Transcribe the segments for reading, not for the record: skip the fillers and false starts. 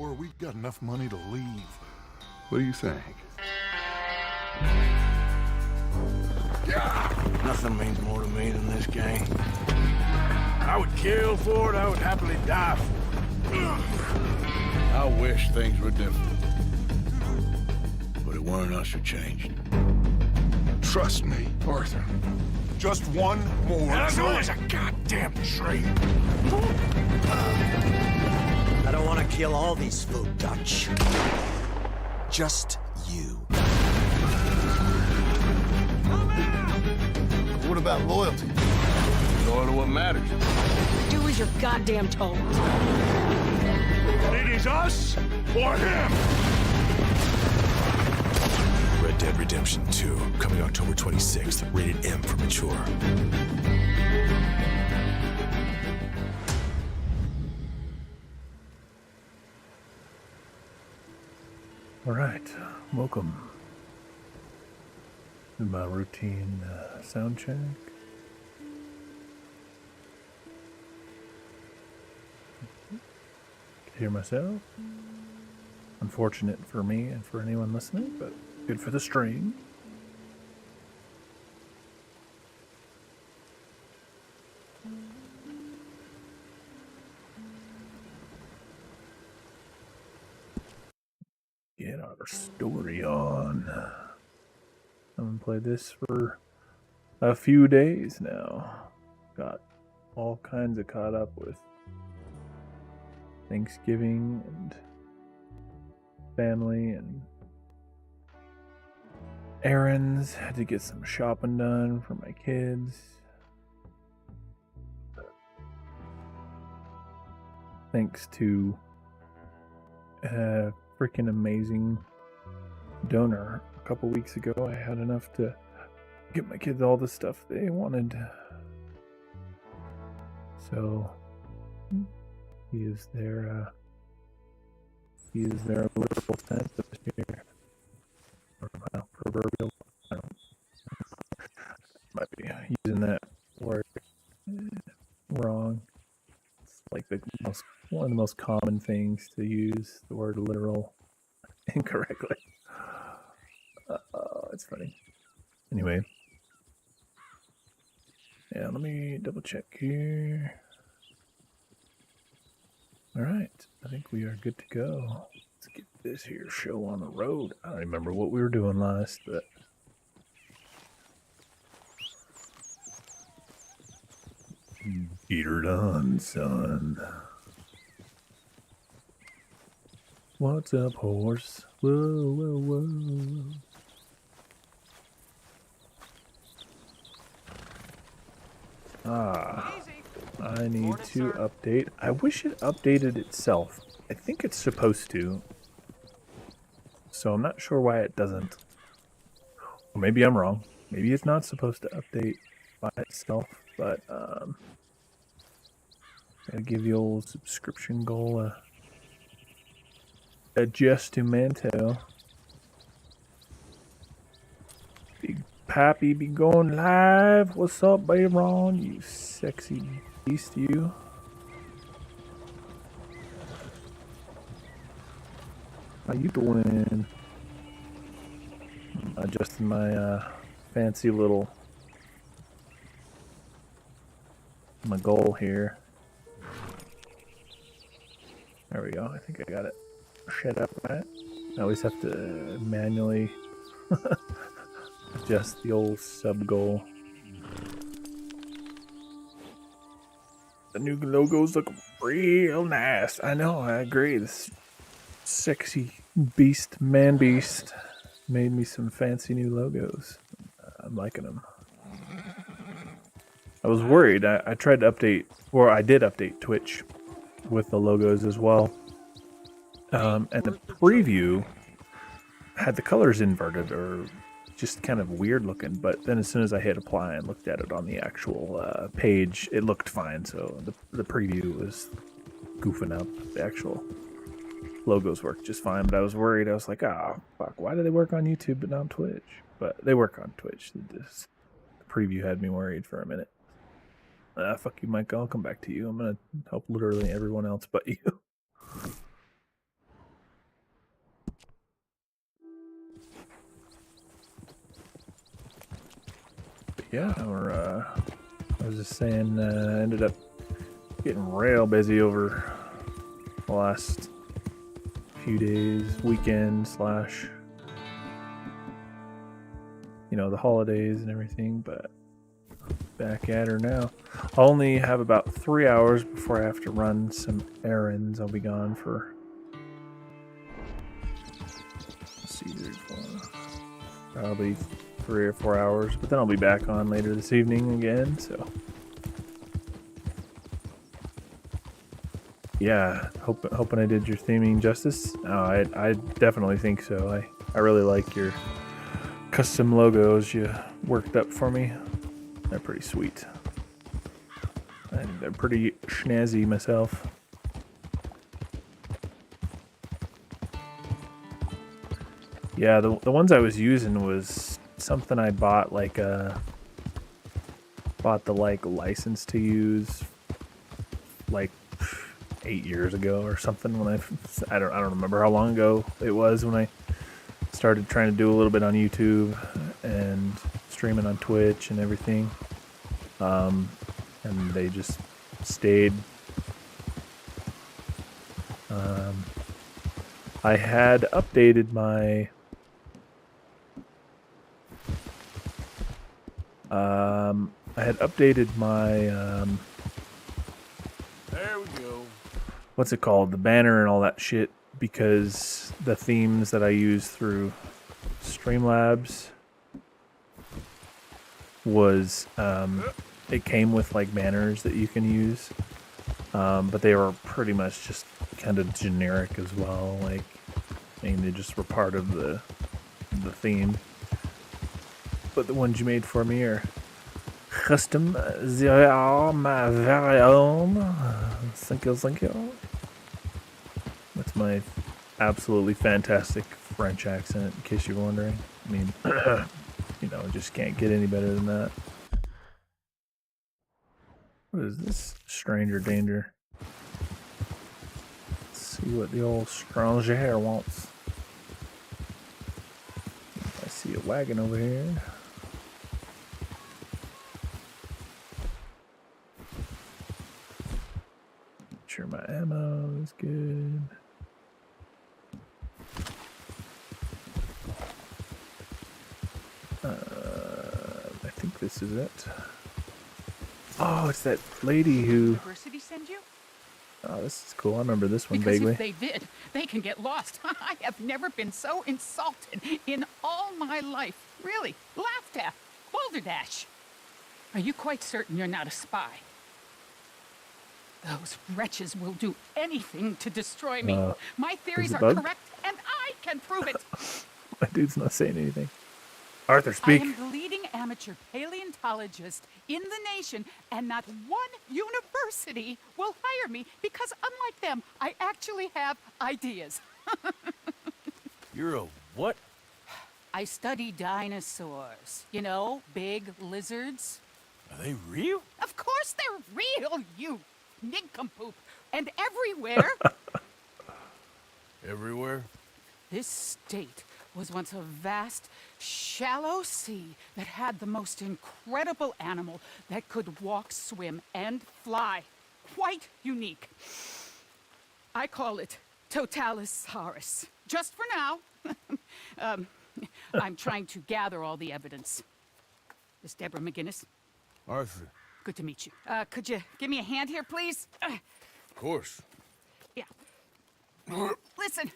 door. We got enough money to leave. What do you think? Nothing means more to me than this game. I would kill for it, I would happily die for it. I wish things were different. But it weren't us who changed. Trust me, Arthur. Just one more. As long as a goddamn train. I don't want to kill all these folk Dutch. Just you. What about loyalty? Loyal to what matters. Do as you're goddamn told. It is us or him. Red Dead Redemption 2, coming October 26th, rated M for mature. All right, welcome to my routine sound check. Can hear myself. Unfortunate for me and for anyone listening, but good for the stream. Get our story on. I haven't played this for a few days now. Got all kinds of caught up with Thanksgiving and family and errands. Had to get some shopping done for my kids. Thanks to a freaking amazing donor a couple weeks ago, I had enough to get my kids all the stuff they wanted. So he is their literal sense of here. Or proverbial. I don't might be using that word wrong. It's like one of the most common things to use the word literal incorrectly. It's funny. Anyway. Yeah, let me double check here. Alright, I think we are good to go. Let's get this here show on the road. I don't remember what we were doing last, but get her done, son. What's up, horse? Whoa, whoa, whoa. I need to update. I wish it updated itself. I think it's supposed to. So I'm not sure why it doesn't. Or maybe I'm wrong. Maybe it's not supposed to update by itself, but gotta give the old subscription goal a adjustamento. Big Pappy be going live. What's up, Bayron? You sexy beast, you. How you doing? Adjusting my fancy little my goal here. There we go. I think I got it set up right. I always have to manually adjust the old sub goal. The new logos look real nice. I know, I agree. This sexy beast, man beast, made me some fancy new logos. I'm liking them. I was worried. I tried to update, or I did update Twitch with the logos as well. And the preview had the colors inverted or just kind of weird looking, but then as soon as I hit apply and looked at it on the actual page, it looked fine. So the preview was goofing up. The actual logos worked just fine, but I was worried. I was like, oh, fuck, why do they work on YouTube but not on Twitch? But they work on Twitch. The preview had me worried for a minute. Fuck you, Mike. I'll come back to you. I'm going to help literally everyone else but you. Yeah, I was just saying, I ended up getting real busy over the last few days, weekend slash, the holidays and everything, but back at her now. I'll only have about 3 hours before I have to run some errands. I'll be gone for, let's see, 3, 4, probably 3 or 4 hours, but then I'll be back on later this evening again, so. Yeah, hoping I did your theming justice. Oh, I definitely think so. I really like your custom logos you worked up for me. They're pretty sweet. I think they're pretty snazzy myself. Yeah, the ones I was using was something I bought bought the license to use 8 years ago or something when I don't remember how long ago it was when I started trying to do a little bit on YouTube and streaming on Twitch and everything. And they just stayed. I had updated my There we go. what's it called? The banner and all that shit, because the themes that I use through Streamlabs was it came with banners that you can use, but they were pretty much just kind of generic as well. They just were part of the theme. But the ones you made for me are custom. They are my very own. Thank you. That's my absolutely fantastic French accent, in case you're wondering. I mean, just can't get any better than that. What is this? Stranger danger. Let's see what the old stranger wants. I see a wagon over here. Sure my ammo is good. I think this is it. Oh, it's that lady who... University send you? Oh, this is cool. I remember this one Because vaguely. if they did, they can get lost. I have never been so insulted in all my life. Really, laughed at. Balderdash. Are you quite certain you're not a spy? Those wretches will do anything to destroy me. My theories is it are bug? correct, and I can prove it. My dude's not saying anything. Arthur, I speak. am the leading amateur paleontologist in the nation, and not one university will hire me because, unlike them, I actually have ideas. You're a what? I study dinosaurs. You know, big lizards. Are they real? Of course they're real, you nincompoop. And everywhere. Everywhere? This state was once a vast, shallow sea that had the most incredible animal that could walk, swim, and fly. Quite unique. I call it Totalisaurus. Just for now. I'm trying to gather all the evidence. Miss Deborah McGinnis, Arthur. good to meet you. Could you give me a hand here, please? Of course. Yeah. Listen,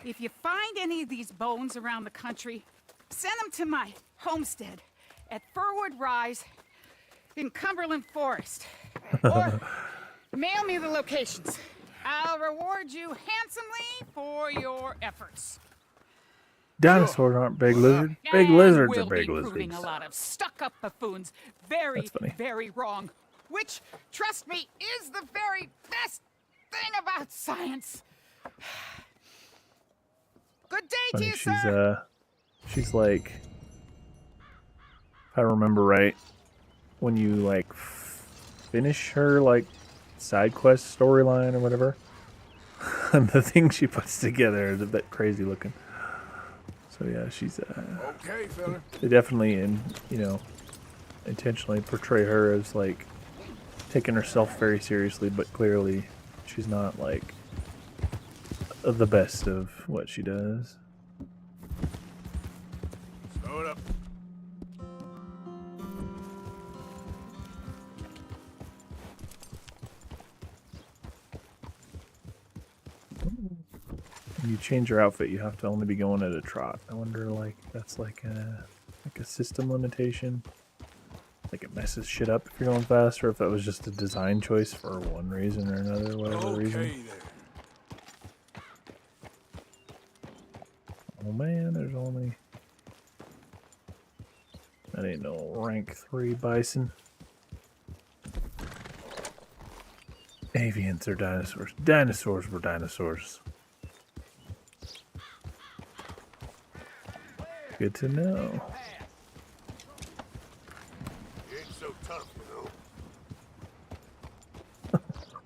if you find any of these bones around the country, send them to my homestead at Furwood Rise in Cumberland Forest. Or mail me the locations. I'll reward you handsomely for your efforts. Dinosaurs aren't big lizards. Big lizards are we'll big be proving lizards. a lot of stuck-up buffoons. Very, That's funny. very wrong. Which, trust me, is the very best thing about science. Good day to Funny, you, sir. she's like, if I remember right, when you finish her side quest storyline or whatever, the thing she puts together is a bit crazy looking. So yeah, she's Okay, fella. they definitely intentionally portray her as like taking herself very seriously, but clearly she's not like the best of what she does. Slow it up. When you change your outfit, you have to only be going at a trot. I wonder, like, that's like a system limitation. Like it messes shit up if you're going fast, or if that was just a design choice for one reason or another, whatever reason. There. Oh man, there's only... That ain't no rank 3 bison. Avians are dinosaurs. Dinosaurs were dinosaurs. Good to know. Ain't so tough, you know.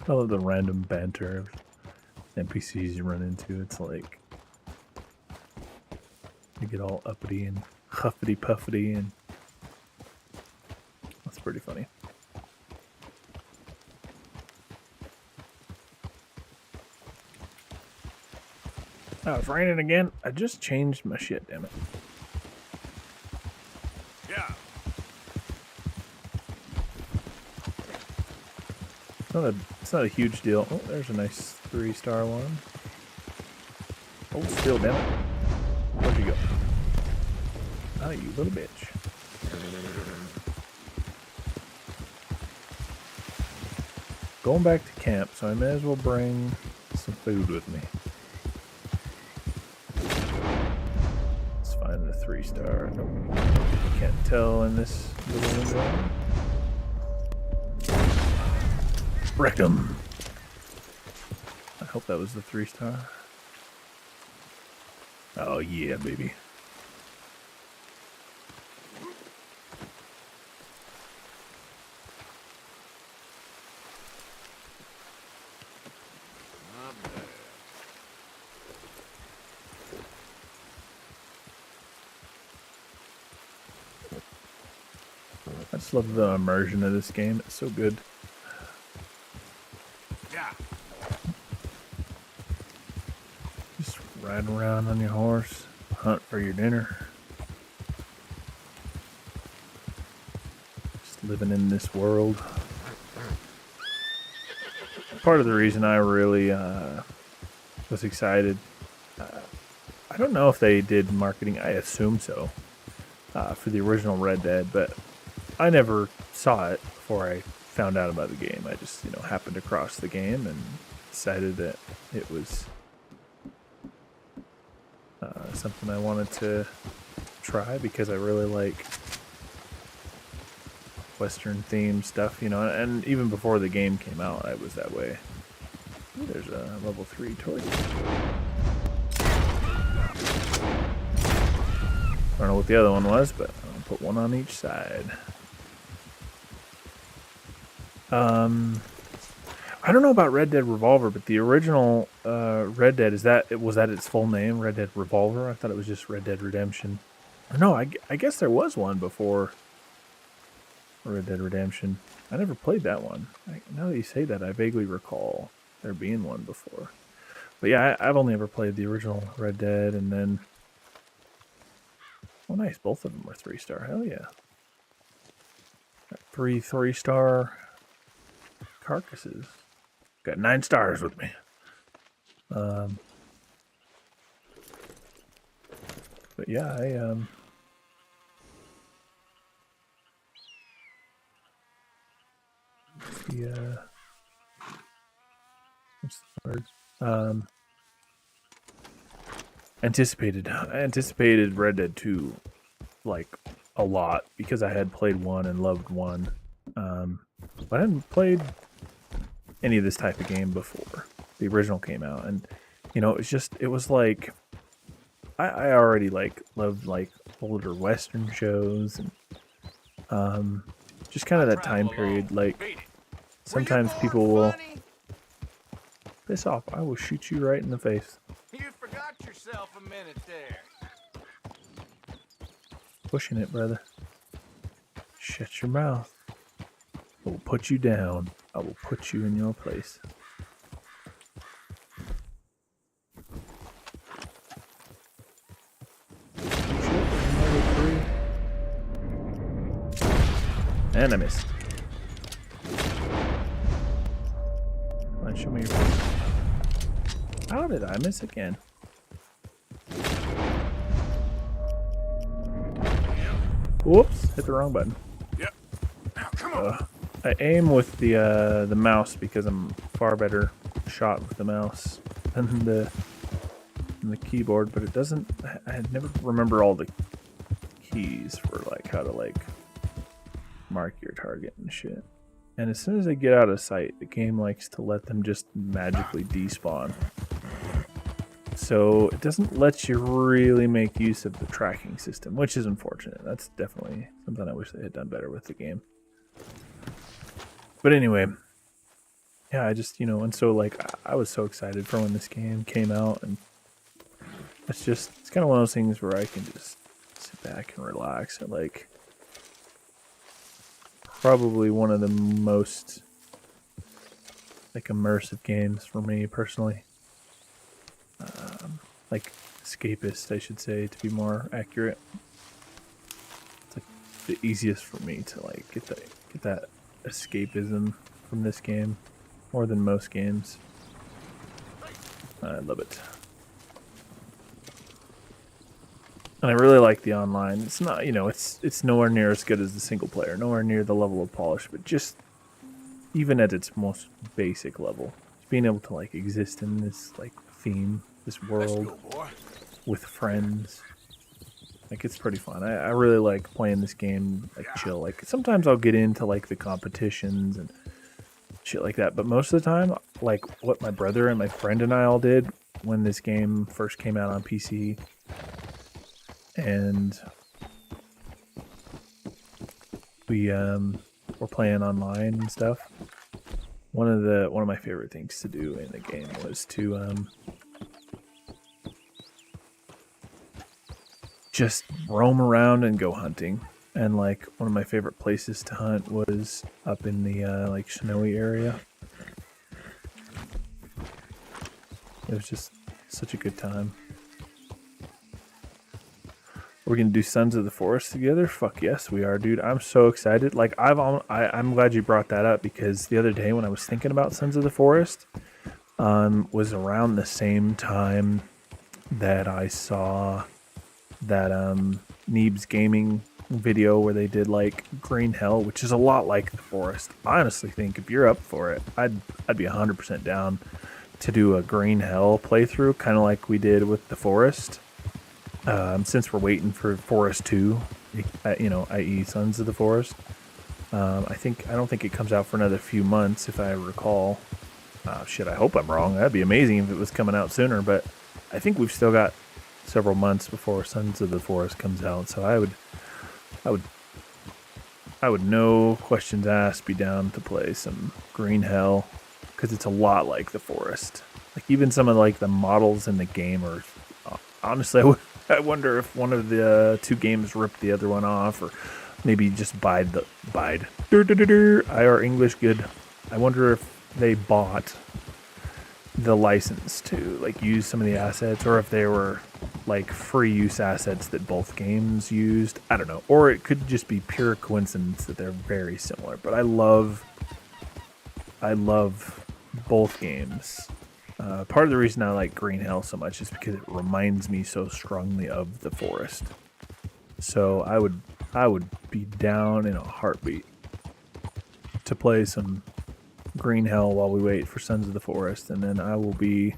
I love the random banter of NPCs you run into. It's like you get all uppity and huffity puffity, and that's pretty funny. Oh, it's raining again. I just changed my shit, damn it. Yeah. It's not a huge deal. Oh, there's a nice 3-star one. Hold still, damn it. Where'd you go? Oh, you little bitch. Going back to camp, so I may as well bring some food with me. Let's find the 3-star. Nope. Can't tell in this little window. Wrecked him. I hope that was the 3-star. Oh yeah, baby. I just love the immersion of this game. It's so good. Yeah. Just riding around on your horse, hunt for your dinner. Just living in this world. Part of the reason I really was excited, I don't know if they did marketing, I assume so, for the original Red Dead, but I never saw it before I found out about the game. I just, happened across the game and decided that it was something I wanted to try because I really like Western themed stuff, and even before the game came out, I was that way. Ooh, there's a level 3 toy. I don't know what the other one was, but I'll put one on each side. I don't know about Red Dead Revolver, but the original Red Dead, was that its full name, Red Dead Revolver? I thought it was just Red Dead Redemption. No, I guess there was one before Red Dead Redemption. I never played that one. Now that you say that, I vaguely recall there being one before. But yeah, I've only ever played the original Red Dead, and then... Oh, nice. Both of them were 3-star. Hell yeah. Got 3-star carcasses. Got 9 stars with me. But yeah, what's the word? I anticipated Red Dead 2 like a lot because I had played 1 and loved 1. But I hadn't played any of this type of game before the original came out, and it was like I already loved older Western shows, and just kind of that time period. Like sometimes people will piss off. I will shoot you right in the face. You forgot yourself a minute there. Pushing it, brother. Shut your mouth. I will put you down. I will put you in your place. And I missed. Come on, show me your face. How did I miss again? Whoops, hit the wrong button. Yep. Now, come on. I aim with the mouse because I'm far better shot with the mouse than the keyboard, but it doesn't. I never remember all the keys for like how to like mark your target and shit. And as soon as they get out of sight, the game likes to let them just magically despawn. So it doesn't let you really make use of the tracking system, which is unfortunate. That's definitely something I wish they had done better with the game. But anyway, yeah, I just, you know, and so like I was so excited for when this game came out, and it's kind of one of those things where I can just sit back and relax and like probably one of the most like immersive games for me personally. Like escapist, I should say, to be more accurate. It's like the easiest for me to like get that escapism from this game more than most games. I love it. And I really like the online. It's not, you know, it's nowhere near as good as the single player, nowhere near the level of polish, but just even at its most basic level, being able to like exist in this like theme, this world with friends, like it's pretty fun. I really like playing this game like chill. Like sometimes I'll get into like the competitions and shit like that, but most of the time, like what my brother and my friend and I all did when this game first came out on PC, and we were playing online and stuff. One of my favorite things to do in the game was to just roam around and go hunting. And like one of my favorite places to hunt was up in the like snowy area. It was just such a good time. We're gonna do Sons of the Forest together? Fuck yes, we are, dude. I'm so excited. Like I'm glad you brought that up, because the other day when I was thinking about Sons of the Forest, was around the same time that I saw that Neebs Gaming video where they did like Green Hell, which is a lot like the Forest. I honestly think if you're up for it, I'd be 100% down to do a Green Hell playthrough, kind of like we did with the Forest. Since we're waiting for Forest 2, you know, i.e. Sons of the Forest. I don't think it comes out for another few months, if I recall. Shit, I hope I'm wrong. That'd be amazing if it was coming out sooner, but I think we've still got several months before Sons of the Forest comes out, so I would no questions asked be down to play some Green Hell, because it's a lot like the Forest. Like even some of like the models in the game are honestly, I wonder if one of the two games ripped the other one off, or maybe just bide. Our English good. I wonder if they bought the license to like use some of the assets, or if they were like free use assets that both games used. I don't know. Or it could just be pure coincidence that they're very similar. But I love both games. Part of the reason I like Green Hell so much is because it reminds me so strongly of the Forest. So I would be down in a heartbeat to play some Green Hell while we wait for Sons of the Forest, and then I will be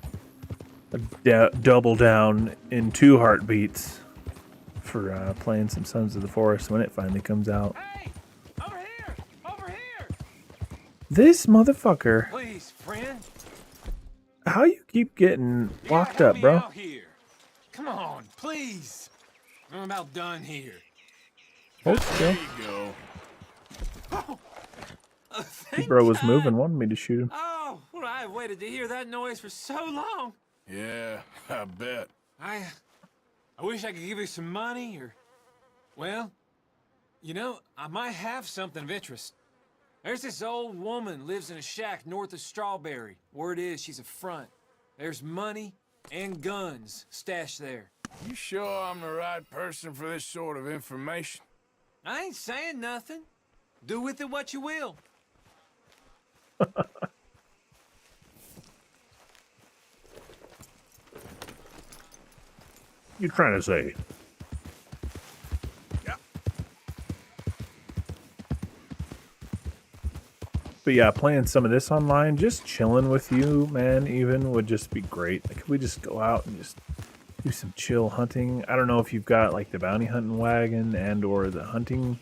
double down in 2 heartbeats for playing some Sons of the Forest when it finally comes out. Hey! Over here! Over here! This motherfucker. Please, friend. How you keep getting locked Help up, me bro? out here. Come on, please. I'm about done here. Okay. you go. The bro was moving, wanted me to shoot him. Oh, well, I've waited to hear that noise for so long. Yeah, I bet. I wish I could give you some money, or, well, You know, I might have something of interest. There's this old woman lives in a shack north of Strawberry. Word is she's a front. There's money and guns stashed there. You sure I'm the right person for this sort of information? I ain't saying nothing. Do with it what you will. You trying to say? But yeah, playing some of this online, just chilling with you, man, even would just be great. Like, if we just go out and just do some chill hunting. I don't know if you've got like the bounty hunting wagon and or the hunting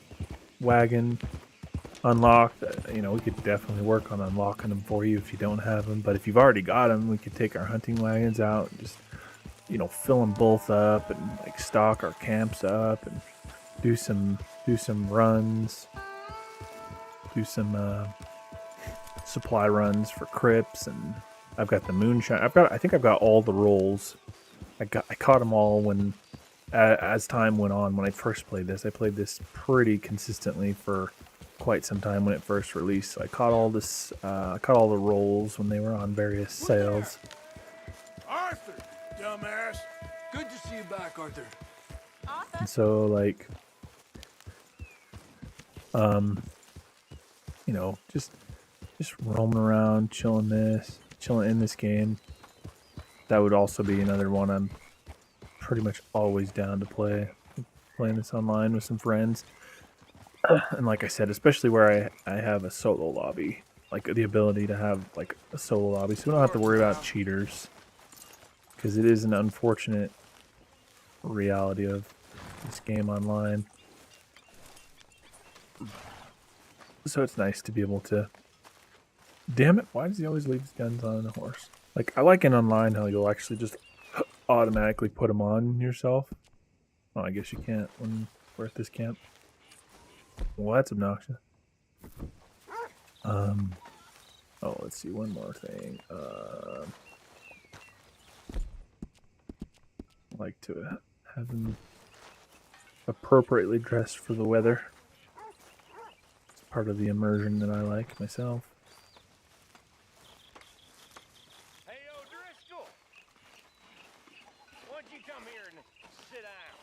wagon unlocked. You know, we could definitely work on unlocking them for you if you don't have them. But if you've already got them, we could take our hunting wagons out and just, you know, fill them both up and like stock our camps up and do some runs, do some supply runs for Crips. And I've got the moonshine. I think I've got all the rolls. I caught them all when as time went on. When I first played this, I played this pretty consistently for quite some time when it first released. So I caught all this, caught all the rolls when they were on various sales. Arthur, dumbass. Good to see you back, Arthur. And so, like, you know, just roaming around, chilling in this game. That would also be another one I'm pretty much always down to play. Playing this online with some friends. And like I said, especially where I have a solo lobby. Like, the ability to have, like, a solo lobby. So we don't have to worry about cheaters. Because it is an unfortunate reality of this game online. So it's nice to be able to... Damn it, why does he always leave his guns on a horse? Like, I like in online how you'll actually just automatically put them on yourself. Oh, I guess you can't when we're at this camp. Well, that's obnoxious. Oh, let's see, one more thing. Like to have them appropriately dressed for the weather. It's part of the immersion that I like myself. Hey, O'Driscoll! Why don't you come here and sit down?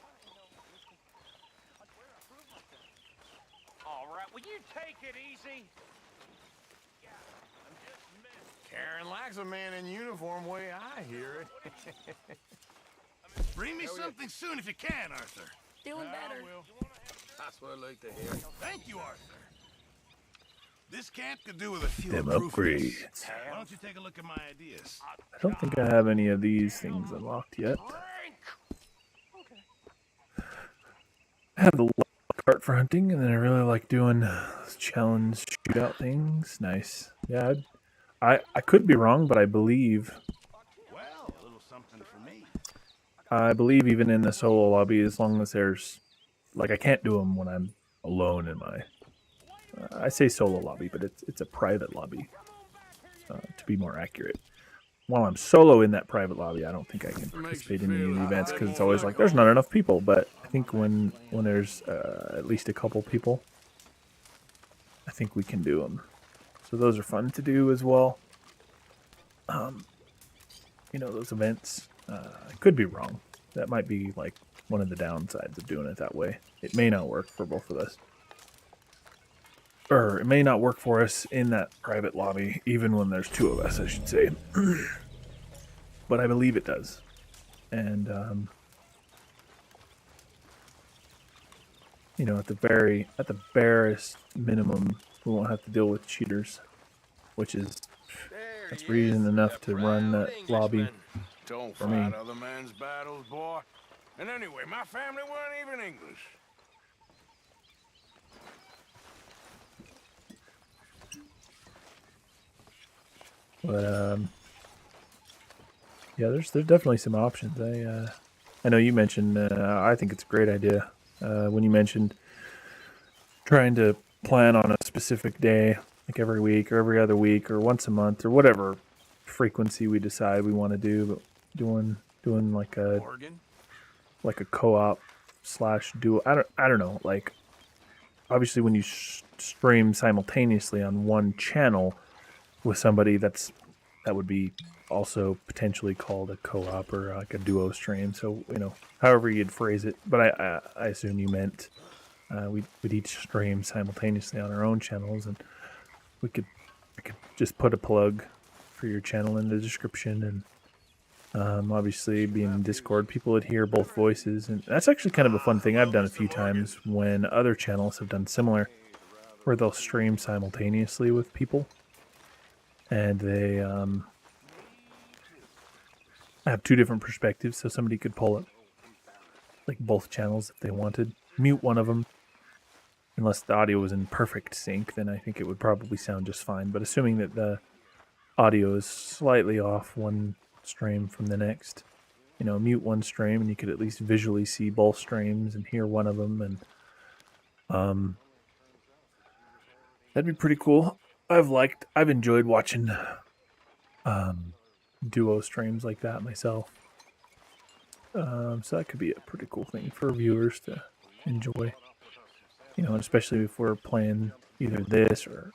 All right, will you take it easy? Yeah, I'm just messing. Karen likes a man in uniform, way I hear it. Bring me something soon if you can, Arthur. Doing better. That's what I like to hear. Thank you, Arthur. This camp could do with a few Them improvements. upgrades. Why don't you take a look at my ideas? I don't think I have any of these things unlocked yet. I have the cart for hunting, and then I really like doing challenge shootout things. Nice. Yeah, I could be wrong, but I believe Well, a little something for me. even in the solo lobby, as long as there's, like, I can't do them when I'm alone in my, I say solo lobby, but it's a private lobby, to be more accurate. While I'm solo in that private lobby, I don't think I can participate in any of the events because it's always like, there's not enough people. But I think when there's at least a couple people, I think we can do them. So those are fun to do as well. You know, those events. I could be wrong. That might be like one of the downsides of doing it that way. It may not work for both of us. Or it may not work for us in that private lobby, even when there's two of us, I should say. But I believe it does. And, you know, at the barest minimum, we won't have to deal with cheaters, which is, that's reason enough to run that lobby. Don't for me. fight other men's battles, boy. And anyway, my family weren't even English. But yeah, there's definitely some options. I know you mentioned. I think it's a great idea when you mentioned trying to plan on a specific day, like every week or every other week or once a month or whatever frequency we decide we want to do. But doing like a co-op / duo. I don't know. Like, obviously when you stream simultaneously on one channel with somebody, that would be also potentially called a co-op or like a duo stream. So, you know, however you'd phrase it. But I assume you meant we'd each stream simultaneously on our own channels, and I could just put a plug for your channel in the description. And obviously, being in Discord, people would hear both voices, and that's actually kind of a fun thing I've done a few times when other channels have done similar, where they'll stream simultaneously with people, and they have two different perspectives, so somebody could pull up like both channels if they wanted, mute one of them. Unless the audio was in perfect sync, then I think it would probably sound just fine. But assuming that the audio is slightly off one stream from the next, you know, mute one stream and you could at least visually see both streams and hear one of them, and that'd be pretty cool. I've enjoyed watching duo streams like that myself. So that could be a pretty cool thing for viewers to enjoy. You know, especially if we're playing either this or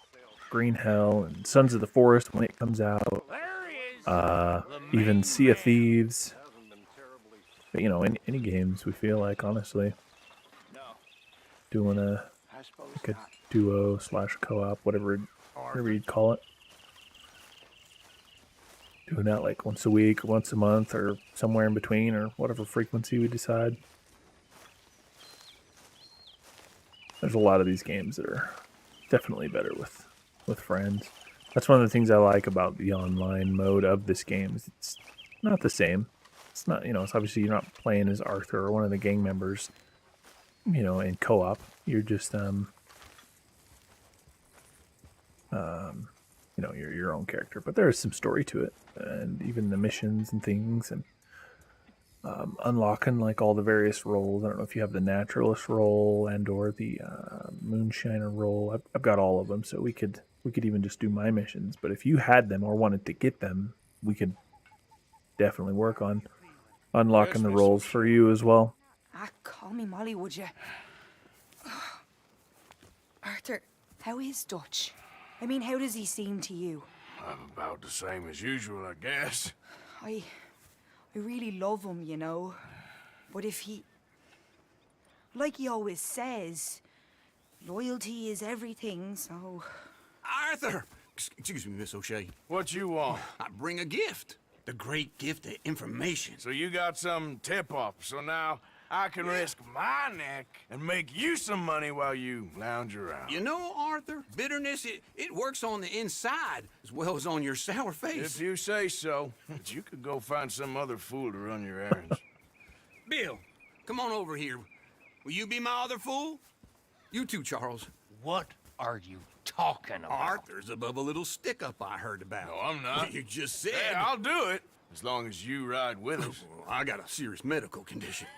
Green Hell and Sons of the Forest when it comes out. Even Sea of Thieves. But, you know, any games we feel like, honestly. Doing a duo / co-op, whatever you'd call it. Doing that like once a week or once a month or somewhere in between or whatever frequency we decide. There's a lot of these games that are definitely better with friends. That's one of the things I like about the online mode of this game. It's not the same. It's not, you know, it's obviously you're not playing as Arthur or one of the gang members, you know, in co-op. You're just, you know, you're your own character. But there is some story to it, and even the missions and things, and unlocking like all the various roles. I don't know if you have the naturalist role and or the moonshiner role. I've got all of them, so we could even just do my missions. But if you had them or wanted to get them, we could definitely work on unlocking the roles for you as well. Ah, call me Molly, would you? Arthur, how is Dutch? I mean, how does he seem to you? I'm about the same as usual, I guess. I really love him, you know. But if he... Like he always says, loyalty is everything, so... Arthur! Excuse me, Miss O'Shea. What you want? I bring a gift. The great gift of information. So you got some tip-off, so now I can risk my neck and make you some money while you lounge around. You know, Arthur, bitterness, it works on the inside as well as on your sour face. If you say so. But you could go find some other fool to run your errands. Bill, come on over here. Will you be my other fool? You too, Charles. What are you talking about? Arthur's above a little stick-up I heard about. No, I'm not. You just said... Hey, I'll do it, as long as you ride with us. I got a serious medical condition.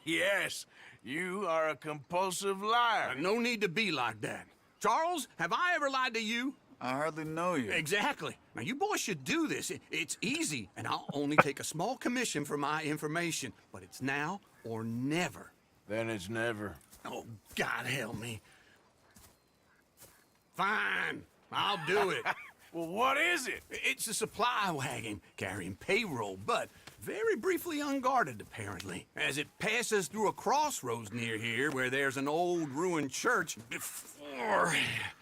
Yes, you are a compulsive liar. No need to be like that. Charles, have I ever lied to you? I hardly know you. Exactly. Now, you boys should do this. It's easy, and I'll only take a small commission for my information. But it's now or never. Then it's never. Oh, God help me. Fine, I'll do it. Well, what is it? It's a supply wagon carrying payroll, but very briefly unguarded, apparently. As it passes through a crossroads near here where there's an old ruined church before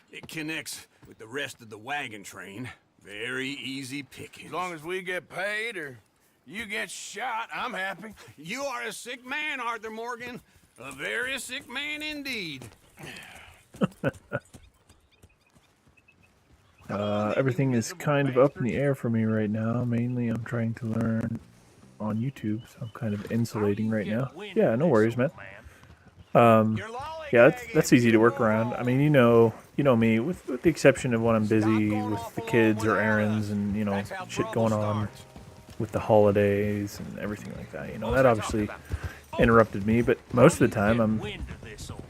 it connects with the rest of the wagon train. Very easy pickings. As long as we get paid or you get shot, I'm happy. You are a sick man, Arthur Morgan. A very sick man indeed. Everything is kind of up in the air for me right now. Mainly I'm trying to learn on YouTube, so I'm kind of insulating right now. Yeah, no worries, man. Yeah, that's easy to work around. I mean, you know me, with the exception of when I'm busy with the kids or errands and, you know, shit going on with the holidays and everything like that. You know, that obviously interrupted me, but most of the time I'm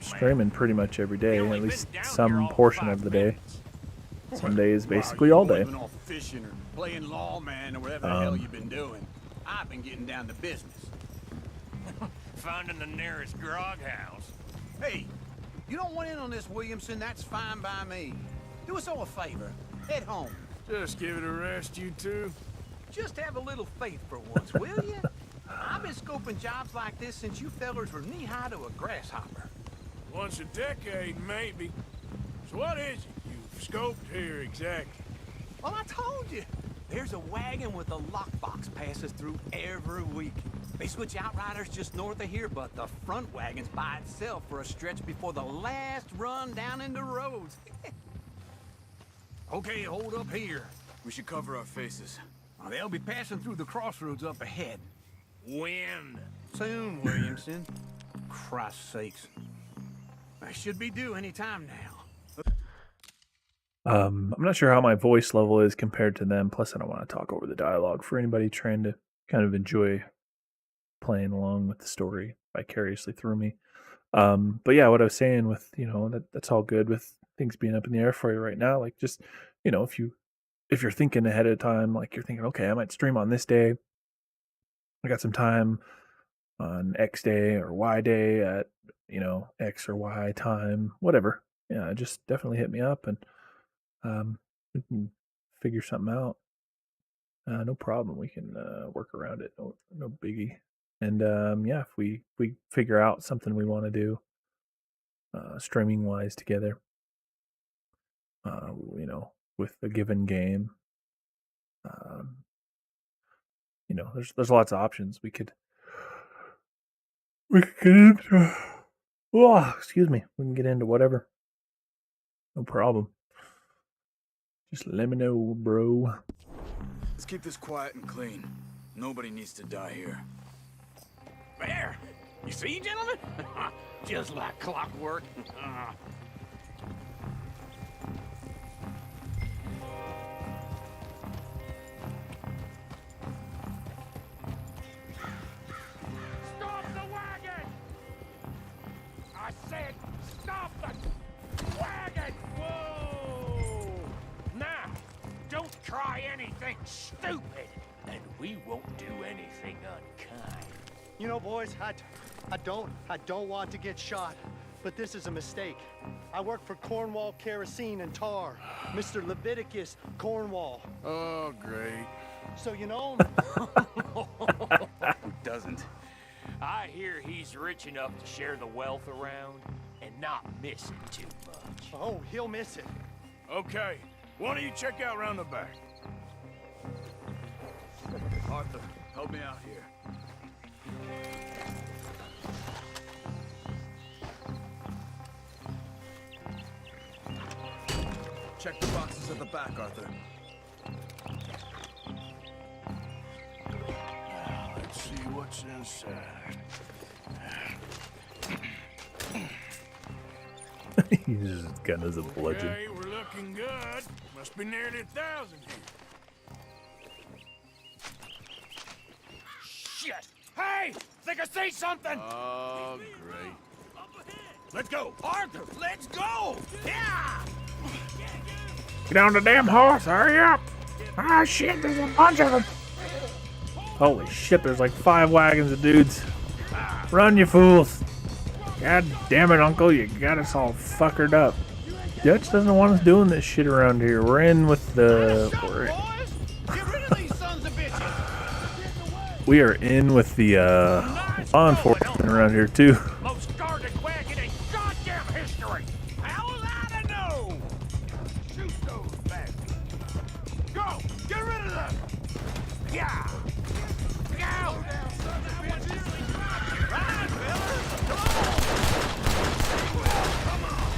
streaming pretty much every day, at least some portion of the day. Some days, basically all day. Living off fishing or playing lawman or whatever the hell you've been doing. I've been getting down to business. Finding the nearest grog house. Hey, You don't want in on this, Williamson, that's fine by me. Do us all a favor. Head home. Just give it a rest, you two. Just have a little faith for once, will you? I've been scoping jobs like this since you fellers were knee-high to a grasshopper. Once a decade, maybe. So what is it you've scoped here exactly? Well, I told you. There's a wagon with a lockbox passes through every week. They switch outriders just north of here, but the front wagon's by itself for a stretch before the last run down into roads. Okay, hold up here. We should cover our faces. Well, they'll be passing through the crossroads up ahead. When? Soon, Williamson. Christ's sakes. I should be due any time now. I'm not sure how my voice level is compared to them. Plus, I don't want to talk over the dialogue for anybody trying to kind of enjoy playing along with the story vicariously through me. But yeah, what I was saying with, that's all good with things being up in the air for you right now. Like, just, if you're thinking ahead of time, like you're thinking, okay, I might stream on this day. I got some time on X day or Y day at, X or Y time, whatever. Yeah, just definitely hit me up and we can figure something out. No problem. We can work around it. No biggie. And yeah, if we figure out something we want to do streaming wise together, with a given game, there's lots of options we could get into. Oh, excuse me. We can get into whatever. No problem. Just let me know, bro. Let's keep this quiet and clean. Nobody needs to die here. There! You see, gentlemen? Just like clockwork. Stop the wagon! I said stop the wagon! Whoa! Now, don't try anything stupid, and we won't do anything unkind. You know, boys, I don't want to get shot, but this is a mistake. I work for Cornwall Kerosene and Tar, Mr. Leviticus Cornwall. Oh, great. So you know Who doesn't? I hear he's rich enough to share the wealth around and not miss it too much. Oh, he'll miss it. Okay, why don't you check out round the back? Arthur, help me out here. Check the boxes at the back, Arthur. Now, let's see what's inside. He's just gun as a bludgeon. Okay, we're looking good. Must be nearly 1,000 here. Shit! Hey! Think I see something! Oh, great. Let's go! Arthur, let's go! Yeah! Get on the damn horse, hurry up! Ah, shit, there's a bunch of them! Holy shit, there's like 5 wagons of dudes. Run, you fools! God damn it, Uncle, you got us all fuckered up. Dutch doesn't want us doing this shit around here. We're in with the... We are in with the law enforcement around here, too. Most guarded wagon in goddamn history! How was I to know? Shoot those bastards. Go! Get rid of them! Yeah! Go! Ride, fellas! Come on!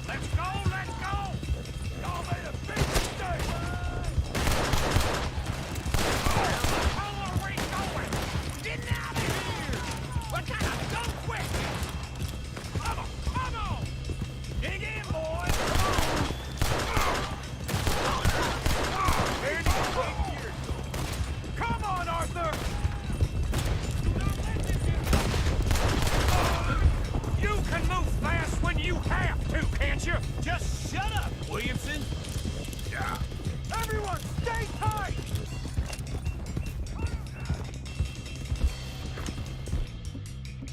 Let's go! Let's go! Y'all made a big mistake! How are we going? Getting out of here! What kind of dumb quick? Come on! Dig in, boys! Come on! Here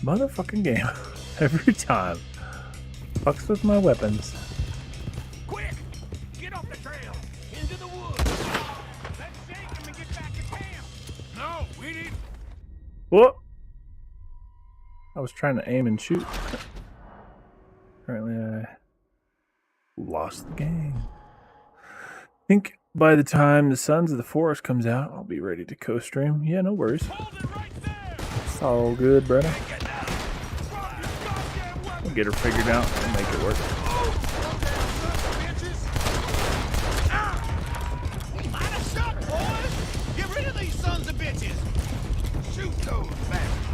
motherfucking game. Every time. Fucks with my weapons. Quick! Get off the trail! Into the woods! Let's shake him and get back to camp! No, we need... Whoop! I was trying to aim and shoot. Apparently I lost the game. I think by the time the Sons of the Forest comes out, I'll be ready to co-stream. Yeah, no worries. Hold it right there! It's all good, brother. We'll get her figured out and make it work. We might have shot, boys! Get rid of these sons of bitches! Shoot those bastards!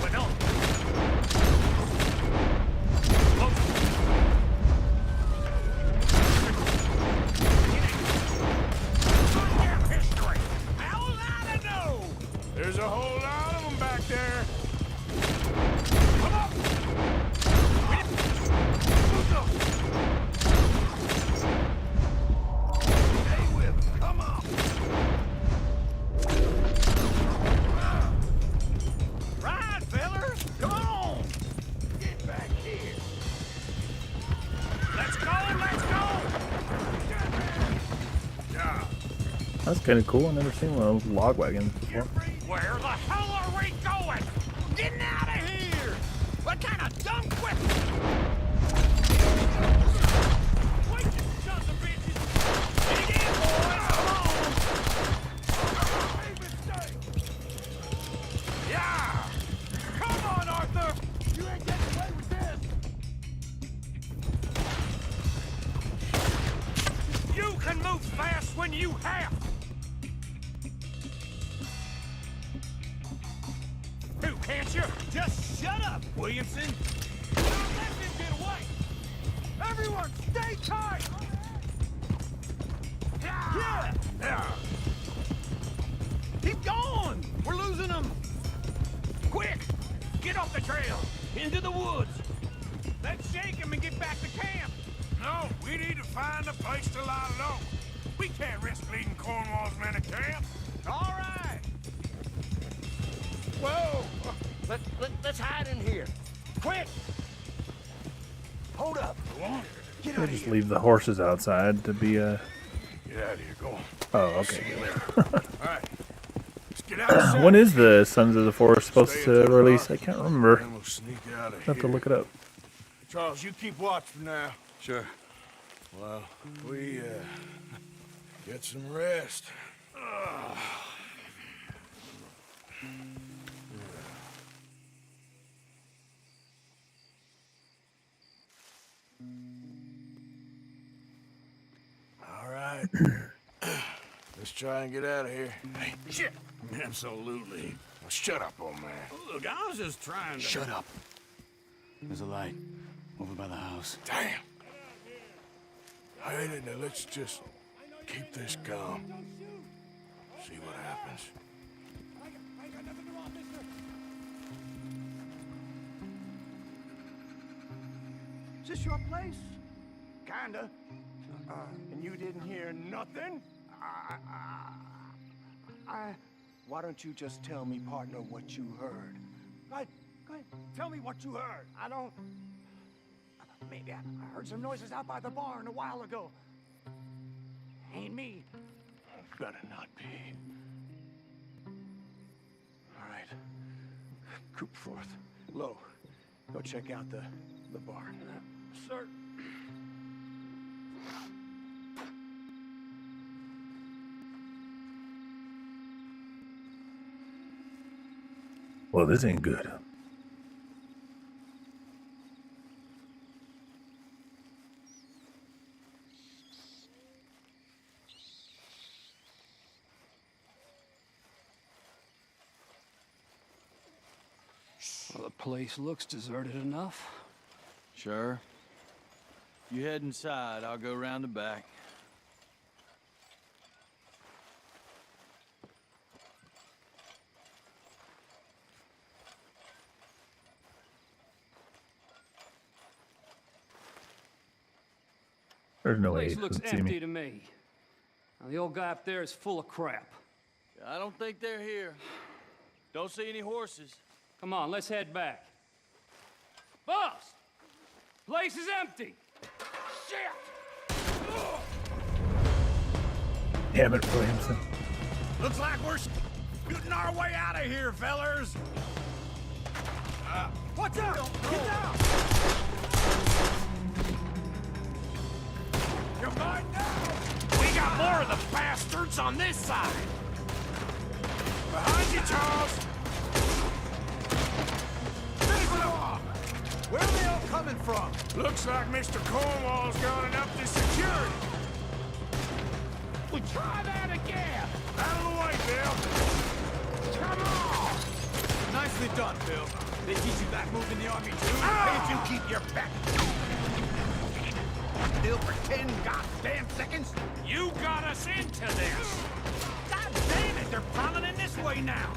Went on. There's a whole lot of them back there. Come on! Stay with them. Come on! Ride, fellers! Come on! Get back here. Let's go! Let's go! Yeah. That's kind of cool. I've never seen one of those log wagons before. Where the hell are we going? Getting out of here! What kind of dumb question? Wait, you sons of bitches! Dig in, boys! Come on! Big mistake! Yeah! Come on, Arthur! You ain't getting away with this! You can move fast when you have! Can't you? Just shut up, Williamson! Don't let him get away! Everyone, stay tight! Yeah! Yeah! Keep going! We're losing them! Quick! Get off the trail! Into the woods! Let's shake him and get back to camp! No, we need to find a place to lie low. We can't risk leading Cornwall's men to camp. All right! Whoa! Let's hide in here. Quick! Hold up. Go on. Get We'll out of just here. leave the horses outside to be Get out of here. Go on. Oh, okay. All right. Let's get outside. When is the Sons of the Forest supposed to release? I can't remember. Then we'll sneak out of I have to here. look it up. Charles, you keep watch for now. Sure. Well, we, get some rest. All right. Let's try and get out of here. Hey, shit. Absolutely. Well, shut up, old man. Look, I was just trying to... Shut up. There's a light over by the house. Damn. All right, now let's just keep this calm. See what happens. Is this your place? Kinda. And you didn't hear nothing? Why don't you just tell me, partner, what you heard? Go ahead. Tell me what you heard. I don't... Maybe I heard some noises out by the barn a while ago. Ain't me. Better not be. All right. Group forth. Low. Go check out the barn. Sir. Well, this ain't good. Well, the place looks deserted enough. Sure. You head inside, I'll go round the back. There's no way Place he looks doesn't see empty me. to me. Now, the old guy up there is full of crap. I don't think they're here. Don't see any horses. Come on, let's head back. Boss! Place is empty! Shit! Damn it, Williamson. Looks like we're shooting our way out of here, fellers. Watch out! Get down! You're mine now! We got more of the bastards on this side! Behind you, Charles! Finish them off! Where are they all coming from? Looks like Mr. Cornwall's gone and upped his security. We try that again! Out of the way, Bill. Come on! Nicely done, Bill. They teach you that move in the army, too? Can't you keep your back? Still for 10 goddamn seconds? You got us into this! God damn it, they're piling in this way now!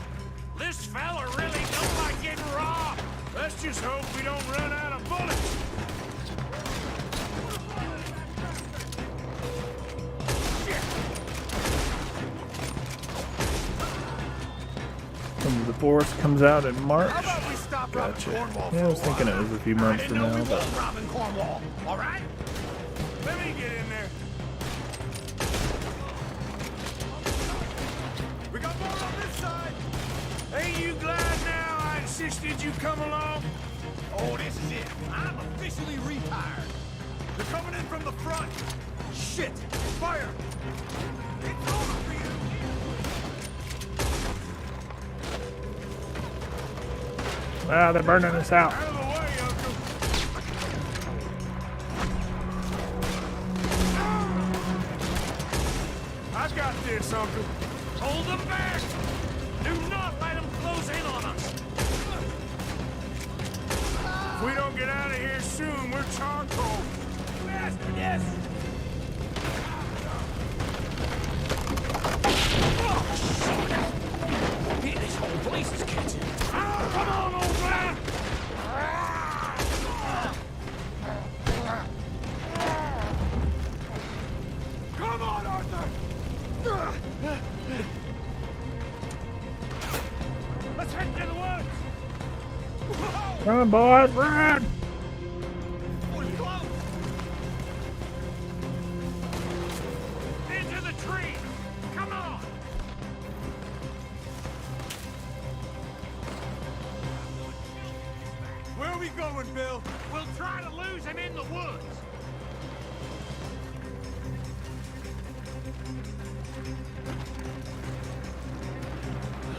This fella really don't like getting robbed! Let's just hope we don't run out of bullets. The forest comes out in March. How about we stop robbing Gotcha. Cornwall Yeah, I was thinking it was a few months I from didn't know now, we but was robbing Cornwall, all right? Let me get in there. We got more on this side! Ain't you glad now I insisted you come along? Oh, this is it. I'm officially retired. They're coming in from the front! Shit! Fire! It's over for you! ah, they're burning us out. Out of the way, Uncle. I got this, Uncle. Hold them back! Do not let them close in on us! If we don't get out of here soon, we're charcoal. Bastard, yes! This whole place is catching! Come on, old man! Come on, Arthur! Let's head to the woods! Come on, boys, run! Into the tree! Come on! Where are we going, Bill? We'll try to lose him in the woods!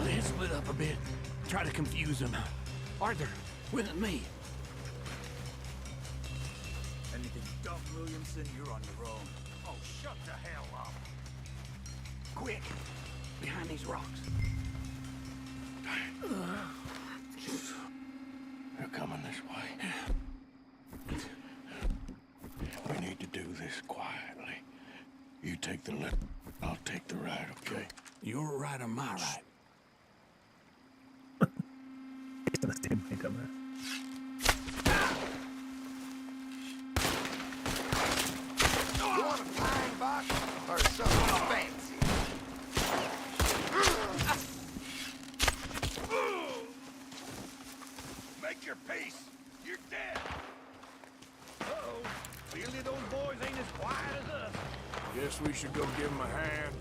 Let's split up a bit. Try to confuse them. Arthur, with me. Anything dumb, Williamson, you're on your own. Oh, shut the hell up. Quick, behind these rocks. They're coming this way. We need to do this quietly. You take the left, I'll take the right, okay? You're right or my right? You want a flying box or something fancy? Make your peace. You're dead. Uh-oh. Clearly those boys ain't as quiet as us. Guess we should go give them a hand.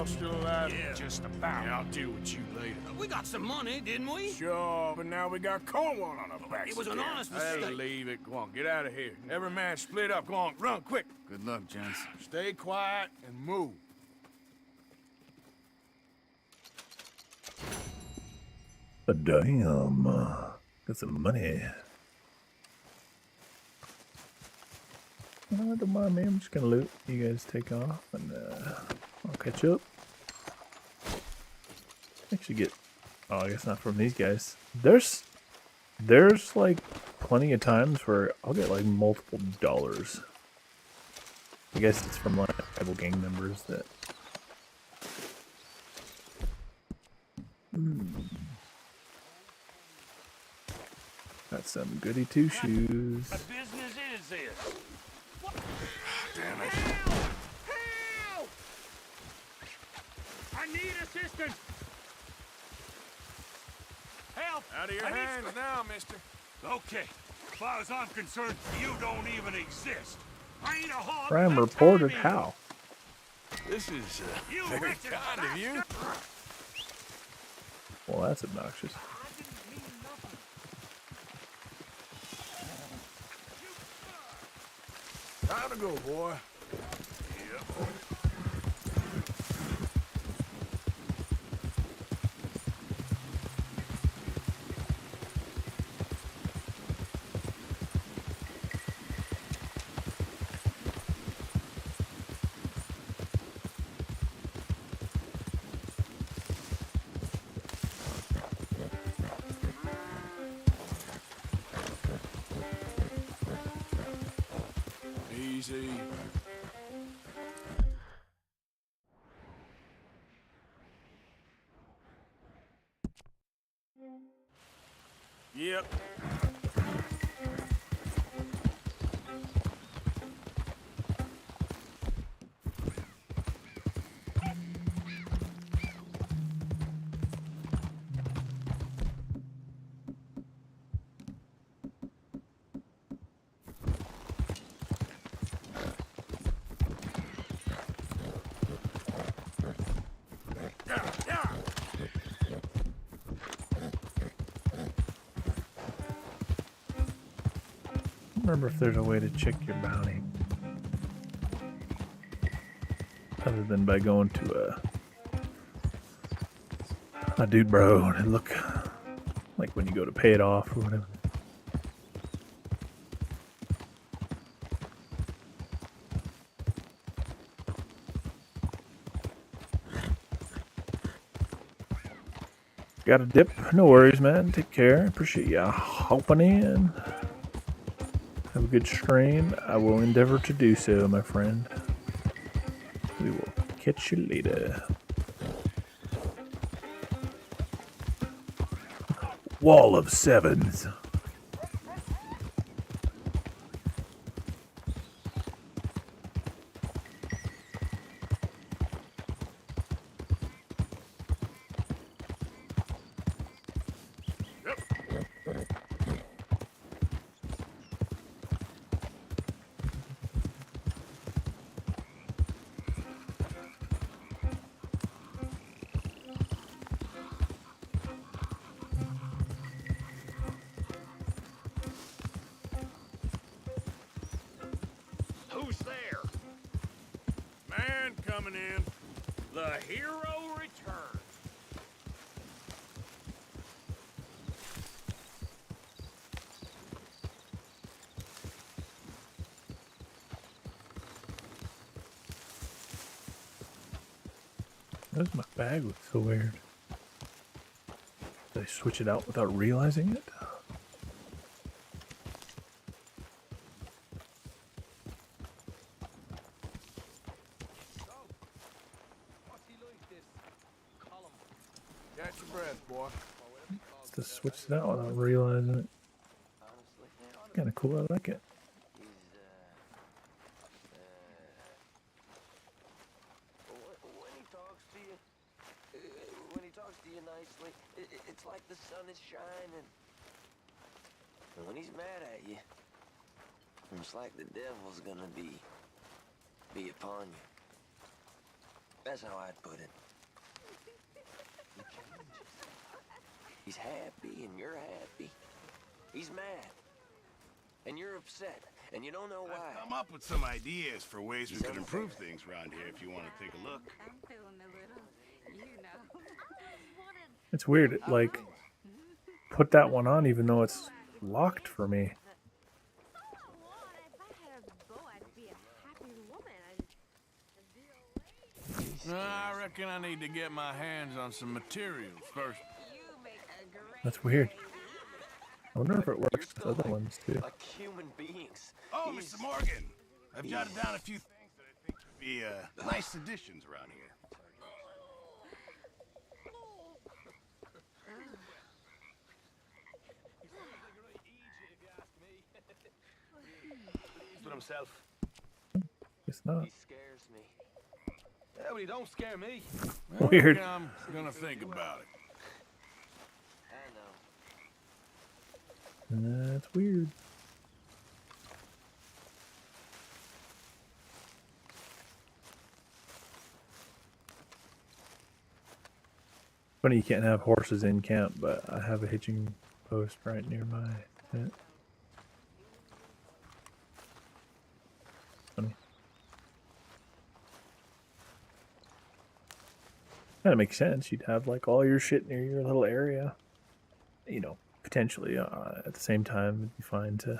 y'all still alive? Yeah. Just about. Yeah, I'll deal with you later. We got some money, didn't we? Sure, but now we got Cornwall on our backs. It was an again. honest Hey, mistake. leave it. Go on, get out of here. Every man split up. Go on, run, quick. Good luck, gents. Stay quiet and move. Damn. Got some money. Don't mind me. I'm just gonna loot. You guys take off, and I'll catch up. Actually, get. Oh, I guess not from these guys. There's like plenty of times where I'll get like multiple dollars. I guess it's from like tribal gang members that. Got some goody two shoes. What business is this? Damn it. Help! I need assistance. Help! Out of your hands now, mister. Okay. As far as I'm concerned, you don't even exist. I ain't a hog. Crime reported how? This is You very wretched kind of you. Well, that's obnoxious. Time to go, boy. Yep. Easy. Yep. Remember if there's a way to check your bounty other than by going to a dude bro and look like when you go to pay it off or whatever. Got a dip? No worries, man. Take care. Appreciate ya hopping in. Have a good stream. I will endeavor to do so, my friend. We will catch you later. Wall of sevens. Who's there? Man coming in. The hero returns. Why does my bag look so weird? Did I switch it out without realizing it? Catch your breath, boy. To switch it out without realizing it. Kind of cool. I like it. When he talks to you nicely, it's like the sun is shining. And when he's mad at you, it's like the devil's gonna be upon you. That's how I'd put it. He's happy and you're happy. He's mad. And you're upset. And you don't know why. I've come up with some ideas for ways we could improve things around here if you want to take a look. I'm feeling a little, you know. It's weird. It, like, put that one on even though it's locked for me. I reckon I need to get my hands on some materials first. That's weird. I wonder if it works with other ones too. Like human beings. Oh, Mr. Morgan, I've jotted down a few things that I think would be nice additions around here. He's with himself. It's not. He scares me. Yeah, but he don't scare me. Weird. I'm gonna think about it. I know. That's weird. Funny you can't have horses in camp, but I have a hitching post right near my tent. Funny. Kind of makes sense. You'd have like all your shit near your little area. You know, potentially at the same time, it'd be fine to,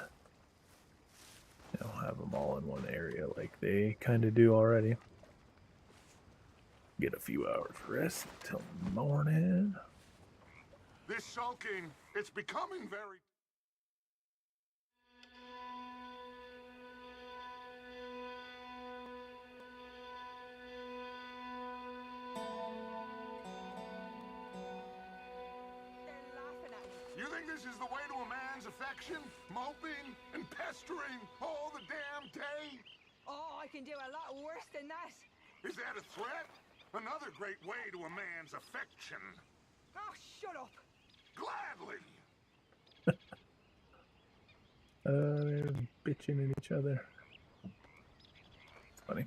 you know, have them all in one area like they kind of do already. Get a few hours rest until morning. This sulking, it's becoming very... You think this is the way to a man's affection? Moping and pestering all the damn day? Oh, I can do a lot worse than that. Is that a threat? Another great way to a man's affection. Oh, shut up. Gladly. They're bitching at each other. It's funny.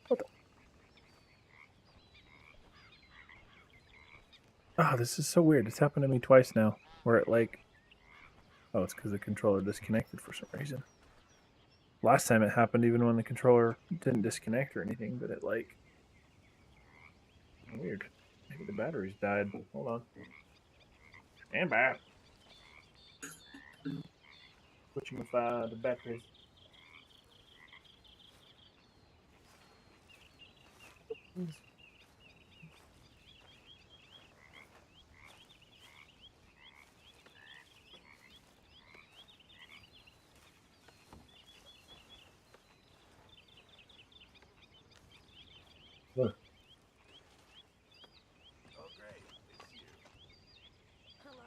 What the? Ah, this is so weird. It's happened to me twice now, where it like... Oh, it's because the controller disconnected for some reason. Last time it happened even when the controller didn't disconnect or anything, but it like... Weird. Maybe the batteries died. Hold on. Stand by. Switching the batteries. Look. Oh, great. It's you. Hello.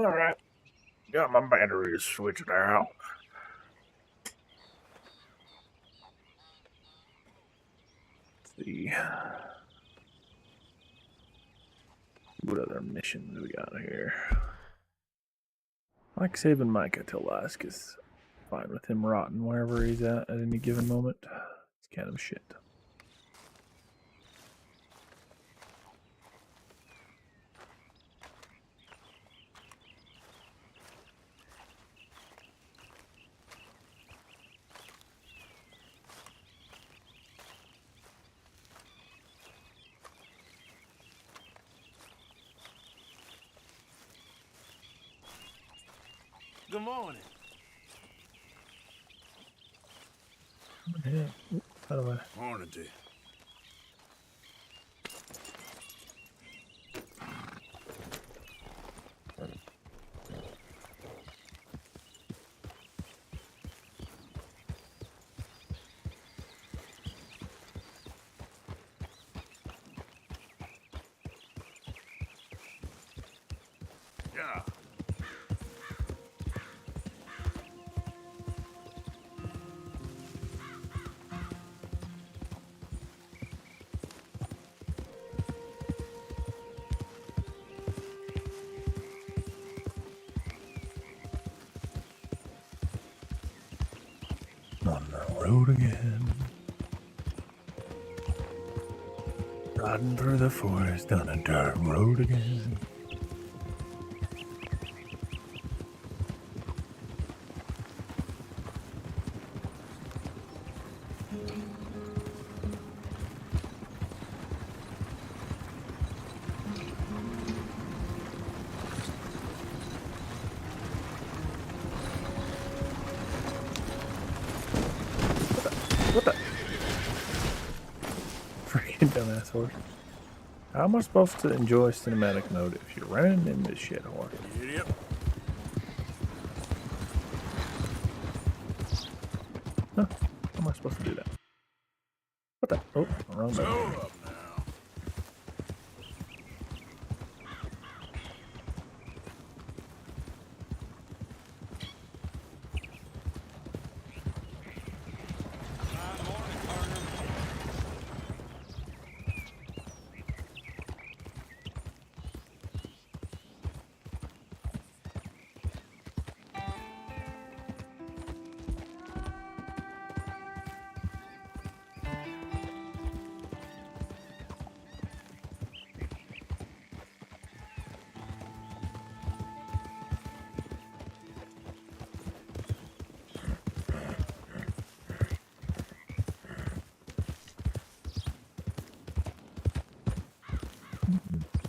Alright. Got my batteries switched out. Let's see. What other missions we got here? I like saving Micah till last, because fine with him rotting wherever he's at any given moment. It's kind of shit. Good morning. Yeah. How do I? Morning to you. Yeah. On the road again. Riding through the forest on a dirt road again. What the? Freaking dumbass horse. How am I supposed to enjoy cinematic mode if you're running into shit horse? Idiot. Huh? How am I supposed to do that? What the? Oh, wrong button. Slow up now.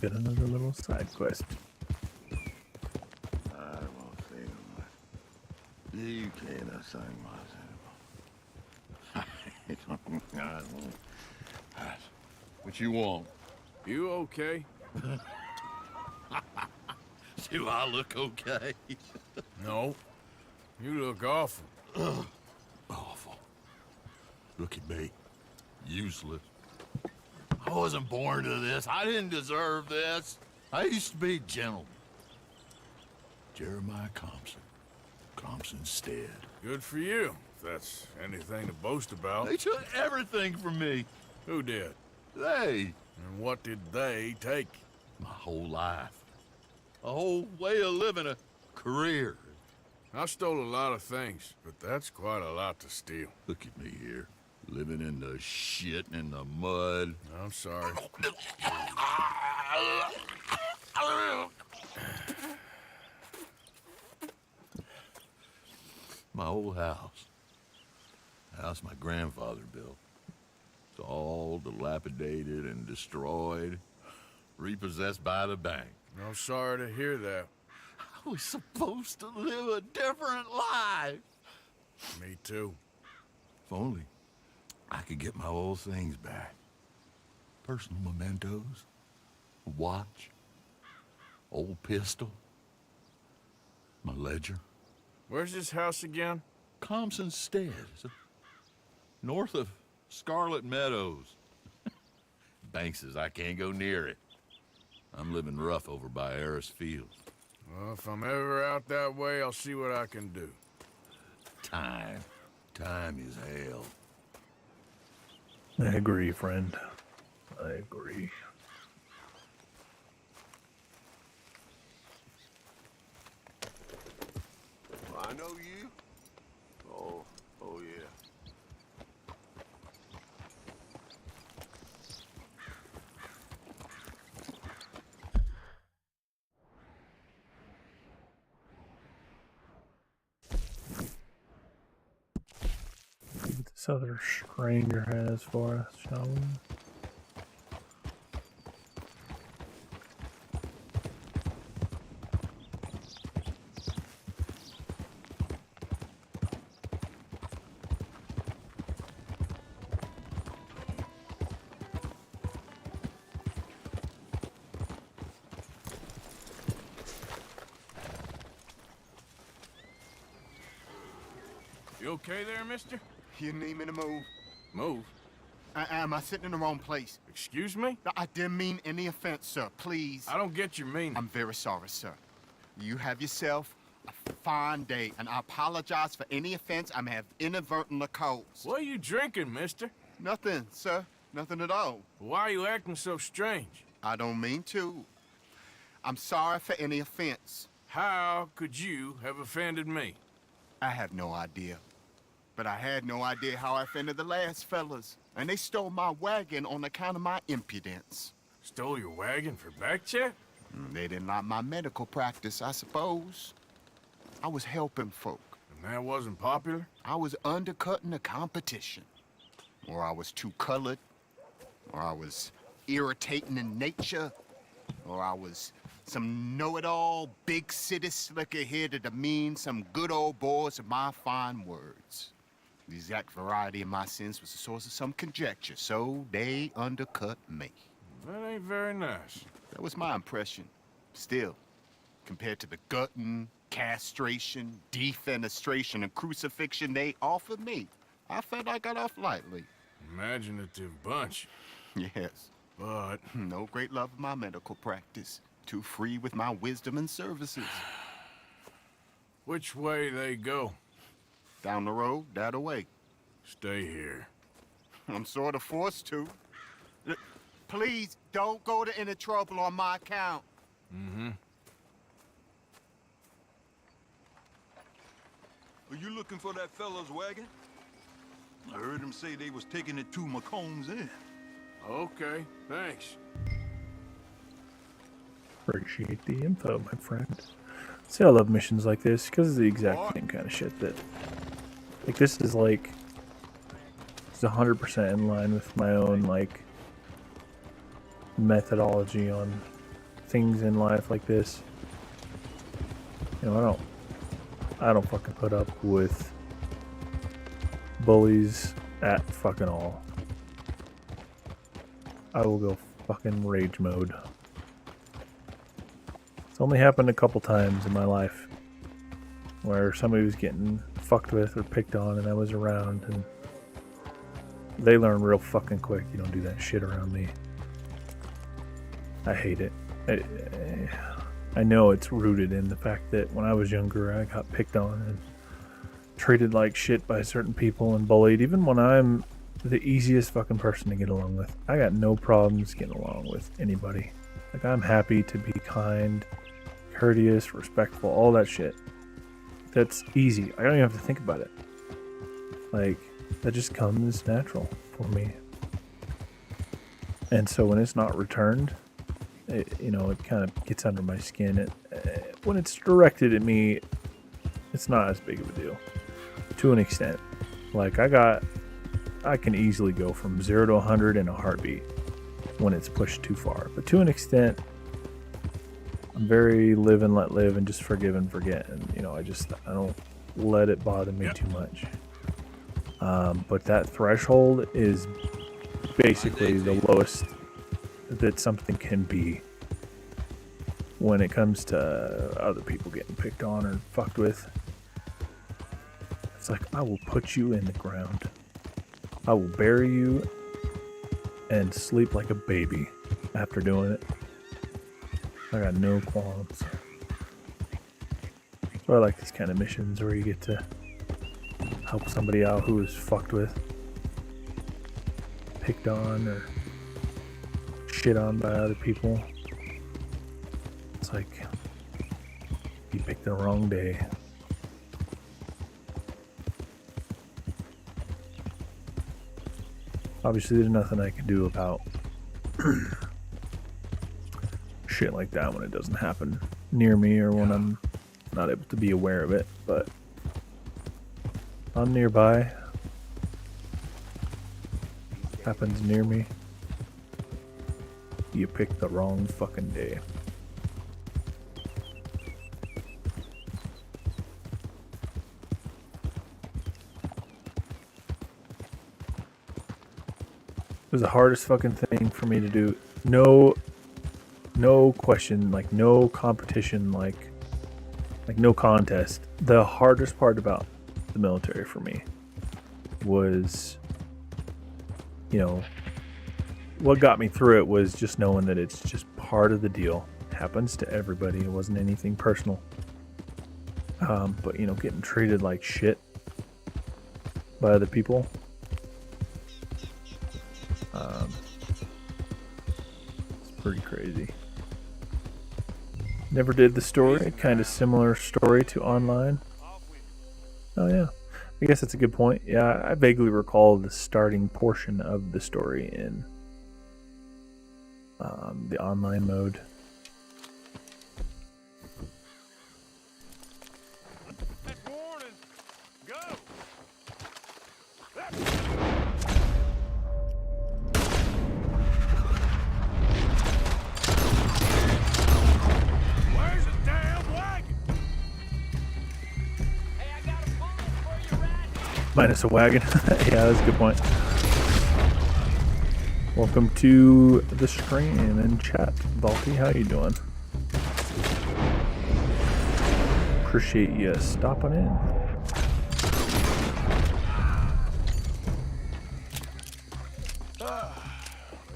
Get another little side quest. I won't say no more. You can't assign myself. What you want? You okay? Do I look okay? No. You look awful. Awful. Look at me. Useless. I wasn't born to this. I didn't deserve this. I used to be a gentleman. Jeremiah Compson. Compson Stead. Good for you, if that's anything to boast about. They took everything from me. Who did? They. And what did they take? My whole life. A whole way of living, a career. I stole a lot of things, but that's quite a lot to steal. Look at me here. Living in the shit and the mud. I'm sorry. My old house. The house my grandfather built. It's all dilapidated and destroyed. Repossessed by the bank. I'm sorry to hear that. I was supposed to live a different life. Me too. If only I could get my old things back. Personal mementos, a watch, old pistol, my ledger. Where's this house again? Compson Stead, north of Scarlet Meadows. Bank says I can't go near it. I'm living rough over by Harris Field. Well, if I'm ever out that way, I'll see what I can do. Time. Time is hell. I agree, friend. I agree. I know you. Oh yeah. See what this other stranger has for us, shall we? You okay there, mister? You need me to move? Move? Am I sitting in the wrong place? Excuse me? I didn't mean any offense, sir. Please. I don't get your meaning. I'm very sorry, sir. You have yourself a fine day, and I apologize for any offense I may have inadvertently caused. What are you drinking, mister? Nothing, sir. Nothing at all. Why are you acting so strange? I don't mean to. I'm sorry for any offense. How could you have offended me? I have no idea. But I had no idea how I offended the last fellas. And they stole my wagon on account of my impudence. Stole your wagon for back check? They didn't like my medical practice, I suppose. I was helping folk. And that wasn't popular? I was undercutting the competition. Or I was too colored. Or I was irritating in nature. Or I was some know-it-all, big city slicker here to demean some good old boys of my fine words. The exact variety of my sins was the source of some conjecture, so they undercut me. That ain't very nice. That was my impression. Still, compared to the gutting, castration, defenestration, and crucifixion they offered me, I felt I got off lightly. Imaginative bunch. Yes. But no great love of my medical practice. Too free with my wisdom and services. which way they go? Down the road, that away. Stay here. I'm sort of forced to. Please, don't go to any trouble on my account. Mm-hmm. Are you looking for that fellow's wagon? I heard him say they was taking it to McComb's Inn. Okay, thanks. Appreciate the info, my friend. See, I love missions like this because it's the exact same kind of shit that, like, this is like, it's 100% in line with my own like methodology on things in life like this. You know, I don't fucking put up with bullies at fucking all. I will go fucking rage mode. It's only happened a couple times in my life where somebody was getting fucked with or picked on and I was around, and they learn real fucking quick. You don't do that shit around me. I hate it. I know it's rooted in the fact that when I was younger I got picked on and treated like shit by certain people and bullied, even when I'm the easiest fucking person to get along with. I got no problems getting along with anybody. Like, I'm happy to be kind, courteous, respectful, all that shit. That's easy. I don't even have to think about it. Like, that just comes natural for me. And so when it's not returned, it kind of gets under my skin. When it's directed at me, it's not as big of a deal. To an extent. Like, I can easily go from 0 to 100 in a heartbeat when it's pushed too far. But to an extent, I'm very live and let live and just forgive and forget. And, I don't let it bother me too much. But that threshold is basically the lowest that something can be when it comes to other people getting picked on or fucked with. It's like, I will put you in the ground. I will bury you and sleep like a baby after doing it. I got no qualms. So I like these kind of missions where you get to help somebody out who is fucked with, picked on, or shit on by other people. It's like, you picked the wrong day. Obviously, there's nothing I can do about shit like that when it doesn't happen near me or when I'm not able to be aware of it, but I'm nearby. Happens near me. You picked the wrong fucking day. It was the hardest fucking thing for me to do. No question, like no competition, like no contest. The hardest part about the military for me was, what got me through it was just knowing that it's just part of the deal. It happens to everybody. It wasn't anything personal. But getting treated like shit by other people. It's pretty crazy. Never did the story. Kind of similar story to online. Oh yeah. I guess that's a good point. Yeah, I vaguely recall the starting portion of the story in the online mode. Minus a wagon. Yeah, that's a good point. Welcome to the stream and chat, Balti. How you doing? Appreciate you stopping in.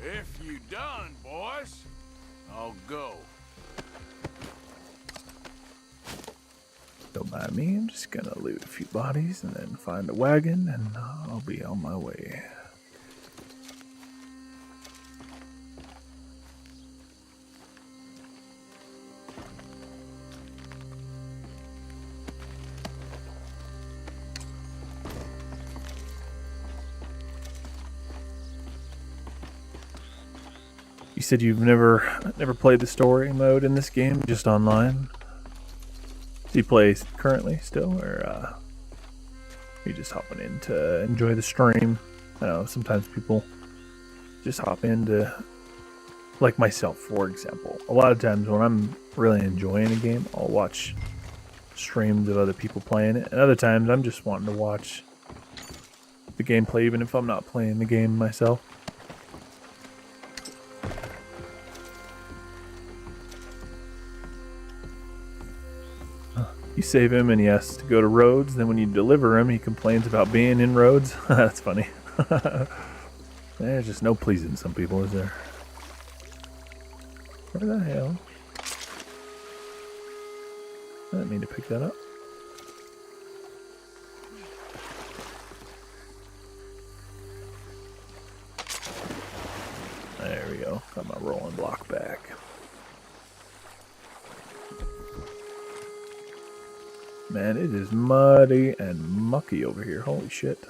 If you done, boys, I'll go. Don't mind me, I'm just gonna loot a few bodies and then find a wagon and I'll be on my way. You said you've never played the story mode in this game, just online? Do you play currently still, or are you just hopping in to enjoy the stream? I know sometimes people just hop in to, like myself, for example. A lot of times when I'm really enjoying a game, I'll watch streams of other people playing it, and other times I'm just wanting to watch the gameplay even if I'm not playing the game myself. You save him and he has to go to Rhodes, then when you deliver him, he complains about being in Rhodes. That's funny. There's just no pleasing some people, is there? Where the hell? I didn't mean to pick that up. There we go. Got my rolling block back. Man, it is muddy and mucky over here. Holy shit.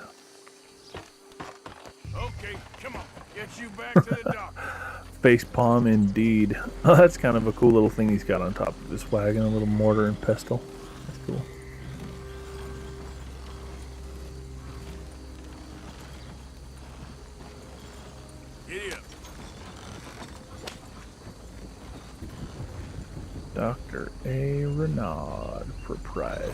Okay, come on. Get you back to the dock. Face palm indeed. Oh, that's kind of a cool little thing he's got on top of his wagon. A little mortar and pestle. That's cool. Giddy up. Dr. A. Renaud, proprietor.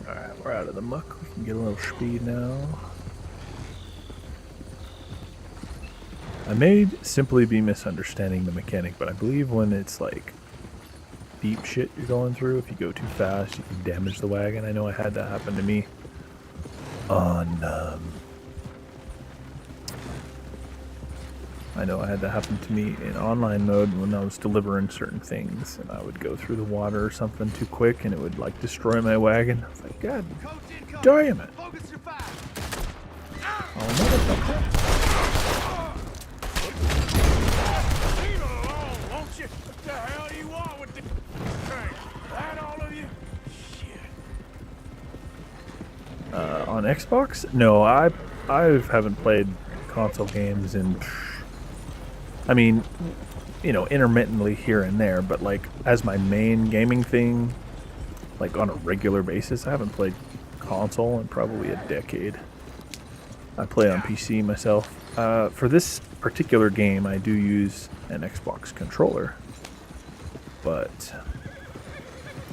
Alright, we're out of the muck. We can get a little speed now. I may simply be misunderstanding the mechanic, but I believe when it's like deep shit you're going through, if you go too fast you can damage the wagon. I know I had that happen to me on in online mode when I was delivering certain things, and I would go through the water or something too quick and it would like destroy my wagon. I was like, God damn it. Oh, motherfucker. Leave it alone, won't you? What the hell do you want with the train? That all of you? Shit. On Xbox? No, I haven't played console games in, I mean, you know, intermittently here and there, but like as my main gaming thing, like on a regular basis, I haven't played console in probably a decade. I play on PC myself. For this particular game, I do use an Xbox controller, but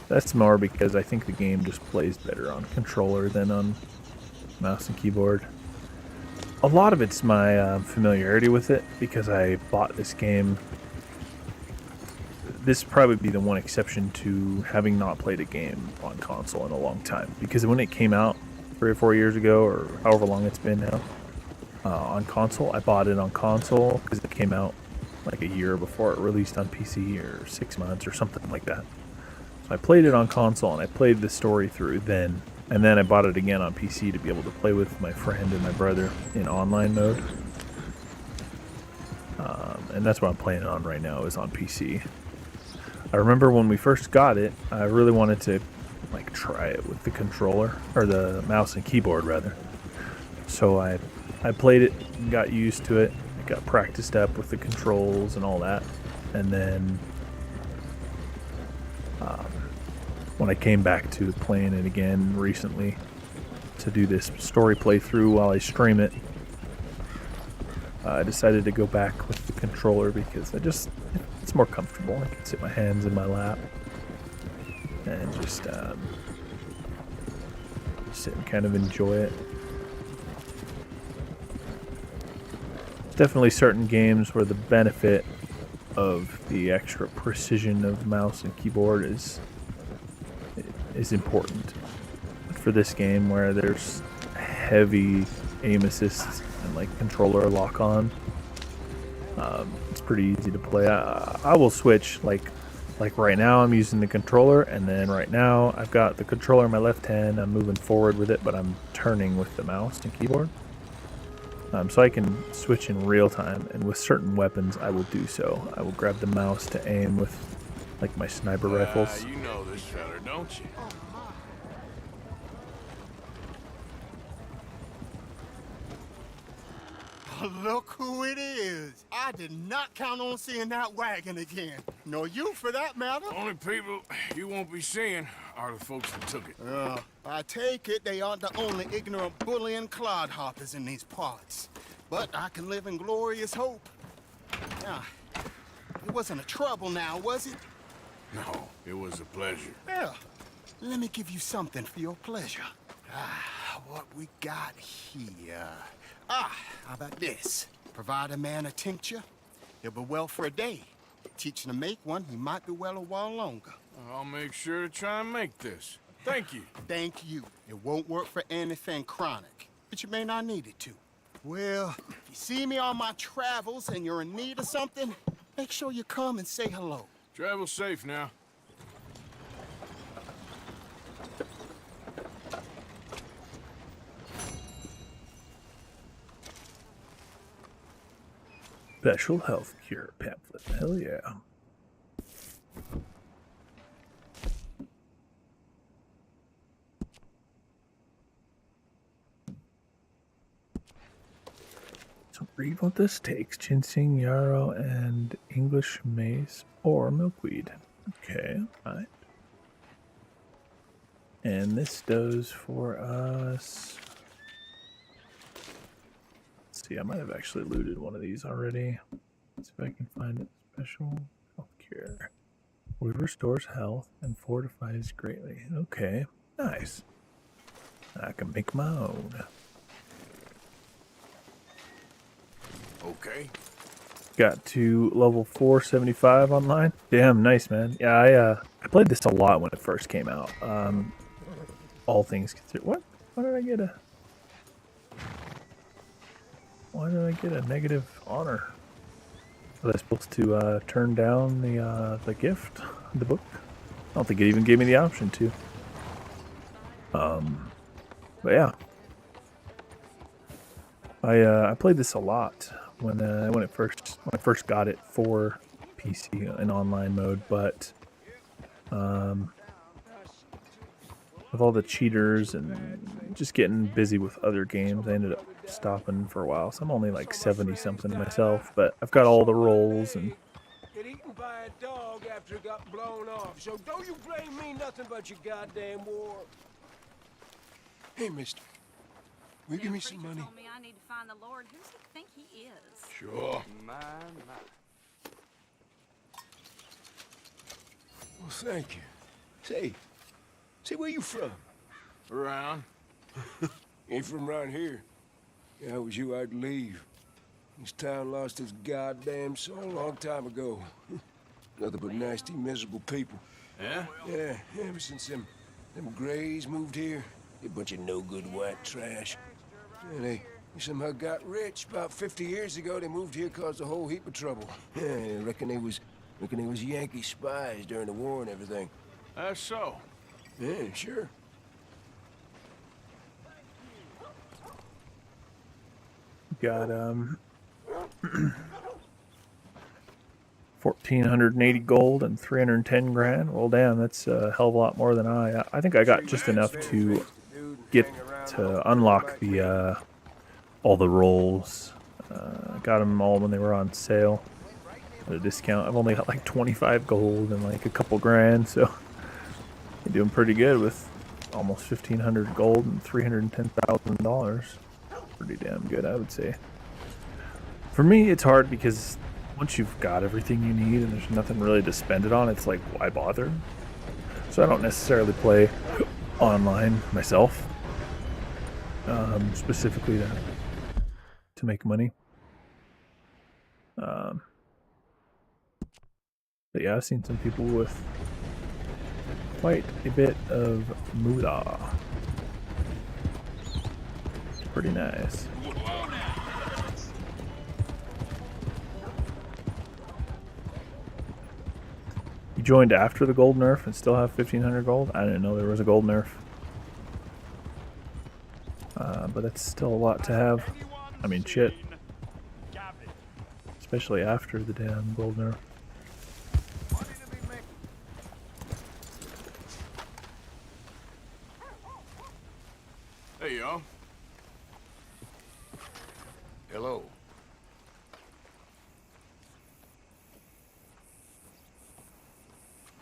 that's more because I think the game just plays better on controller than on mouse and keyboard. A lot of it's my familiarity with it, because I bought this game. This would probably be the one exception to having not played a game on console in a long time, because when it came out 3 or 4 years ago, or however long it's been now, on console, I bought it on console because it came out like a year before it released on PC, or 6 months or something like that. So I played it on console and I played the story through then, And then I bought it again on PC to be able to play with my friend and my brother in online mode. And that's what I'm playing on right now, is on PC. I remember when we first got it, I really wanted to like try it with the controller, or the mouse and keyboard rather. So I played it, got used to it, I got practiced up with the controls and all that. And then when I came back to playing it again recently to do this story playthrough while I stream it, I decided to go back with the controller because it's more comfortable. I can sit my hands in my lap and just sit and kind of enjoy it. There's definitely certain games where the benefit of the extra precision of mouse and keyboard is important. But for this game, where there's heavy aim assists and like controller lock on, it's pretty easy to play. I will switch, like right now I'm using the controller, and then right now I've got the controller in my left hand, I'm moving forward with it, but I'm turning with the mouse and keyboard. So I can switch in real time, and with certain weapons I will do so. I will grab the mouse to aim with like my sniper rifles. You know this fella, don't you? Look who it is. I did not count on seeing that wagon again. Nor you, for that matter. Only people you won't be seeing are the folks that took it. I take it they aren't the only ignorant bullying clodhoppers in these parts. But I can live in glorious hope. Now, it wasn't a trouble now, was it? No, it was a pleasure. Yeah. Let me give you something for your pleasure. What we got here? How about this? Provide a man a tincture, he'll be well for a day. Teach him to make one, he might be well a while longer. I'll make sure to try and make this. Thank you. Thank you. It won't work for anything chronic, but you may not need it to. Well, if you see me on my travels and you're in need of something, make sure you come and say hello. Travel safe now. Special health cure pamphlet. Hell yeah. So read what this takes. Ginseng, yarrow, and English mace or milkweed. Okay, right. And this does for us. Let's see, I might have actually looted one of these already. Let's see if I can find it. Special health cure. We restores health and fortifies greatly. Okay, nice. I can make my own. Okay. Got to level 475 online. Damn, nice, man. Yeah, I played this a lot when it first came out. All things considered. What? Why did I get a... Why did I get a negative honor? Was I supposed to turn down the gift, the book? I don't think it even gave me the option to. But yeah, I played this a lot when I first got it for PC in online mode, but with all the cheaters and just getting busy with other games, I ended up stopping for a while. So I'm only like 70 something myself, but I've got all the roles and Get eaten by a dog after it got blown off. So don't you blame me nothing but your goddamn war. Hey, mister. Will you give me some money? Told me I need to find the Lord. Who does he think he is? Sure. My. Well, thank you. Say, where you from? Around. Ain't from around here. If I was you, I'd leave. This town lost its goddamn soul a long time ago. Nothing but nasty, miserable people. Yeah? Yeah, ever since them Greys moved here. A bunch of no-good white trash. Yeah, they somehow got rich. About 50 years ago, they moved here, caused a whole heap of trouble. Yeah, I reckon they was Yankee spies during the war and everything. That's so. Yeah, sure. Got 1,480 gold and 310 grand. Well, damn, that's a hell of a lot more than I think I got just enough to get to unlock the all the rolls. Got them all when they were on sale at a discount. I've only got like 25 gold and like a couple grand, so I'm doing pretty good with almost 1,500 gold and $310,000. Pretty damn good, I would say. For me, it's hard because once you've got everything you need and there's nothing really to spend it on, it's like, why bother? So I don't necessarily play online myself, specifically to make money. But yeah, I've seen some people with quite a bit of moolah. It's pretty nice. You joined after the gold nerf and still have 1,500 gold? I didn't know there was a gold nerf. But it's still a lot to have. I mean, shit. Especially after the damn gold nerf. Hey, y'all. Hello.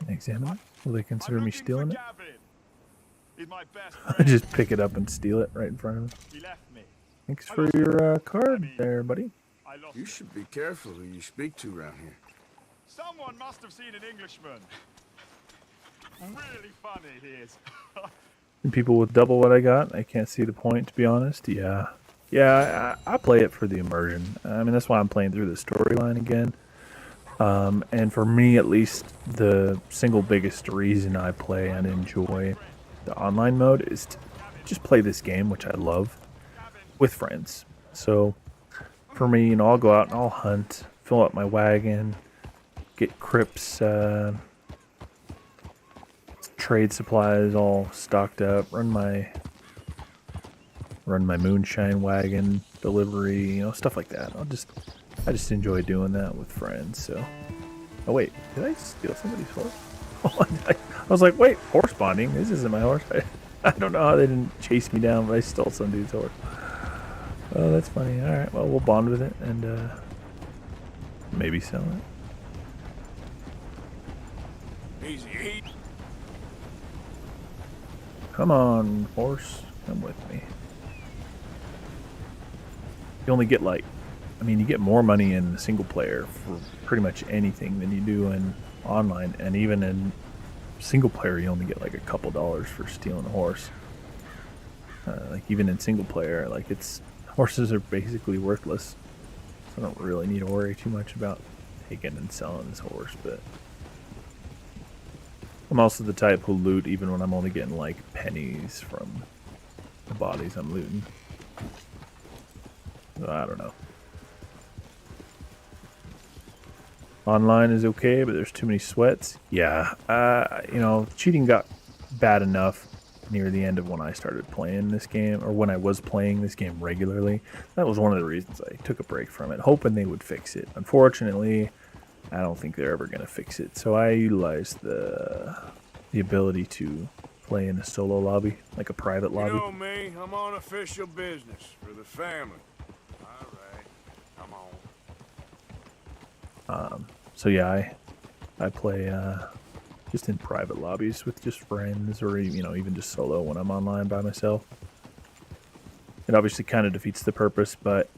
Examine it? Will they consider me stealing it? I just pick it up and steal it right in front of him. Thanks for your card there, buddy. You should be careful who you speak to around here. Someone must have seen an Englishman. Really funny he is. And people with double what I got, I can't see the point, to be honest. Yeah. Yeah, I play it for the immersion. I mean, that's why I'm playing through the storyline again. And for me, at least, the single biggest reason I play and enjoy the online mode is to just play this game, which I love, with friends. So, for me, you know, I'll go out and I'll hunt, fill up my wagon, get crypts, trade supplies all stocked up, run my moonshine wagon delivery, you know, stuff like that. I just enjoy doing that with friends. So, oh wait, did I steal somebody's horse? I was like, wait, horse bonding? This isn't my horse. I don't know how they didn't chase me down, but I stole some dude's horse. Oh, that's funny. All right, well, we'll bond with it and maybe sell it. Easy. Come on, horse, come with me. You only get like, I mean, you get more money in single player for pretty much anything than you do in online, and even in single player you only get like a couple dollars for stealing a horse. Like even in single player, like horses are basically worthless, so I don't really need to worry too much about taking and selling this horse. But I'm also the type who loot even when I'm only getting like pennies from the bodies I'm looting. So I don't know. Online is okay, but there's too many sweats. Yeah, you know, cheating got bad enough near the end of when I started playing this game, or when I was playing this game regularly. That was one of the reasons I took a break from it, hoping they would fix it. Unfortunately, I don't think they're ever going to fix it. So I utilized the ability to play in a solo lobby, like a private lobby. You know me, I'm on official business for the family. All right, come on. So yeah, I play just in private lobbies with just friends, or you know, even just solo when I'm online by myself. It obviously kind of defeats the purpose, but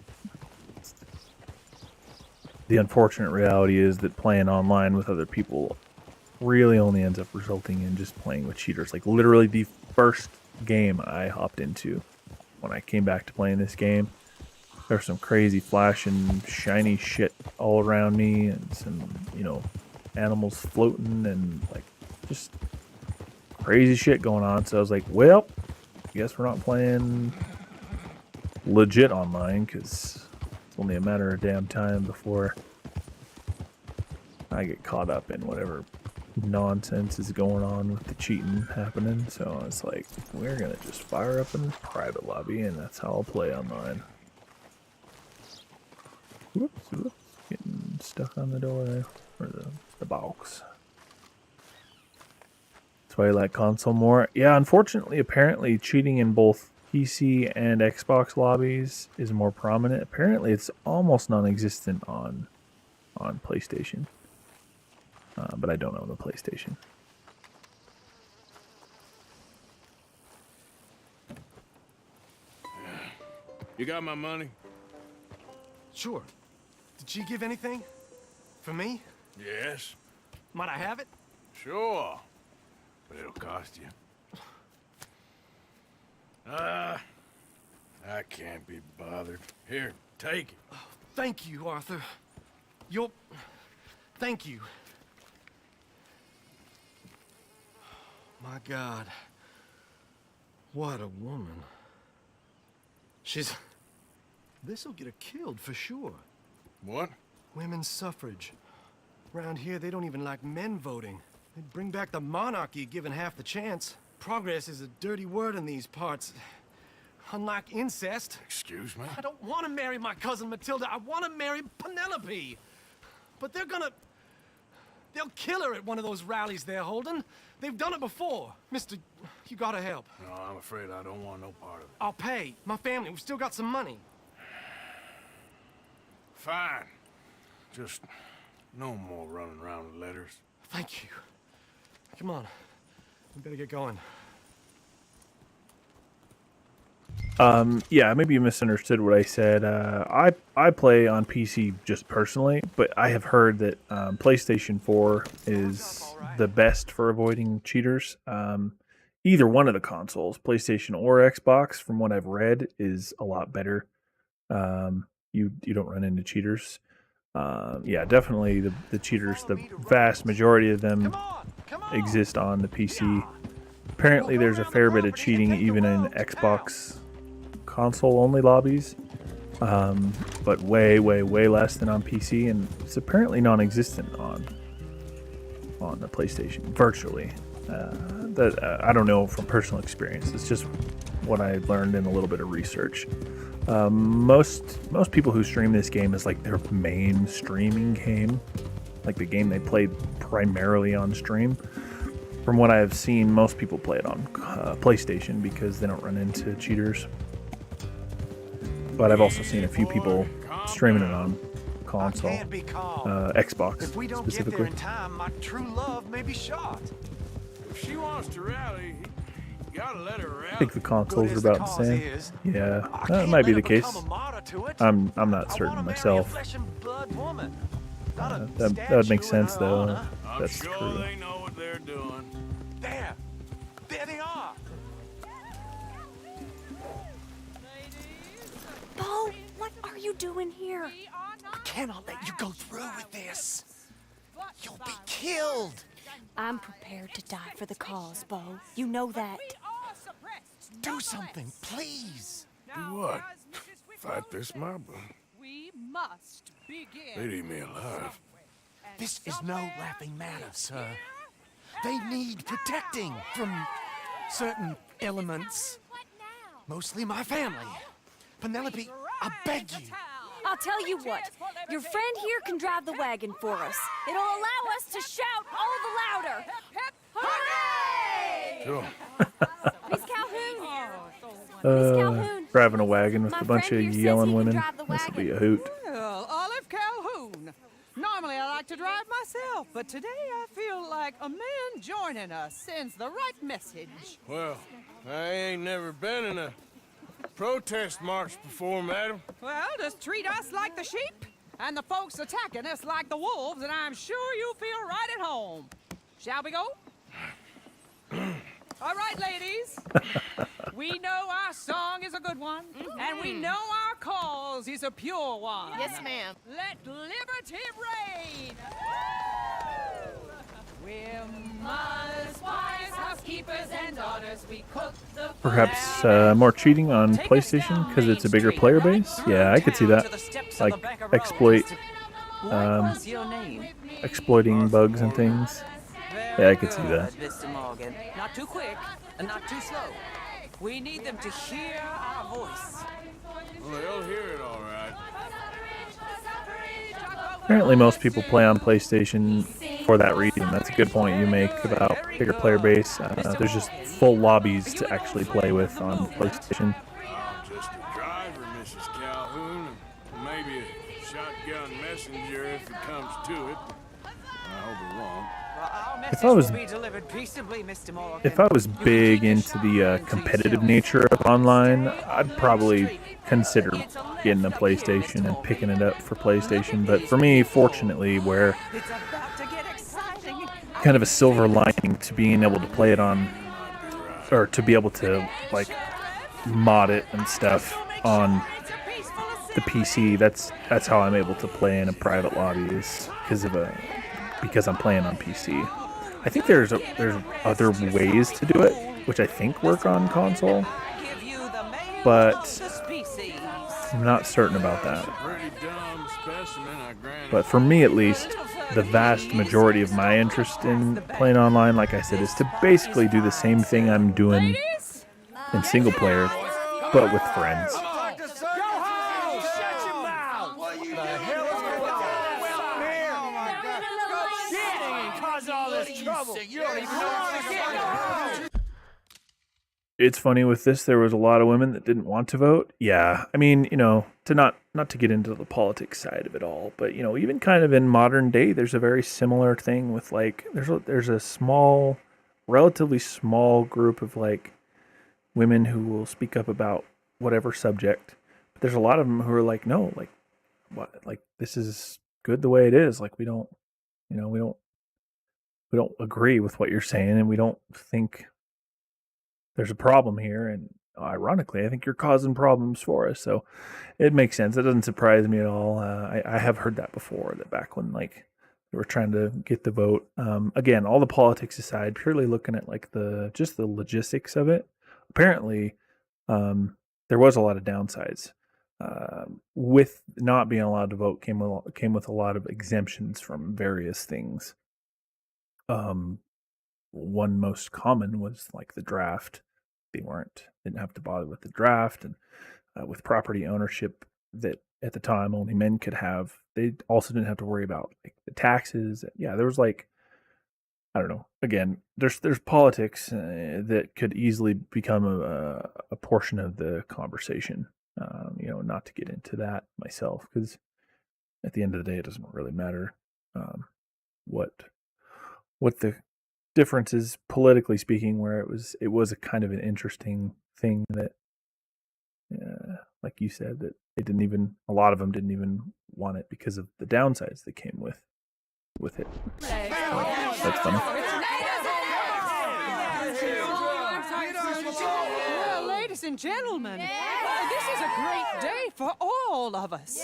the unfortunate reality is that playing online with other people really only ends up resulting in just playing with cheaters. Like literally the first game I hopped into when I came back to playing this game, there's some crazy flashing shiny shit all around me, and some, you know, animals floating and like just crazy shit going on. So I was like, well, I guess we're not playing legit online, because it's only a matter of damn time before I get caught up in whatever nonsense is going on with the cheating happening. So it's like, we're gonna just fire up in this private lobby, and that's how I'll play online. Whoops. Getting stuck on the door there. Or the box. That's why I like console more. Yeah, unfortunately, apparently cheating in both PC and Xbox lobbies is more prominent. Apparently, it's almost non-existent on PlayStation. But I don't own the PlayStation. You got my money? Sure. Did she give anything? For me? Yes. Might I have it? Sure. But it'll cost you. I can't be bothered. Here, take it. Oh, thank you, Arthur. Thank you. My God. What a woman. This'll get her killed for sure. What? Women's suffrage. Around here, they don't even like men voting. They'd bring back the monarchy given half the chance. Progress is a dirty word in these parts. Unlike incest. Excuse me? I don't want to marry my cousin Matilda. I want to marry Penelope. But they'll kill her at one of those rallies they're holding. They've done it before. Mister, you gotta help. No, I'm afraid I don't want no part of it. I'll pay. My family, we've still got some money. Fine. Just no more running around with letters. Thank you. Come on. We better get going. Yeah, maybe you misunderstood what I said. I play on PC just personally, but I have heard that PlayStation 4 is the best for avoiding cheaters. Either one of the consoles, PlayStation or Xbox, from what I've read, is a lot better. You don't run into cheaters. Yeah, definitely the cheaters, the vast majority of them exist on the PC. Apparently there's a fair bit of cheating even in Xbox console-only lobbies, but way less than on PC, and it's apparently non-existent on the PlayStation, virtually. I don't know from personal experience. It's just what I learned in a little bit of research. Most people who stream this game is like their main streaming game, like the game they play primarily on stream. From what I've seen, most people play it on PlayStation because they don't run into cheaters. But I've also seen a few people streaming it on console, Xbox If we don't specifically. get there in time, my true love may be shot. If she wants to rally, you gotta let her rally. I think the consoles are about the same. Yeah, that might be the case. I'm not certain myself. That would make sense though. That's true. They know what they're doing. There they are. Bo, what are you doing here? I cannot let you go through with this. You'll be killed. I'm prepared to die for the cause, Bo. You know that. Do something, please. Do what? Fight this mob? We must begin. They'd eat me alive. This is no laughing matter, sir. They need protecting from certain elements. Mostly my family. Penelope, I beg you. I'll tell you what. Your friend here can drive the wagon for us. It'll allow us to shout all the louder. Hooray! Sure. Miss Calhoun. Driving a wagon with a bunch of yelling women. This will be a hoot. Well, Olive Calhoun. Normally I like to drive myself, but today I feel like a man joining us sends the right message. Well, I ain't never been in a protest march before, madam. Well, just treat us like the sheep, and the folks attacking us like the wolves, and I'm sure you'll feel right at home. Shall we go? All right, ladies. We know our song is a good one, and we know our cause is a pure one. Yes, ma'am. Let liberty reign. We're mothers, wives, housekeepers, and daughters. We cook the food. Perhaps more cheating on PlayStation because it's a bigger player base. Yeah, I could see that. Like exploiting bugs and things. Yeah, I could see that. Mr. Morgan. Not too quick and not too slow. We need them to hear our voice. Well, they'll hear it all right. Apparently most people play on PlayStation for that reason. That's a good point you make about bigger player base. There's just full lobbies to actually play with on PlayStation. I'm just a driver, Mrs. Calhoun, and maybe a shotgun messenger if it comes to it. I hope it won't. If I was will be delivered peaceably, Mr. Morgan. If I was big into the competitive nature of online, I'd probably consider getting a PlayStation and picking it up for PlayStation. But for me, fortunately, where kind of a silver lining to being able to play it on, or to be able to like mod it and stuff on the PC. That's how I'm able to play in a private lobby, is because I'm playing on PC. I think there's other ways to do it, which I think work on console, but I'm not certain about that. But for me, at least, the vast majority of my interest in playing online, like I said, is to basically do the same thing I'm doing in single player, but with friends. It's funny with this, there was a lot of women that didn't want to vote. Yeah, I mean, to not to get into the politics side of it all, but even kind of in modern day, there's a very similar thing with like there's a small, relatively small group of like women who will speak up about whatever subject, but there's a lot of them who are like, no, like what, like this is good the way it is. Like we don't agree with what you're saying, and we don't think there's a problem here, and ironically, I think you're causing problems for us. So it makes sense. It doesn't surprise me at all. I have heard that before, that back when like they were trying to get the vote. Again, all the politics aside, purely looking at like just the logistics of it. Apparently, there was a lot of downsides. With not being allowed to vote came with a lot of exemptions from various things. One most common was like the draft. They didn't have to bother with the draft, and with property ownership that at the time only men could have. They also didn't have to worry about like the taxes. Yeah, there was like, I don't know. Again, there's politics that could easily become a portion of the conversation. Not to get into that myself, because at the end of the day, it doesn't really matter what the difference is politically speaking, where it was a kind of an interesting thing that, like you said, that a lot of them didn't even want it because of the downsides that came with it. So, that's funny. Well, ladies and gentlemen, this is a great day for all of us.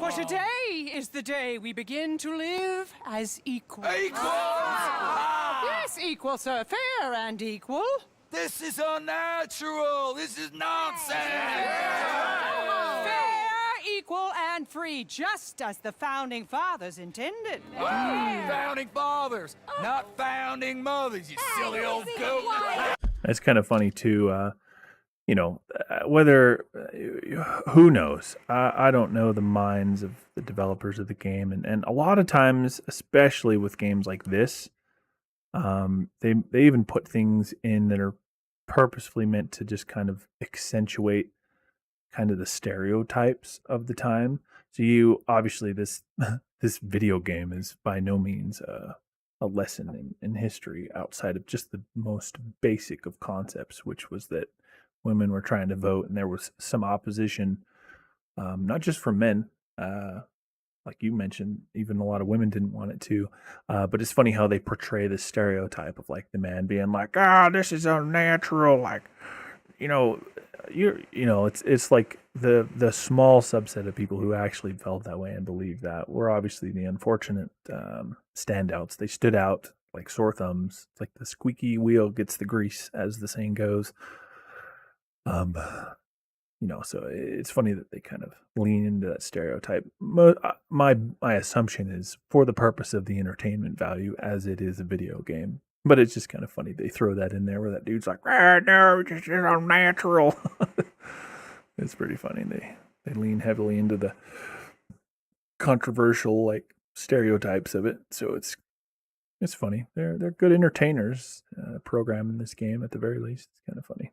For today is the day we begin to live as equals. Yes, equal, sir. Fair and equal. This is unnatural. This is nonsense. Fair, equal, and free, just as the Founding Fathers intended. Founding Fathers, not founding mothers, you silly old goat. It's kind of funny too. Whether who knows? I don't know the minds of the developers of the game, and a lot of times, especially with games like this, they even put things in that are purposefully meant to just kind of accentuate kind of the stereotypes of the time. So you obviously this video game is by no means a lesson in history outside of just the most basic of concepts, which was that women were trying to vote, and there was some opposition, not just from men. Like you mentioned, even a lot of women didn't want it to. But it's funny how they portray this stereotype of like the man being like, this is unnatural. Like, it's like the small subset of people who actually felt that way and believed that were obviously the unfortunate standouts. They stood out like sore thumbs. It's like the squeaky wheel gets the grease, as the saying goes. So it's funny that they kind of lean into that stereotype. My assumption is for the purpose of the entertainment value, as it is a video game. But it's just kind of funny they throw that in there where that dude's like, no, this is unnatural. It's pretty funny. They lean heavily into controversial like stereotypes of it. So it's funny. They're good entertainers. Program in this game at the very least. It's kind of funny.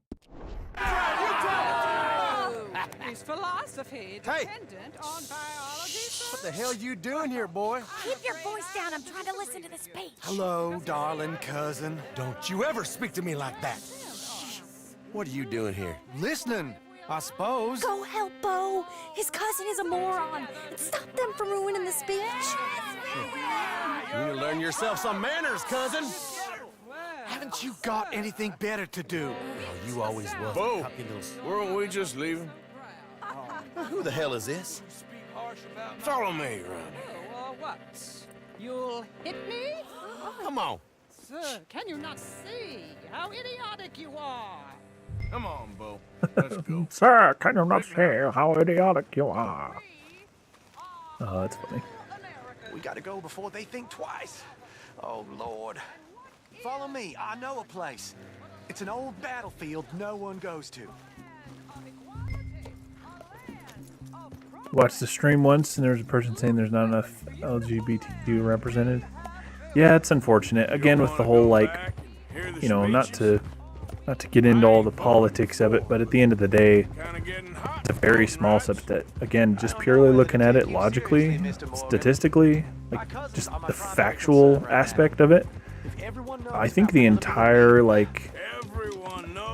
Is philosophy dependent on biology? What the hell you doing here, boy? Keep your voice down. I'm trying to listen to the speech. Hello, darling cousin. Don't you ever speak to me like that. What are you doing here? Listening, I suppose. Go help Bo. His cousin is a moron. Stop them from ruining the speech. You need to learn yourself some manners, cousin. Haven't you got anything better to do? Oh, you always was. Bo, weren't we just leaving? Who the hell is this? Follow me around What? You'll hit me? Come on. Sir, can you not see how idiotic you are? Come on, Bo. Let's go. Sir, can you not see how idiotic you are? Oh, that's funny. We gotta go before they think twice. Oh, Lord. Follow me. I know a place. It's an old battlefield no one goes to. Watched the stream once, and there was a person saying there's not enough LGBTQ represented. Yeah, it's unfortunate. Again, with the whole like, you know, not to get into all the politics of it, but at the end of the day, it's a very small subset. Again, just purely looking at it logically, statistically, like just the factual aspect of it. I think the entire like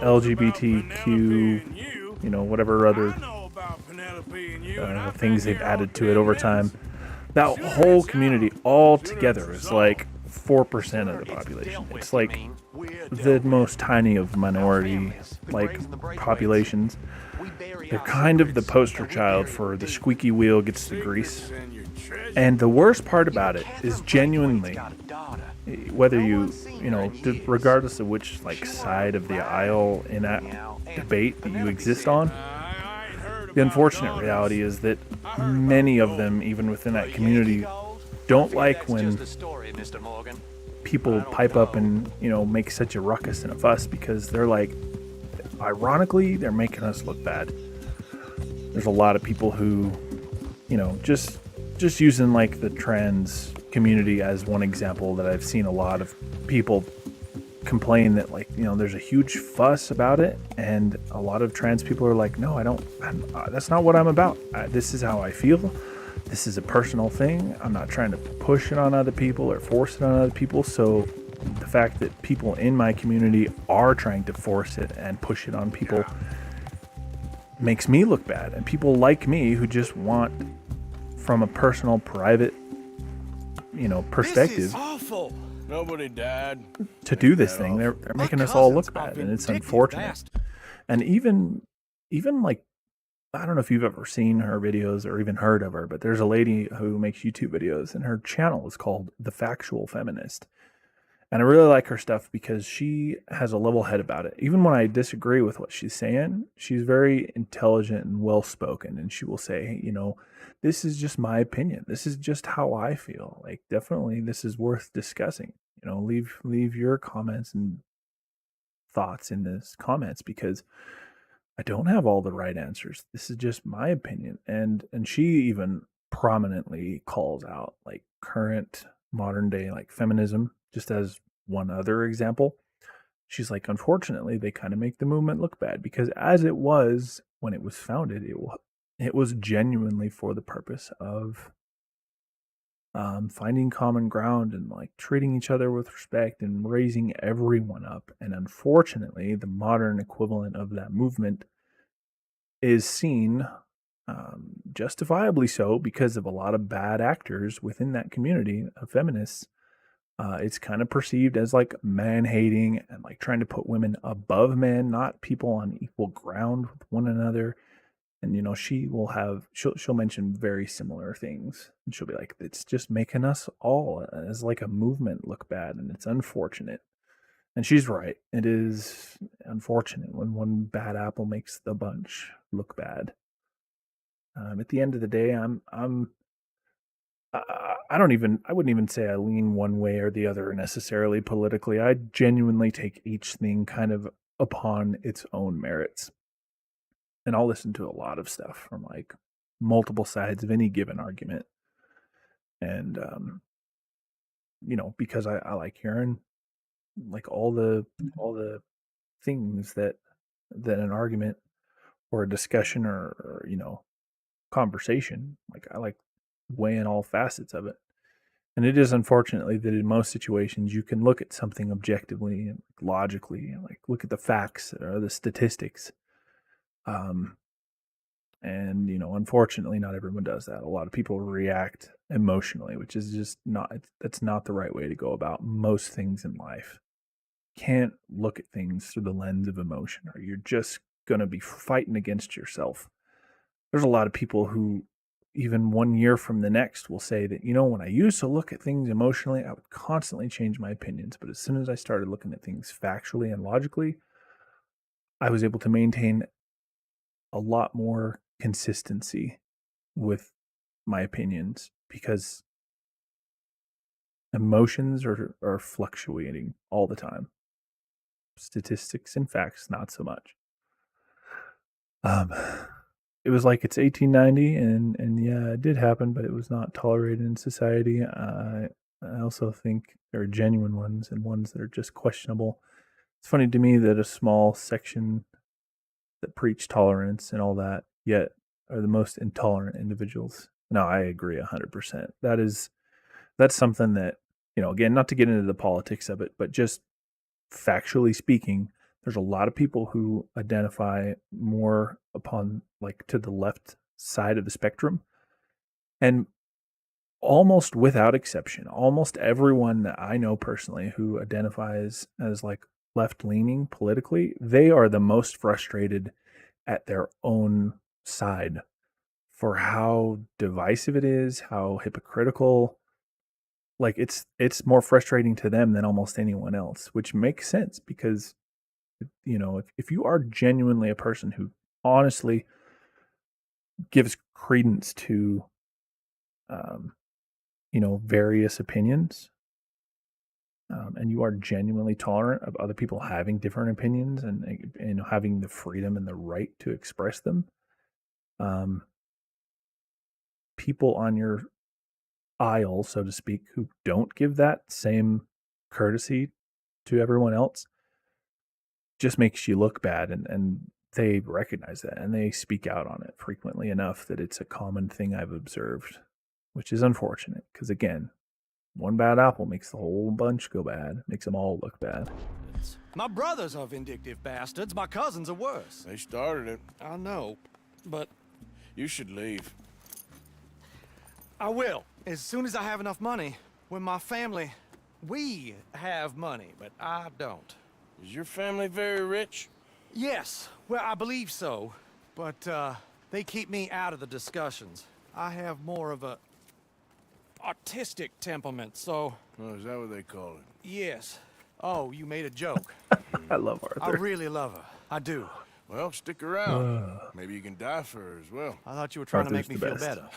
LGBTQ, you know, whatever other things they've added to it over time, that whole community all together is like 4% of the population. It's like the most tiny of minority like populations. They're kind of the poster child for the squeaky wheel gets the grease. And the worst part about it is genuinely, whether you know, regardless of which like side of the aisle in that debate that you exist on, the unfortunate reality is that many of them, even within that community, don't like when people pipe up and, you know, make such a ruckus and a fuss, because they're like, ironically, they're making us look bad. There's a lot of people who, you know, just using like the trans community as one example, that I've seen a lot of people complain that, like, you know, there's a huge fuss about it, and a lot of trans people are like, no, that's not what I'm about. This is how I feel. This is a personal thing. I'm not trying to push it on other people or force it on other people. So the fact that people in my community are trying to force it and push it on people makes me look bad. And people like me who just want, from a personal, private, you know, perspective, This is awful. Nobody died. To do this thing, they're making us all look bad, and it's unfortunate. And even like, I don't know if you've ever seen her videos or even heard of her, but there's a lady who makes YouTube videos, and her channel is called The Factual Feminist. And I really like her stuff because she has a level head about it. Even when I disagree with what she's saying, she's very intelligent and well-spoken, and she will say, hey, you know, this is just my opinion. This is just how I feel. Like, definitely this is worth discussing. You know, leave your comments and thoughts in this comments, because I don't have all the right answers. This is just my opinion. And she even prominently calls out like current modern day like feminism, just as one other example. She's like, unfortunately, they kind of make the movement look bad, because as it was when it was founded, it was genuinely for the purpose of finding common ground and like treating each other with respect and raising everyone up. And unfortunately, the modern equivalent of that movement is seen, justifiably so, because of a lot of bad actors within that community of feminists. It's kind of perceived as like man-hating and like trying to put women above men, not people on equal ground with one another. And, you know, she'll mention very similar things. And she'll be like, it's just making us all as like a movement look bad. And it's unfortunate. And she's right. It is unfortunate when one bad apple makes the bunch look bad. At the end of the day, I wouldn't even say I lean one way or the other necessarily politically. I genuinely take each thing kind of upon its own merits. And I'll listen to a lot of stuff from like multiple sides of any given argument. And, because I like hearing like all the things that an argument or a discussion or conversation, like I like weighing all facets of it. And it is unfortunately that in most situations you can look at something objectively and logically, and like look at the facts or the statistics. And unfortunately, not everyone does that. A lot of people react emotionally, which is just that's not the right way to go about most things in life. Can't look at things through the lens of emotion, or you're just gonna be fighting against yourself. There's a lot of people who, even 1 year from the next, will say that, when I used to look at things emotionally, I would constantly change my opinions. But as soon as I started looking at things factually and logically, I was able to maintain a lot more consistency with my opinions, because emotions are fluctuating all the time. Statistics and facts, not so much. It was like it's 1890, and yeah, it did happen, but it was not tolerated in society. I also think there are genuine ones and ones that are just questionable. It's funny to me that a small section that preach tolerance and all that, yet are the most intolerant individuals. No, I agree 100%. That's something that, again, not to get into the politics of it, but just factually speaking, there's a lot of people who identify more upon, like, to the left side of the spectrum. And almost without exception, almost everyone that I know personally who identifies as like left-leaning politically, they are the most frustrated at their own side for how divisive it is, how hypocritical. Like it's more frustrating to them than almost anyone else, which makes sense because if you are genuinely a person who honestly gives credence to various opinions, and you are genuinely tolerant of other people having different opinions and having the freedom and the right to express them, people on your aisle, so to speak, who don't give that same courtesy to everyone else just makes you look bad, and they recognize that and they speak out on it frequently enough that it's a common thing I've observed, which is unfortunate because, again, one bad apple makes the whole bunch go bad, makes them all look bad. My brothers are vindictive bastards. My cousins are worse. They started it. I know, but You should leave. I will. As soon as I have enough money. When my family... We have money, but I don't. Is your family very rich? Yes. Well, I believe so. But, they keep me out of the discussions. I have more of a... artistic temperament, so... Oh, is that what they call it? Yes. Oh, you made a joke. I love Arthur. I really love her. I do. Well, stick around. Maybe you can die for her as well. I thought you were trying Arthur's to make me the feel best. better.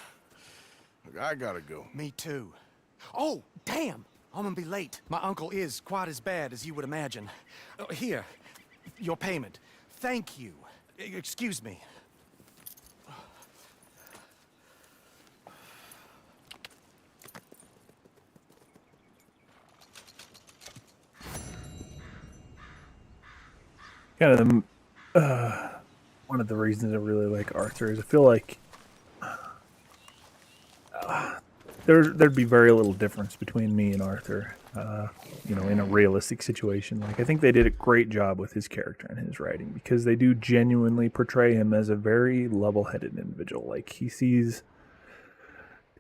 Look, I gotta go. Me too. Oh, damn! I'm gonna be late. My uncle is quite as bad as you would imagine. Here, your payment. Thank you. Excuse me. Kind of one of the reasons I really like Arthur is I feel like there'd be very little difference between me and Arthur, in a realistic situation. Like, I think they did a great job with his character and his writing because they do genuinely portray him as a very level-headed individual. Like, he sees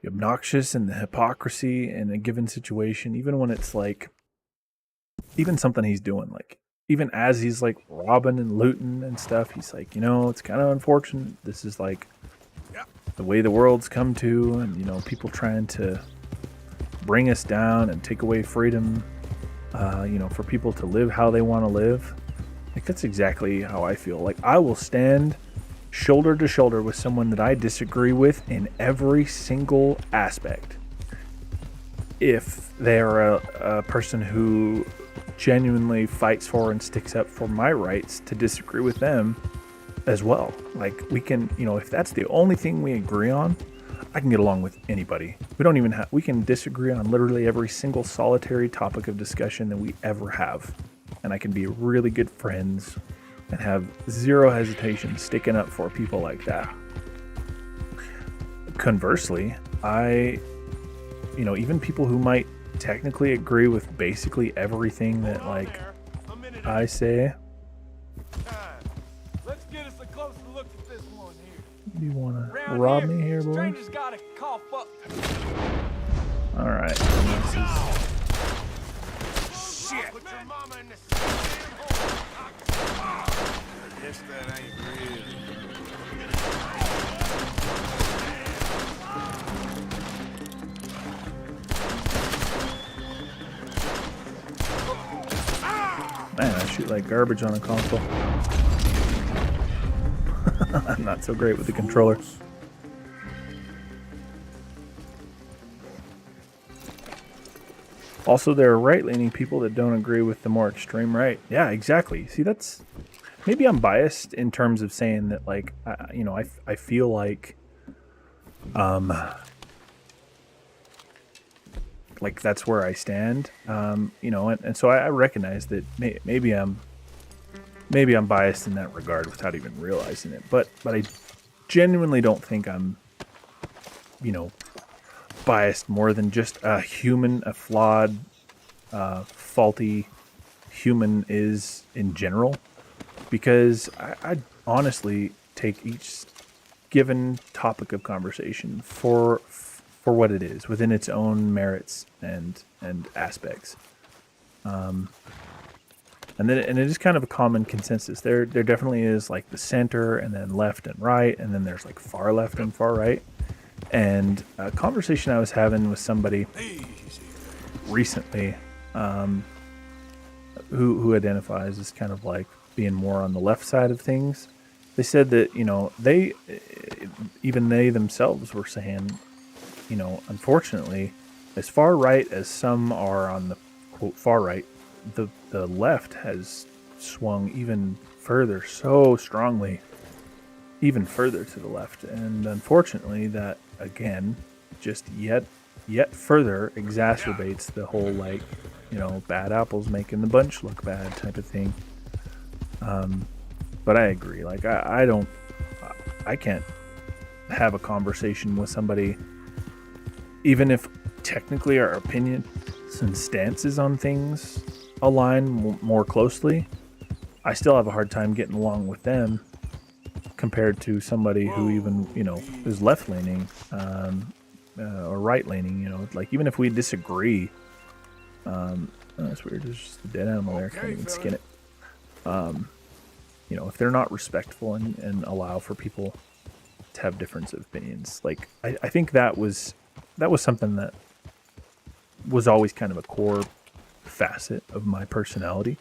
the obnoxious and the hypocrisy in a given situation, even when it's like, even something he's doing, like, even as he's like robbing and looting and stuff, he's like, it's kind of unfortunate. This is like the way the world's come to, and people trying to bring us down and take away freedom, for people to live how they want to live. Like, that's exactly how I feel. Like, I will stand shoulder to shoulder with someone that I disagree with in every single aspect if they are a person who genuinely fights for and sticks up for my rights to disagree with them as well. Like, we can, if that's the only thing we agree on, I can get along with anybody. We don't even have, we can disagree on literally every single solitary topic of discussion that we ever have. And I can be really good friends and have zero hesitation sticking up for people like that. Conversely, even people who might technically agree with basically everything that like I say. Let's get us a closer look at this one here. Do you want to rob me here, boy? Stranger's gotta cough up. All right. Shit! Put your mama in the I guess that ain't real. Man, I shoot like garbage on a console. I'm not so great with the controller. Also, there are right-leaning people that don't agree with the more extreme right. Yeah, exactly. See, that's... Maybe I'm biased in terms of saying that, like, I feel like... like that's where I stand, and so I recognize that maybe I'm biased in that regard without even realizing it. But I genuinely don't think I'm, biased more than just a flawed, faulty human is in general, because I honestly take each given topic of conversation for what it is within its own merits and aspects. And it is kind of a common consensus. There definitely is like the center and then left and right, and then there's like far left and far right. And a conversation I was having with somebody recently, who identifies as kind of like being more on the left side of things. They said that, they themselves were saying, unfortunately, as far right as some are on the quote far right, the left has swung even further, so strongly, even further to the left. And unfortunately, that again just yet further exacerbates the whole like, bad apples making the bunch look bad type of thing. But I agree. Like I can't have a conversation with somebody, even if technically our opinions and stances on things align more closely. I still have a hard time getting along with them compared to somebody who even, is left-leaning or right-leaning, like even if we disagree. That's weird. There's just a dead animal there. Can't even skin it. If they're not respectful and allow for people to have difference of opinions, like I think that was something that was always kind of a core facet of my personality,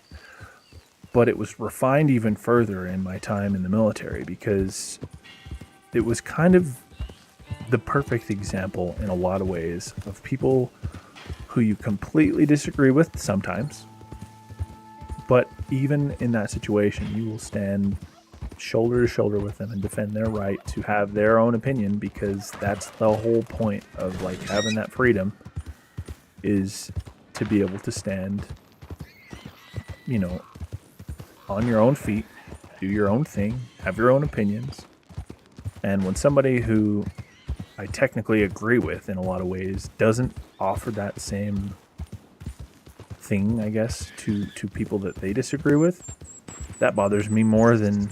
but it was refined even further in my time in the military, because it was kind of the perfect example in a lot of ways of people who you completely disagree with sometimes, but even in that situation, you will stand shoulder to shoulder with them and defend their right to have their own opinion, because that's the whole point of like having that freedom, is to be able to stand, on your own feet, do your own thing, have your own opinions. And when somebody who I technically agree with in a lot of ways doesn't offer that same thing, I guess, to people that they disagree with, that bothers me more than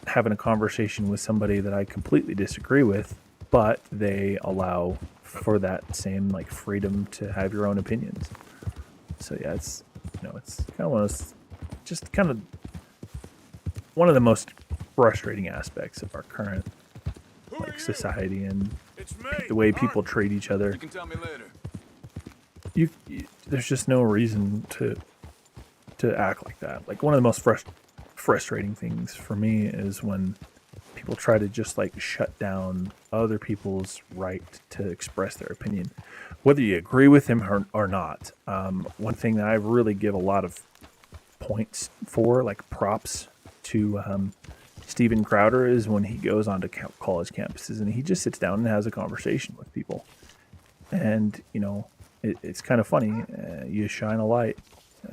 having a conversation with somebody that I completely disagree with, but they allow for that same like freedom to have your own opinions. So yeah, it's it's kind of one of the most frustrating aspects of our current like society and the way people treat each other. You can tell me later. There's just no reason to act like that. Like one of the most frustrating things for me is when people try to just like shut down other people's right to express their opinion, whether you agree with him or not. One thing that I really give a lot of points for, like props to Steven Crowder is when he goes onto college campuses and he just sits down and has a conversation with people. And, you know, it's kind of funny. You shine a light.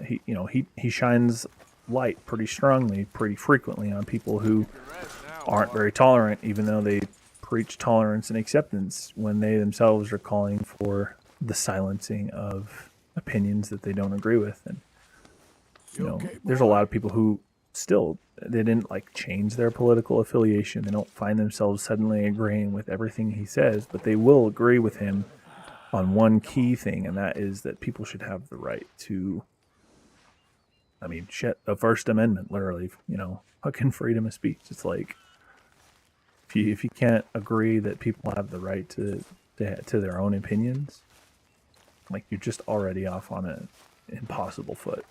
He shines light pretty strongly, pretty frequently on people who aren't very tolerant, even though they preach tolerance and acceptance when they themselves are calling for the silencing of opinions that they don't agree with. And, you know, there's a lot of people who still, they didn't like change their political affiliation. They don't find themselves suddenly agreeing with everything he says, but they will agree with him on one key thing, and that is that people should have the right to, I mean, shit, the First Amendment, literally, you know, fucking freedom of speech. It's like, if you can't agree that people have the right to their own opinions, like, you're just already off on an impossible foot.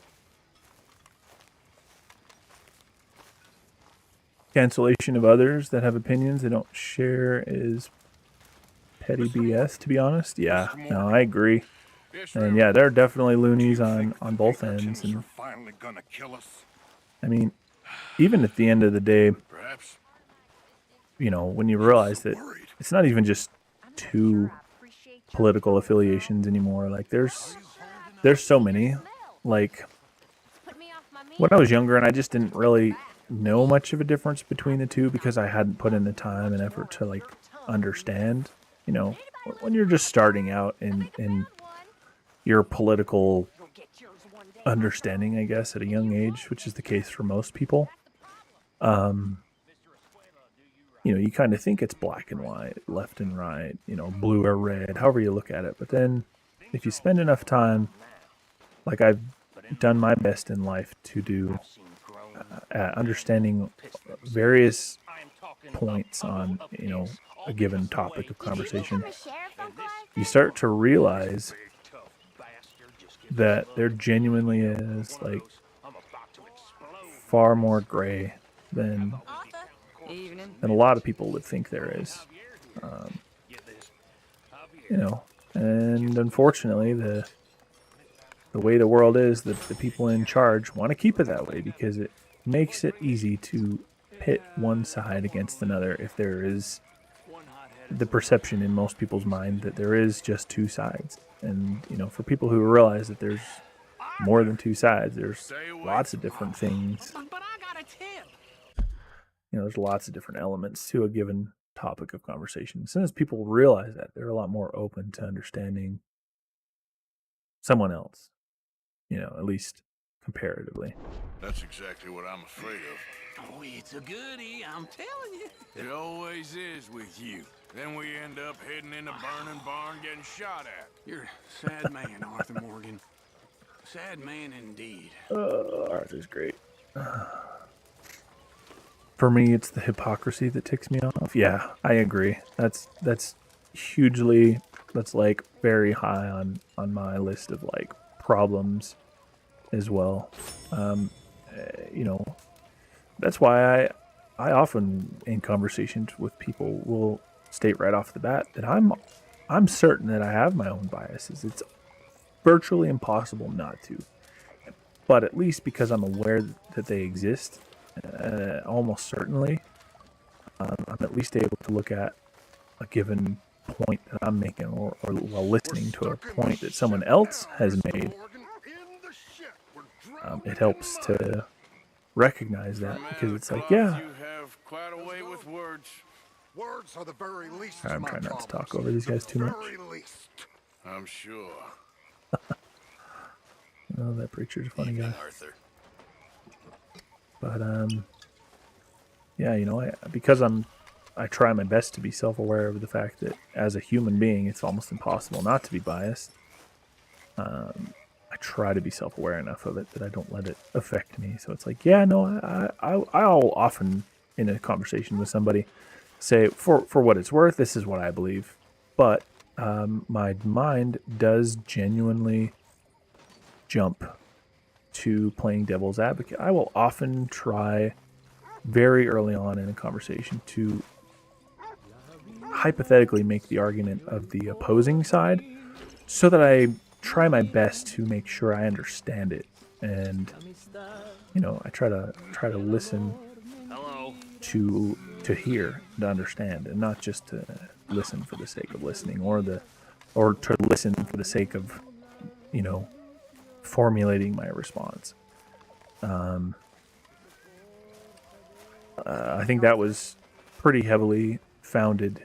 Cancellation of others that have opinions they don't share is petty BS, to be honest. Yeah, no, I agree. And yeah, there are definitely loonies on both ends. And I mean, even at the end of the day, you know, when you realize that it's not even just two political affiliations anymore. Like, there's so many. Like, when I was younger and I just didn't really know much of a difference between the two because I hadn't put in the time and effort to, like, understand. You know, when you're just starting out in your political understanding, I guess, at a young age, which is the case for most people, you know, you kind of think it's black and white, left and right, you know, blue or red, however you look at it. But then if you spend enough time, like I've done my best in life to do, understanding various points on, you know, a given topic of conversation, you start to realize that there genuinely is, like, far more gray than a lot of people would think there is. You know, and unfortunately, the way the world is, the people in charge want to keep it that way because it makes it easy to pit one side against another if there is the perception in most people's mind that there is just two sides. And, you know, for people who realize that there's more than two sides, there's lots of different things. You know, there's lots of different elements to a given topic of conversation. As soon as people realize that, they're a lot more open to understanding someone else, you know, at least comparatively. That's exactly what I'm afraid of. Oh, it's a goodie, I'm telling you. It always is with you. Then we end up heading in a burning barn getting shot at. You're a sad man, Arthur Morgan. Sad man indeed. Arthur's great. For me, it's the hypocrisy that ticks me off. Yeah, I agree. That's hugely, that's like very high on my list of like problems as well. You know, that's why I often in conversations with people will state right off the bat that I'm certain that I have my own biases. It's virtually impossible not to. But at least because I'm aware that they exist, almost certainly, I'm at least able to look at a given point that I'm making, or while listening to a point that someone else has made. It helps to recognize that because it's like, yeah. You have quite a way with words. Words are the very least. I'm trying not to talk over these guys too much. I'm sure. Oh, that preacher's a funny guy. Arthur. But yeah, you know, because I try my best to be self-aware of the fact that as a human being, it's almost impossible not to be biased. I try to be self-aware enough of it that I don't let it affect me. So it's like, yeah, no, I'll often in a conversation with somebody say, for what it's worth, this is what I believe. But my mind does genuinely jump to playing devil's advocate. I will often try very early on in a conversation to hypothetically make the argument of the opposing side so that I try my best to make sure I understand it. And, you know, I try to listen to hear, to understand, and not just to listen for the sake of listening, or to listen for the sake of, formulating my response. I think that was pretty heavily founded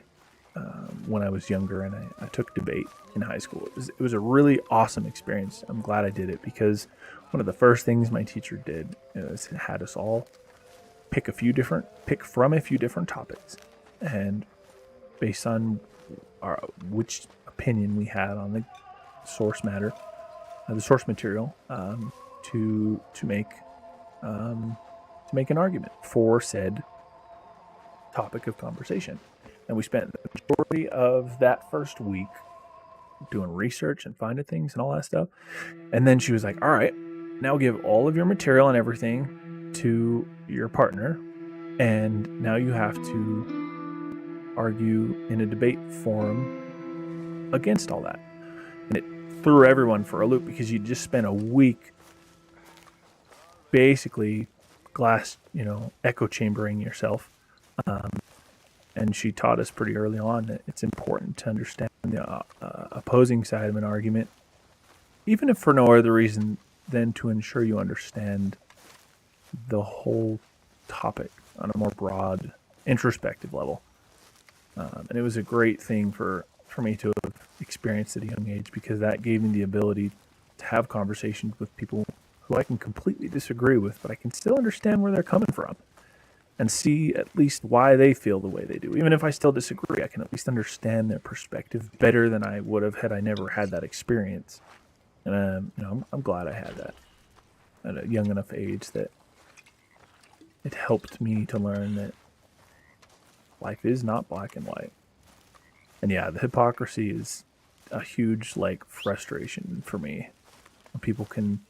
when I was younger, and I took debate in high school. It was a really awesome experience. I'm glad I did it, because one of the first things my teacher did is had us all pick from a few different topics, and based on which opinion we had on the source matter, the source material, to make an argument for said topic of conversation. And we spent the majority of that first week doing research and finding things and all that stuff. And then she was like, all right, now give all of your material and everything to your partner, and now you have to argue in a debate forum against all that. And it threw everyone for a loop, because you just spent a week basically echo chambering yourself. And she taught us pretty early on that it's important to understand the opposing side of an argument, even if for no other reason than to ensure you understand the whole topic on a more broad, introspective level. And it was a great thing for me to have experienced at a young age, because that gave me the ability to have conversations with people who I can completely disagree with, but I can still understand where they're coming from and see at least why they feel the way they do. Even if I still disagree, I can at least understand their perspective better than I would have had I never had that experience. And I'm glad I had that at a young enough age, that it helped me to learn that life is not black and white. And yeah, the hypocrisy is a huge frustration for me. When people can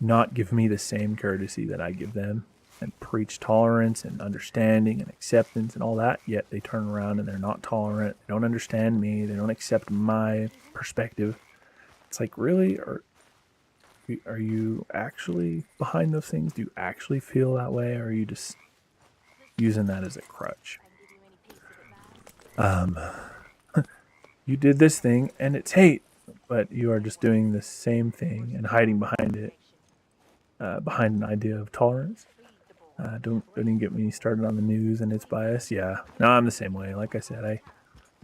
not give me the same courtesy that I give them, and preach tolerance and understanding and acceptance and all that, yet they turn around and they're not tolerant, they don't understand me, they don't accept my perspective. It's like, really? Are you actually behind those things? Do you actually feel that way, or are you just using that as a crutch? You did this thing and it's hate, but you are just doing the same thing and hiding behind it, behind an idea of tolerance. Don't even get me started on the news and its bias. Yeah, no, I'm the same way. Like I said,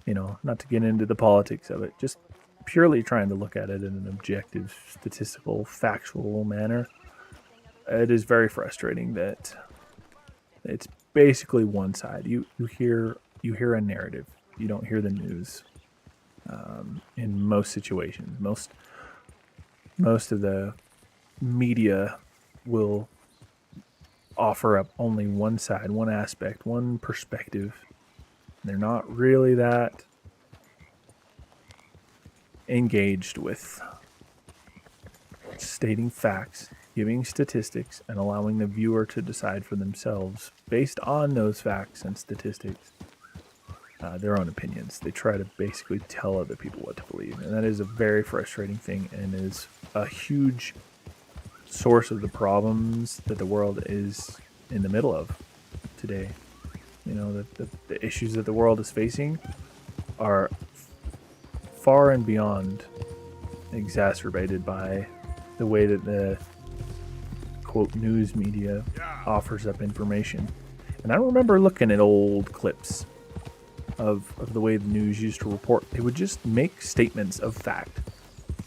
not to get into the politics of it, just purely trying to look at it in an objective, statistical, factual manner. It is very frustrating that it's basically one side. You hear a narrative. You don't hear the news. In most situations, most of the media will offer up only one side, one aspect, one perspective. They're not really that engaged with stating facts, giving statistics, and allowing the viewer to decide for themselves based on those facts and statistics, their own opinions. They try to basically tell other people what to believe, and that is a very frustrating thing, and is a huge source of the problems that the world is in the middle of today. The issues that the world is facing are far and beyond exacerbated by the way that the quote news media offers up information. And I remember looking at old clips of the way the news used to report. They would just make statements of fact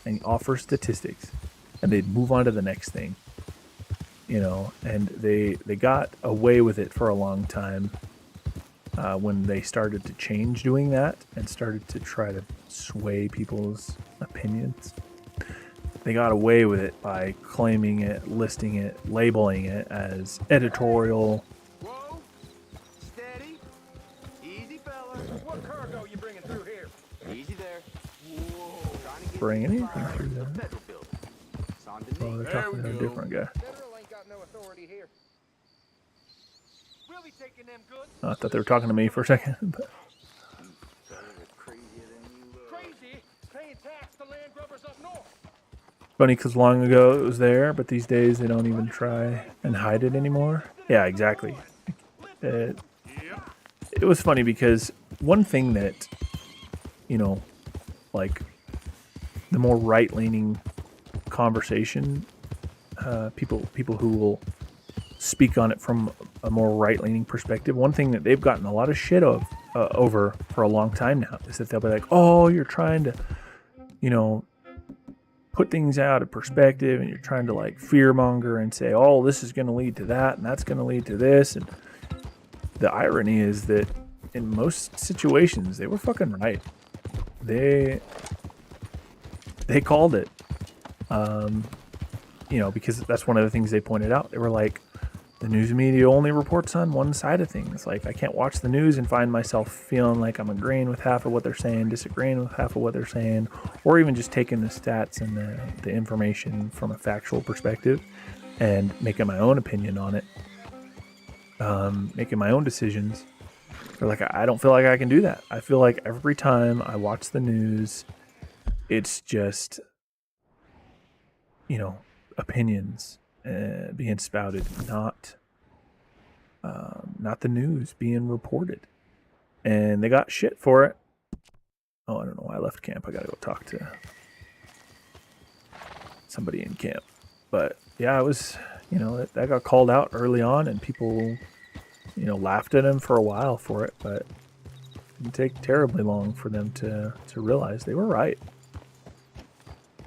and offer statistics, and they'd move on to the next thing, and they got away with it for a long time. When they started to change doing that and started to try to sway people's opinions, they got away with it by claiming it, listing it, labeling it as editorial. Whoa, steady, easy, fella. What cargo you bringing through here? Easy there. Whoa, trying to get Bring anything through there. Oh, they're talking to a different guy. Federal ain't got no authority here. We'll be taking them goods. I thought they were talking to me for a second. But Crazy, paying tax to land grubbers up north. funny, because long ago it was there, but these days they don't even try and hide it anymore. Yeah, exactly. it was funny because one thing that, you know, like the more right-leaning conversation, people who will speak on it from a more right-leaning perspective, one thing that they've gotten a lot of shit over for a long time now is that they'll be like, oh, you're trying to, you know, put things out of perspective, and you're trying to like fearmonger and say, oh, this is going to lead to that, and that's going to lead to this. And the irony is that in most situations, they were fucking right. They called it. You know, because that's one of the things they pointed out. They were like, the news media only reports on one side of things. Like, I can't watch the news and find myself feeling like I'm agreeing with half of what they're saying, disagreeing with half of what they're saying, or even just taking the stats and the information from a factual perspective and making my own opinion on it, making my own decisions. They're like, I don't feel like I can do that. I feel like every time I watch the news, it's just, you know, opinions being spouted, not the news being reported. And they got shit for it. Oh, I don't know why I left camp. I gotta go talk to somebody in camp. But yeah, it was, you know, that got called out early on, and people, you know, laughed at him for a while for it, but it didn't take terribly long for them to realize they were right.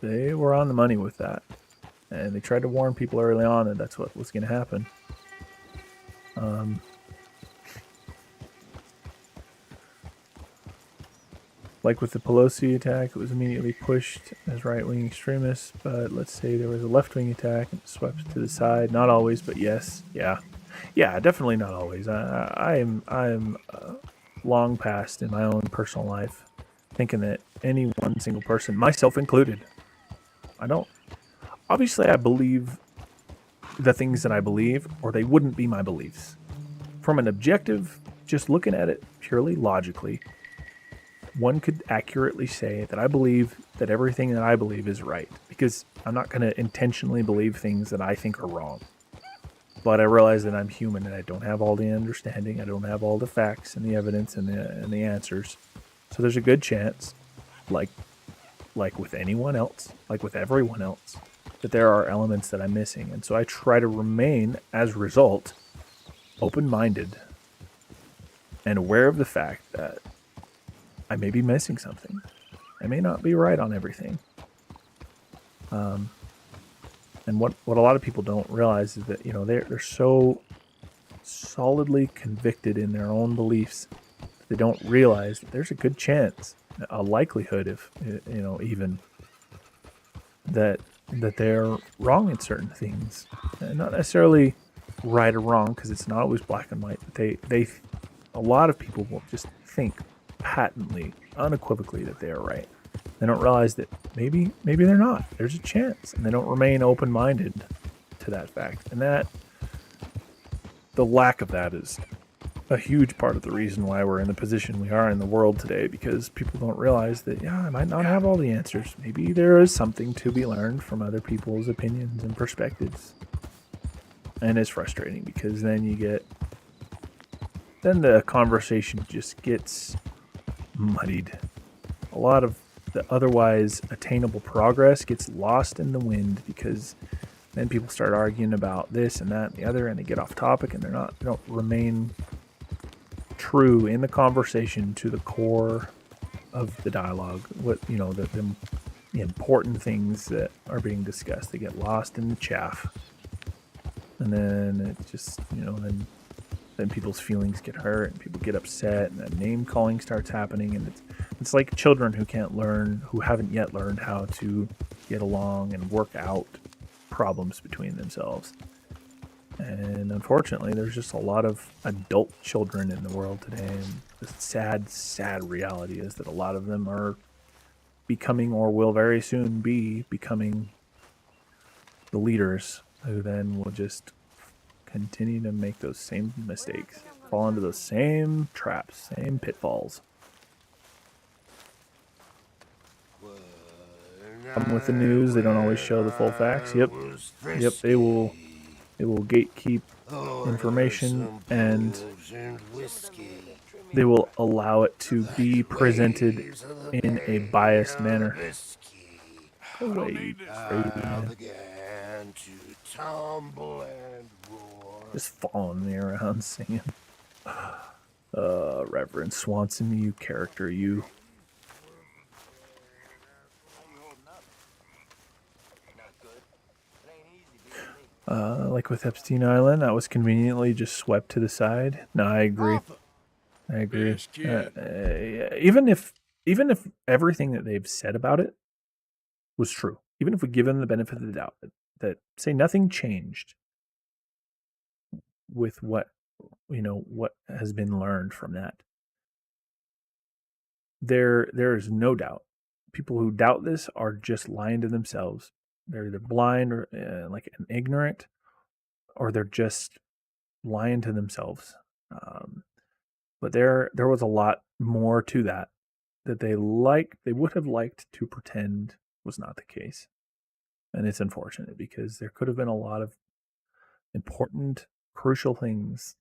They were on the money with that. And they tried to warn people early on that that's what was going to happen. Like with the Pelosi attack, it was immediately pushed as right-wing extremists. But let's say there was a left-wing attack and it swept to the side. Not always, but yes, yeah, definitely not always. I am long past in my own personal life thinking that any one single person, myself included, obviously, I believe the things that I believe, or they wouldn't be my beliefs. From an objective, just looking at it purely logically, one could accurately say that I believe that everything that I believe is right, because I'm not going to intentionally believe things that I think are wrong. But I realize that I'm human and I don't have all the understanding, I don't have all the facts and the evidence and the answers. So there's a good chance, like with anyone else, like with everyone else, that there are elements that I'm missing. And so I try to remain, as a result, open-minded and aware of the fact that I may be missing something. I may not be right on everything. And what a lot of people don't realize is that, you know, they're so solidly convicted in their own beliefs that they don't realize that there's a good chance, a likelihood, if, you know, even that they're wrong in certain things. And not necessarily right or wrong, because it's not always black and white, but they a lot of people will just think patently, unequivocally that they are right. They don't realize that maybe they're not. There's a chance, and they don't remain open-minded to that fact. And that, the lack of that is a huge part of the reason why we're in the position we are in the world today, because people don't realize that, yeah, I might not have all the answers. Maybe there is something to be learned from other people's opinions and perspectives. And it's frustrating, because then the conversation just gets muddied. A lot of the otherwise attainable progress gets lost in the wind, because then people start arguing about this and that and the other, and they get off topic, and they don't remain true in the conversation to the core of the dialogue. What, you know, the important things that are being discussed, they get lost in the chaff, and then it just, you know, then people's feelings get hurt and people get upset, and then name calling starts happening, and it's like children who haven't yet learned how to get along and work out problems between themselves. And unfortunately, there's just a lot of adult children in the world today, and the sad reality is that a lot of them are becoming, or will very soon be becoming, the leaders, who then will just continue to make those same mistakes, fall into those same traps, same pitfalls. With the news, they don't always show the full facts. Yep, they will gatekeep information, and they will allow it to be presented in a biased manner. Away, Began to tumble and roar. just following me around singing. Reverend Swanson, you character, you. Like with Epstein Island, that was conveniently just swept to the side. No, I agree. I agree. Even if everything that they've said about it was true, even if we give them the benefit of the doubt that say nothing changed with what has been learned from that, there is no doubt. People who doubt this are just lying to themselves. They're either blind or ignorant, or they're just lying to themselves. But there was a lot more to that they would have liked to pretend was not the case. And it's unfortunate because there could have been a lot of important, crucial things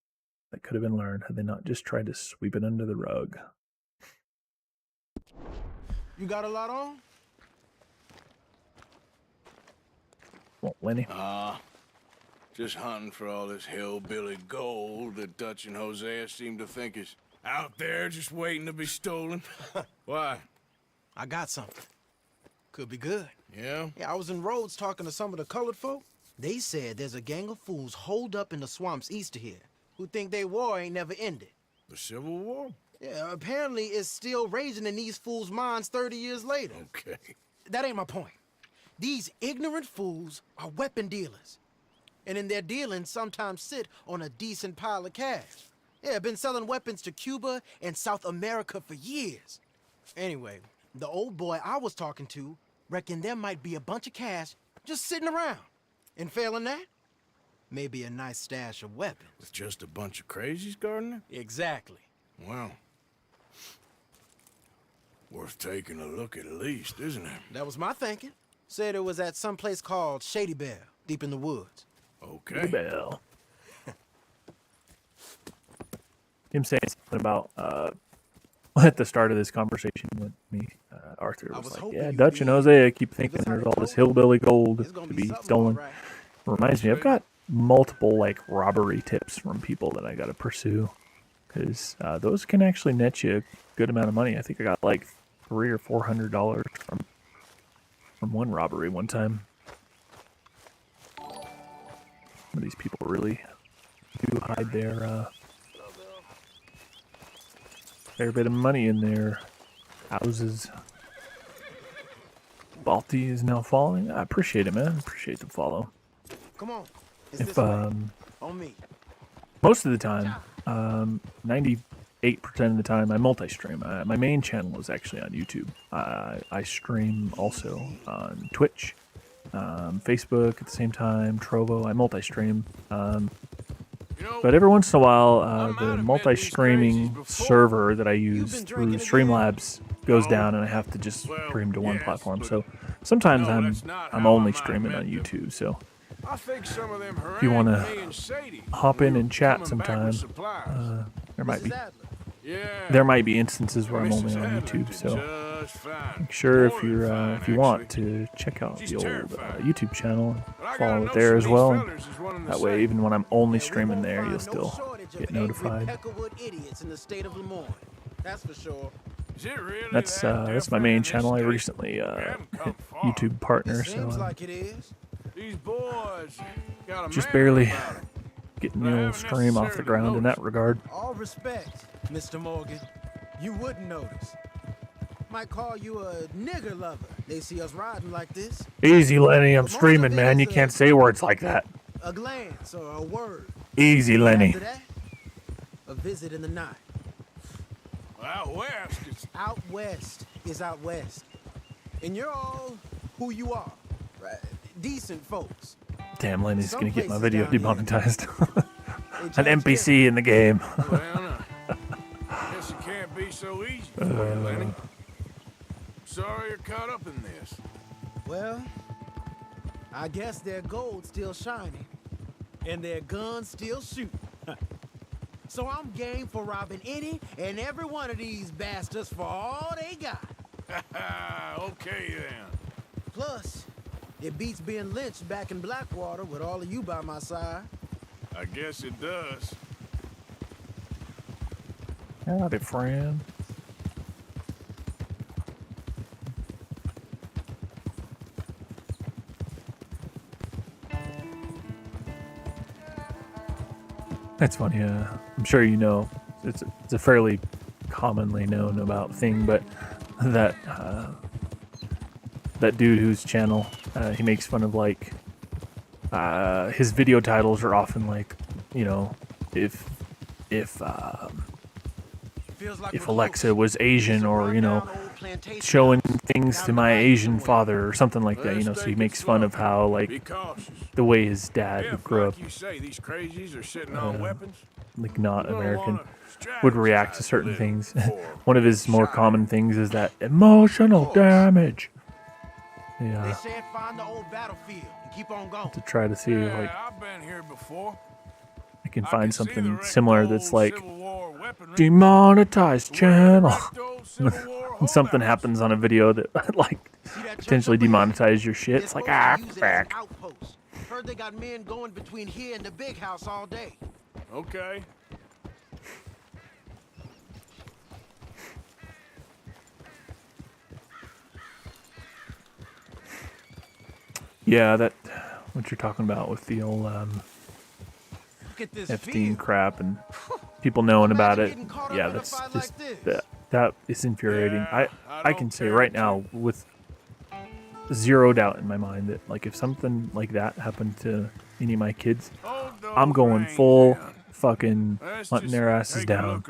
that could have been learned had they not just tried to sweep it under the rug. You got a lot on? Well, Lenny. Just hunting for all this hillbilly gold that Dutch and Hosea seem to think is out there just waiting to be stolen. Why? I got something. Could be good. Yeah? Yeah, I was in Rhodes talking to some of the colored folk. They said there's a gang of fools holed up in the swamps east of here who think their war ain't never ended. The Civil War? Yeah, apparently it's still raging in these fools' minds 30 years later. Okay. That ain't my point. These ignorant fools are weapon dealers. And in their dealings sometimes sit on a decent pile of cash. Yeah, been selling weapons to Cuba and South America for years. Anyway, the old boy I was talking to reckoned there might be a bunch of cash just sitting around. And failing that, maybe a nice stash of weapons. With just a bunch of crazies, Gardner? Exactly. Well, worth taking a look at least, isn't it? That was my thinking. Said it was at some place called Shady Bell, deep in the woods. Okay. Bell. Him saying something about at the start of this conversation with me, Arthur was like, "Yeah, Dutch and Hosea keep thinking there's all this hillbilly gold to be stolen." Reminds me, I've got multiple robbery tips from people that I got to pursue because those can actually net you a good amount of money. I think I got $300 or $400 from one robbery one time. Some of these people really do hide their fair bit of money in their houses. Balti is now following. I appreciate it, man. I appreciate the follow. Come on. If on me. Most of the time, 98% of the time, I multi-stream. My main channel is actually on YouTube. I stream also on Twitch, Facebook at the same time, Trovo. I multi-stream. But every once in a while, the multi-streaming server that I use through Streamlabs goes down, and I have to just stream to one platform. So sometimes I'm only streaming on YouTube. So if you want to hop in and chat sometime, there might be instances where I'm only on YouTube. So make sure if you want to check out the old YouTube channel, follow it there as well. That way, even when I'm only streaming there, you'll still get notified. That's my main channel. I recently hit YouTube partner, so I'm just barely getting the old stream off the ground in that regard. All respect, Mr. Morgan. You wouldn't notice. Might call you a nigger lover. They see us riding like this. Easy, Lenny. I'm streaming, man. You can't say words like that. A glance or a word. Easy, Lenny. After that, a visit in the night. Out west. Out west is out west. And you're all who you are. Right? Decent folks. Damn, Lenny's gonna get my video demonetized. An NPC in the game. Guess it can't be so easy for you, Lenny. Sorry you're caught up in this. Well, I guess their gold's still shining, and their guns still shoot. So I'm game for robbing any and every one of these bastards for all they got. Okay, then. Plus, it beats being lynched back in Blackwater with all of you by my side. I guess it does. Howdy, friend. That's funny. I'm sure you know it's a fairly commonly known about thing, but that that dude whose channel he makes fun of, like his video titles are often like, you know, if Alexa was Asian, or, you know, showing things to my Asian father or something like that, you know. So he makes fun of how, like, the way his dad grew up, you say, these crazies are sitting on weapons. like not American, would react to certain things. One of his more common things is that emotional damage. Yeah. They said find the old battlefield and keep on going. To try to see, like, I've been here before. I can find something similar that's like demonetized channel. And something happens on a video that like potentially demonetize your shit. It's like, ah, crack. Heard they got men going between here and the big house all day. Okay. Yeah, that what you're talking about with the old Epstein crap and people knowing about it. Yeah, that's just that is infuriating. I can say right now with zero doubt in my mind that, like, if something like that happened to any of my kids, I'm going full fucking hunting their asses down.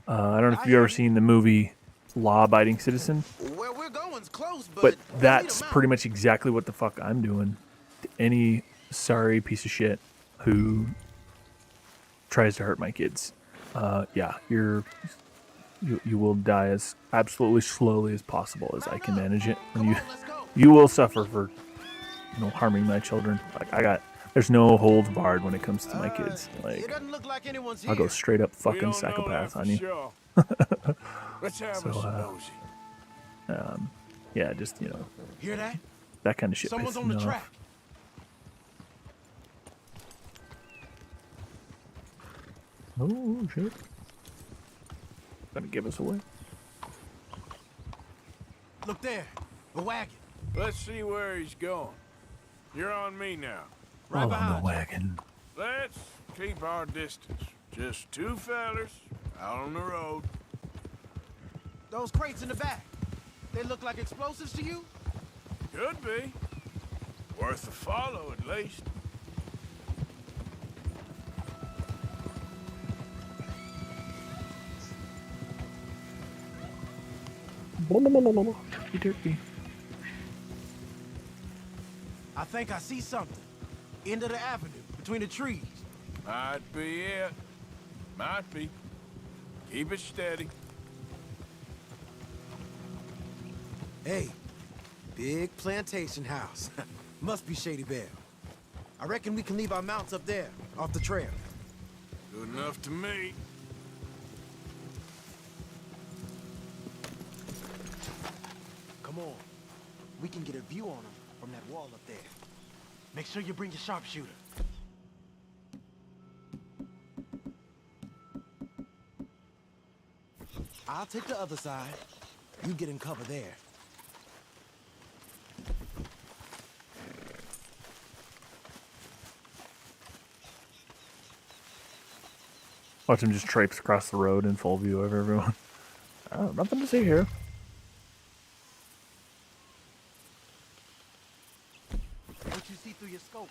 I don't know if you've ever seen the movie Law Abiding Citizen, Where we're going's close, but that's pretty much exactly what the fuck I'm doing to any sorry piece of shit who tries to hurt my kids. Yeah, you will die as absolutely slowly as possible as I can manage it, and you will suffer for, you know, harming my children. Like, there's no holds barred when it comes to my kids. Like, I'll go straight up fucking psychopath on you. So, yeah, just, you know, hear that? That kind of shit. Someone's pisses on the me track. off. Oh shit! Gonna give us away. Look there, the wagon. Let's see where he's going. You're on me now. Right behind the wagon. Let's keep our distance. Just two fellers out on the road. Those crates in the back, they look like explosives to you? Could be. Worth a follow, at least. Turkey. I think I see something. End of the avenue, between the trees. Might be it. Might be. Keep it steady. Hey, big plantation house. Must be Shady Belle. I reckon we can leave our mounts up there, off the trail. Good enough to me. Come on. We can get a view on them from that wall up there. Make sure you bring your sharpshooter. I'll take the other side. You get in cover there. Watch him just traipse across the road in full view of everyone. Oh, nothing to see here. What you see through your scope?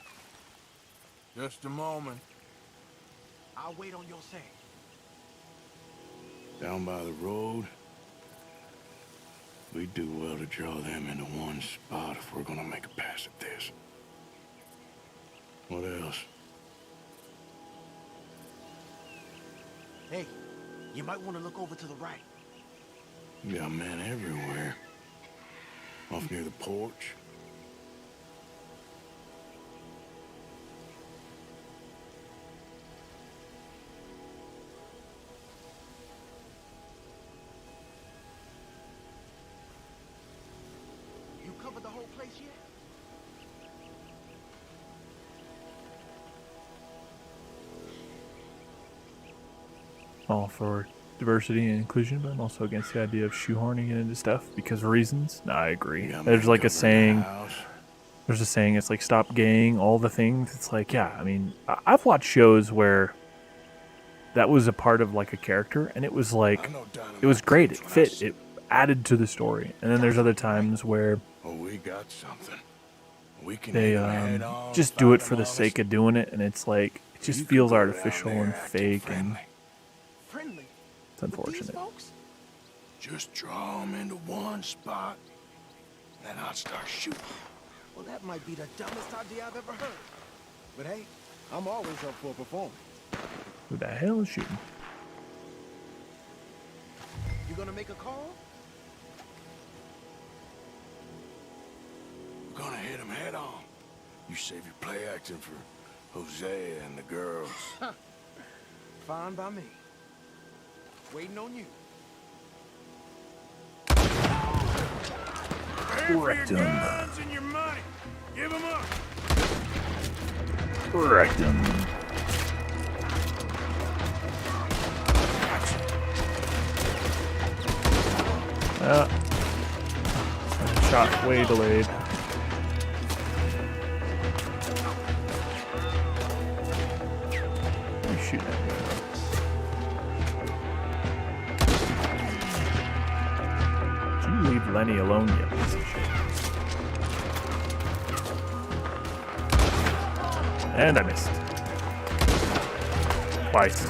Just a moment. I'll wait on your say. Down by the road. We do well to draw them into one spot if we're gonna make a pass at this. What else? Hey, you might want to look over to the right. You got men everywhere. Off near the porch. covered the whole place yet? All for diversity and inclusion, but I'm also against the idea of shoehorning it into stuff because of reasons. No, I agree. There's like a saying. There's a saying. It's like stop gaying all the things. It's like, yeah. I mean, I've watched shows where that was a part of like a character, and it was like, it was great. It fit. It added to the story. And then there's other times where we got something. We can they just do it for the sake of doing it, and it's like it just feels artificial and fake, and it's unfortunate. Just draw them into one spot, then I'll start shooting. Well, that might be the dumbest idea I've ever heard. But hey, I'm always up for a performance. Who the hell is shooting? You gonna make a call? We're gonna hit them head on. You save your play acting for Hosea and the girls. Fine by me. Waiting on you. Pay for your guns and your money. Give them up. Wrecked him. Shot way delayed. You shoot that guy. Did you leave Lenny alone yet, piece of shit? And I missed. Twice.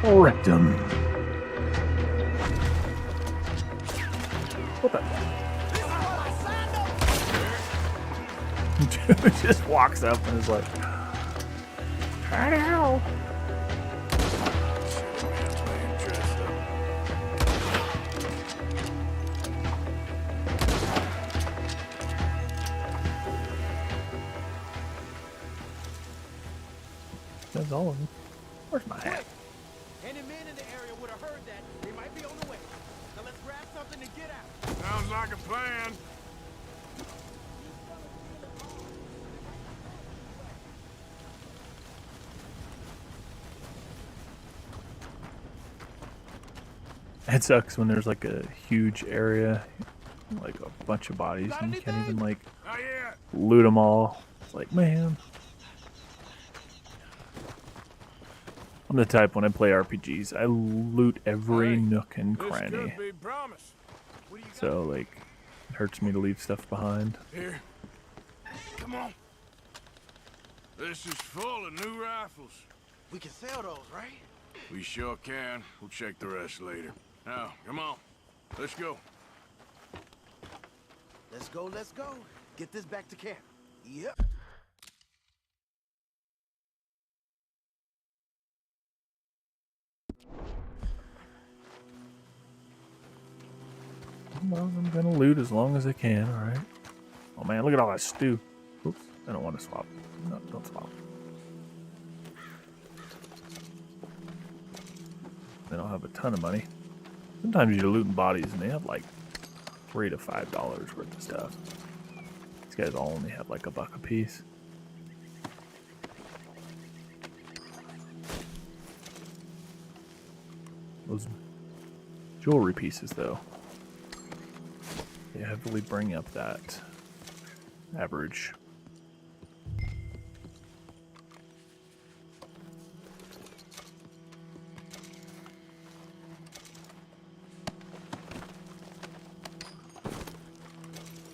Wrecked him. What the? Dude just walks up and is like, "Hello." That's all of them. Where's my hat? Any men in the area would have heard that. They might be on the way. Now let's grab something and get out. Sounds like a plan. It sucks when there's like a huge area, like a bunch of bodies, and you can't even like loot them all. It's like, man. I'm the type when I play RPGs, I loot every nook and cranny. So like, it hurts me to leave stuff behind. Here. Come on. This is full of new rifles. We can sell those, right? We sure can. We'll check the rest later. Now, come on. Let's go. Let's go, let's go. Get this back to camp. Yep. Well, I'm gonna loot as long as I can, alright. Oh man, look at all that stew. Oops, I don't want to swap. No, don't swap. They don't have a ton of money. Sometimes you're looting bodies and they have like $3 to $5 worth of stuff. These guys all only have like $1 a piece. Those jewelry pieces though, they heavily bring up that average.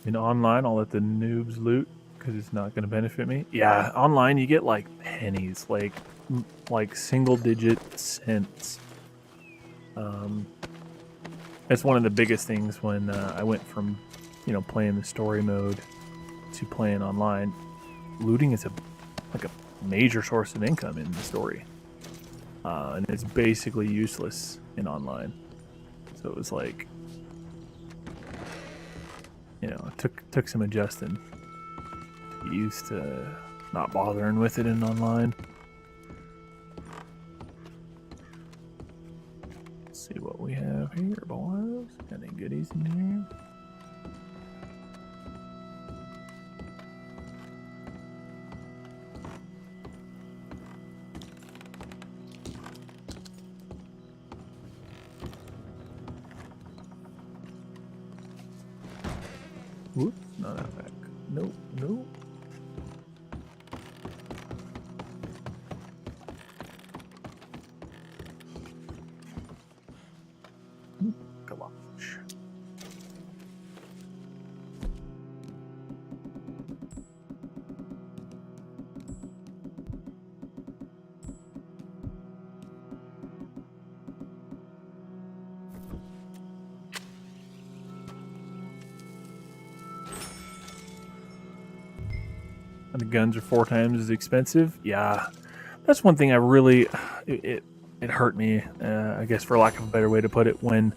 In online, I'll let the noobs loot because it's not going to benefit me. Yeah, online you get like pennies, like single-digit cents. That's one of the biggest things when I went from you know, playing the story mode to playing online, looting is a major source of income in the story, and it's basically useless in online. So it was like, you know, it took some adjusting. Used to not bothering with it in online. Let's see what we have here, boys. Got any goodies in here? Whoops, not that back. Nope, nope. Gosh. And the guns are 4 times as expensive. Yeah, that's one thing I really it hurt me. I guess for lack of a better way to put it, when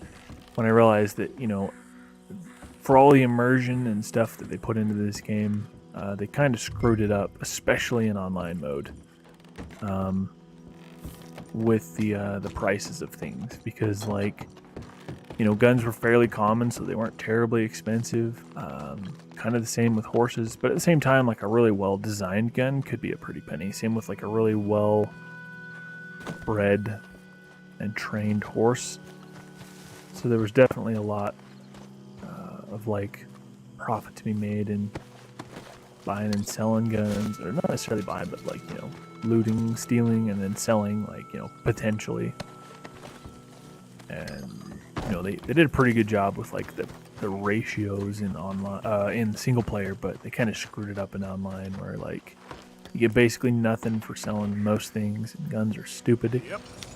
I realized that, you know, for all the immersion and stuff that they put into this game, they kind of screwed it up, especially in online mode, with the prices of things, because, like, you know, guns were fairly common, so they weren't terribly expensive. Kind of the same with horses, but at the same time, like, a really well-designed gun could be a pretty penny. Same with, like, a really well-bred and trained horse. So there was definitely a lot of, like, profit to be made in buying and selling guns, or not necessarily buying, but, like, you know, looting, stealing, and then selling, like, you know, potentially. And, you know, they did a pretty good job with, like, the ratios in online, in single player, but they kind of screwed it up in online, where, like, you get basically nothing for selling most things, and guns are stupid,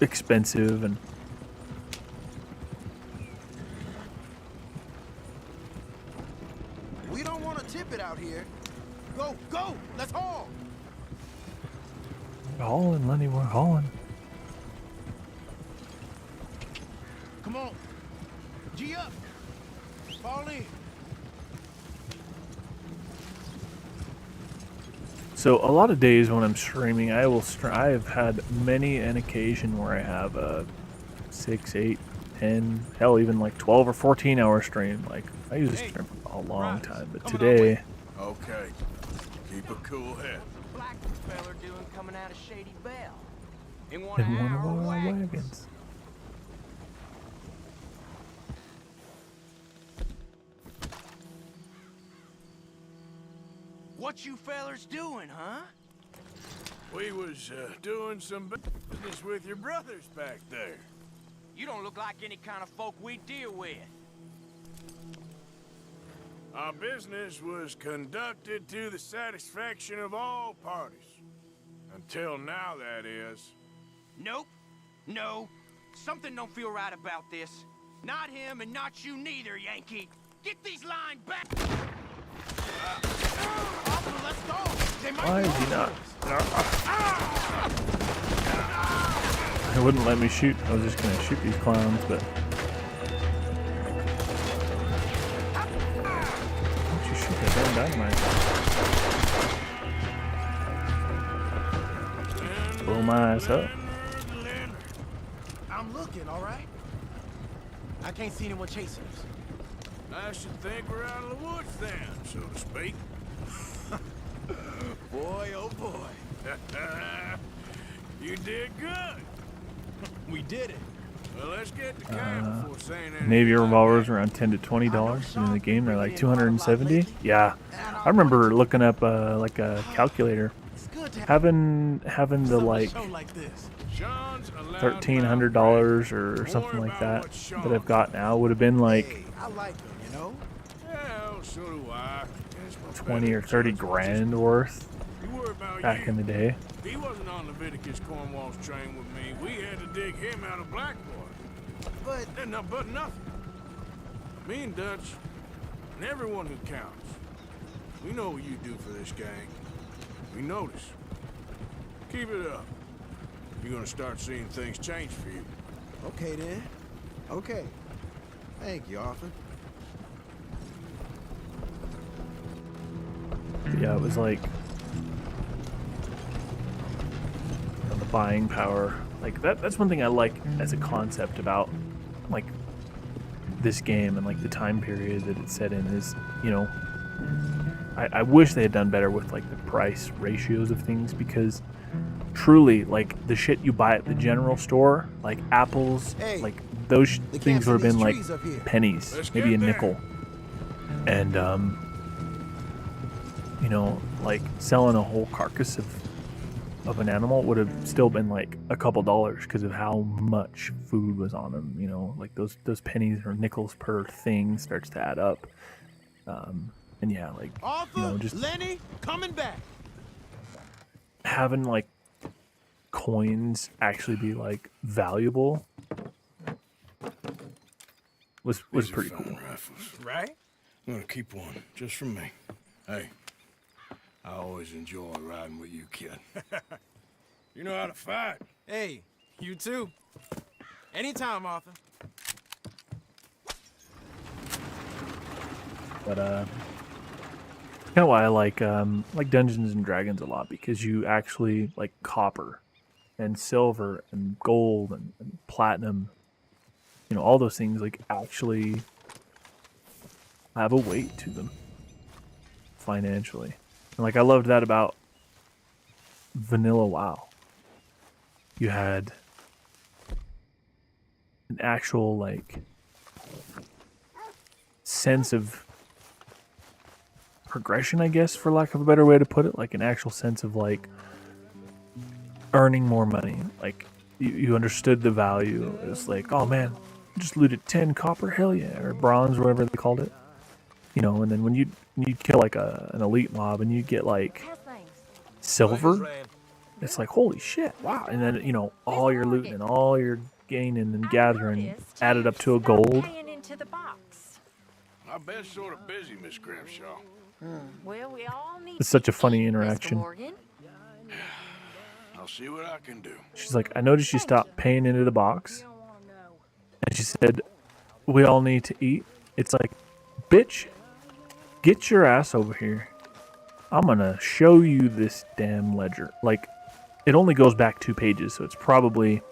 expensive, and We don't want to tip it out here. Go, go! Let's haul! hauling, Lenny, we're hauling. Come on. G up. Fall in. So a lot of days when I'm streaming, I have had many an occasion where I have a 6, 8, 10, hell, even like 12 or 14 hour stream. Like, I usually stream for a long time, but today, Okay. Keep a cool head. Black feller doing coming out of Shady Bell. In in one of our wagons. What you fellers doing, huh? We was doing some business with your brothers back there. You don't look like any kind of folk we deal with. Our business was conducted to the satisfaction of all parties. Until now, that is. Nope. No. Something don't feel right about this. Not him and not you neither, Yankee. Get these lines back! Let's go! Why is he not? It wouldn't let me shoot. I was just gonna shoot these clowns, but why don't you shoot that damn dynamite? Blow my ass up. I'm looking, all right? I can't see anyone chasing us. I should think we're out of the woods then, so to speak. Boy, oh boy. You did good. We did it. Well, let's get to camp before saying anything. Navy revolvers are around $10 to $20 in the game. They're like $270. Yeah, I remember looking up like a calculator, having the like $1,300 or something like that that I've got now would have been like I like them, you know? Yeah, so do I. 20 or 30 grand worth back in the day. He wasn't on Leviticus Cornwall's train with me. We had to dig him out of Blackwater. But nothing. Me and Dutch, and everyone who counts. We know what you do for this gang. We notice. Keep it up. You're gonna start seeing things change for you. Okay, then. Okay. Thank you, Arthur. Yeah, it was like the buying power. Like that's one thing I like as a concept about like this game and like the time period that it's set in is, you know, I wish they had done better with like the price ratios of things, because truly like the shit you buy at the general store, like apples, like those things would have been like pennies, maybe a nickel. And you know, like selling a whole carcass of an animal would have still been like a couple dollars because of how much food was on them. You know, like those pennies or nickels per thing starts to add up. And yeah, like, you know, just Lenny, coming back. having like coins actually be like valuable was pretty cool. Rifles. Right? I'm gonna keep one just for me. Hey, I always enjoy riding with you, kid. You know how to fight. Hey, you too. Anytime, Arthur. But kind of why I like Dungeons and Dragons a lot, because you actually like copper and silver and gold and platinum, you know, all those things like actually have a weight to them financially. And like I loved that about Vanilla WoW. You had an actual like sense of progression, I guess, for lack of a better way to put it, like an actual sense of like earning more money. Like you understood the value. It's like, oh man, just looted 10 copper, hell yeah, or bronze, or whatever they called it. You know, and then when you kill like an elite mob and you get like silver, it's like, holy shit, wow. And then, you know, all your looting and all your gaining and gathering added up to a gold. I've been sort of busy, Miss Grimshaw. Well, we all need It's such a funny interaction. I'll see what I can do. She's like, I noticed you stopped paying into the box. And she said, we all need to eat. It's like, bitch, get your ass over here. I'm gonna show you this damn ledger. Like, it only goes back 2 pages, so there's probably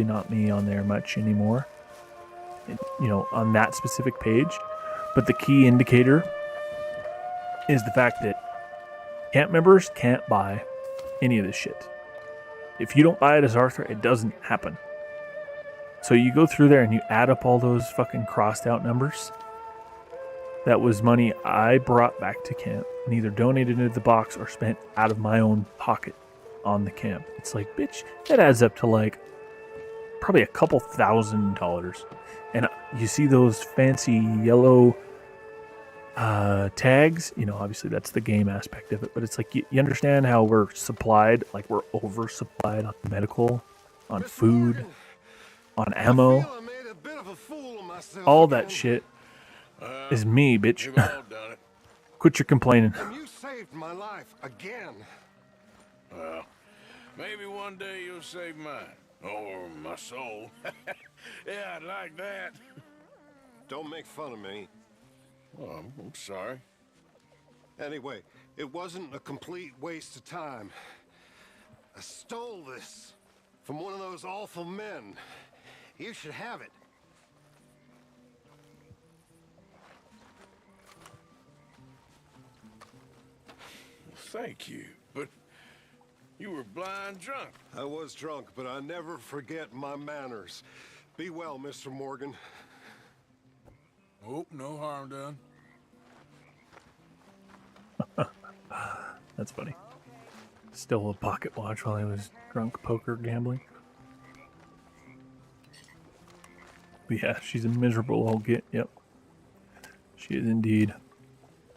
not me on there much anymore, you know, on that specific page. But the key indicator is the fact that camp members can't buy any of this shit. If you don't buy it as Arthur, it doesn't happen. So you go through there and you add up all those fucking crossed out numbers. That was money I brought back to camp and either donated into the box or spent out of my own pocket on the camp. It's like, bitch, that adds up to like probably a couple $1,000s. And you see those fancy yellow tags, you know, obviously that's the game aspect of it, but it's like you understand how we're supplied, like we're oversupplied on medical, on food, on ammo. All that shit is me, bitch. Quit your complaining. And you saved my life again. Well, maybe one day you'll save mine. Or my soul. Yeah, I'd like that. Don't make fun of me. Oh, I'm sorry. Anyway, it wasn't a complete waste of time. I stole this from one of those awful men. You should have it. Thank you, but you were blind drunk. I was drunk, but I never forget my manners. Be well, Mr. Morgan. Oh, no harm done. That's funny. Stole a pocket watch while I was drunk poker gambling. But yeah, she's a miserable old git. Yep. She is indeed.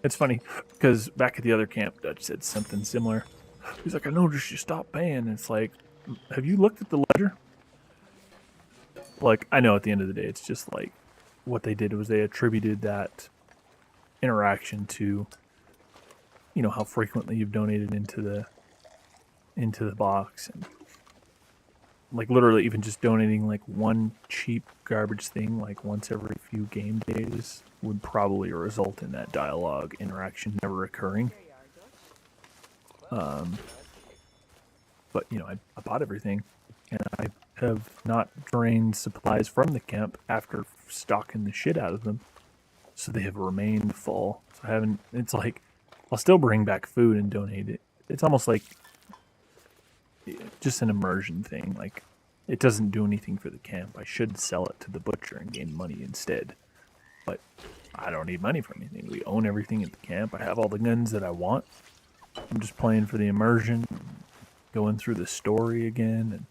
It's funny, because back at the other camp, Dutch said something similar. He's like, I noticed you stopped paying. It's like, have you looked at the ledger? Like, I know at the end of the day, it's just like, what they did was they attributed that interaction to, you know, how frequently you've donated into the box, and like literally even just donating like one cheap garbage thing like once every few game days would probably result in that dialogue interaction never occurring. But you know, I bought everything, and I have not drained supplies from the camp after stocking the shit out of them, so they have remained full. So I haven't. It's like I'll still bring back food and donate it. It's almost like just an immersion thing. Like it doesn't do anything for the camp. I should sell it to the butcher and gain money instead. But I don't need money for anything. We own everything at the camp. I have all the guns that I want. I'm just playing for the immersion, going through the story again, and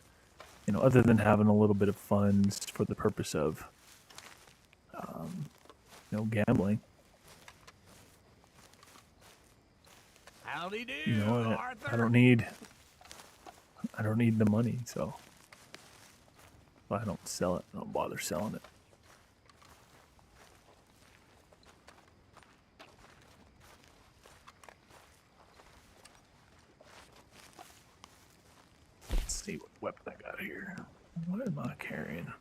you know, other than having a little bit of funds for the purpose of, you know, gambling. Howdy do, You know, Arthur. I don't need the money, so if I don't sell it, I don't bother selling it. Let's see what weapon I got here. What am I carrying?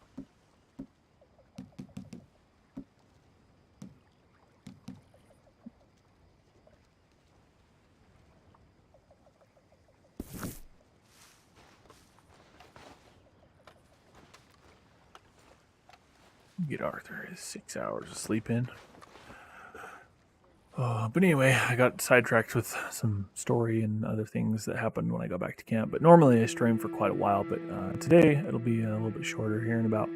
Get Arthur his 6 hours of sleep in. But anyway, I got sidetracked with some story and other things that happened when I got back to camp. But normally I stream for quite a while, but today it'll be a little bit shorter. Here in about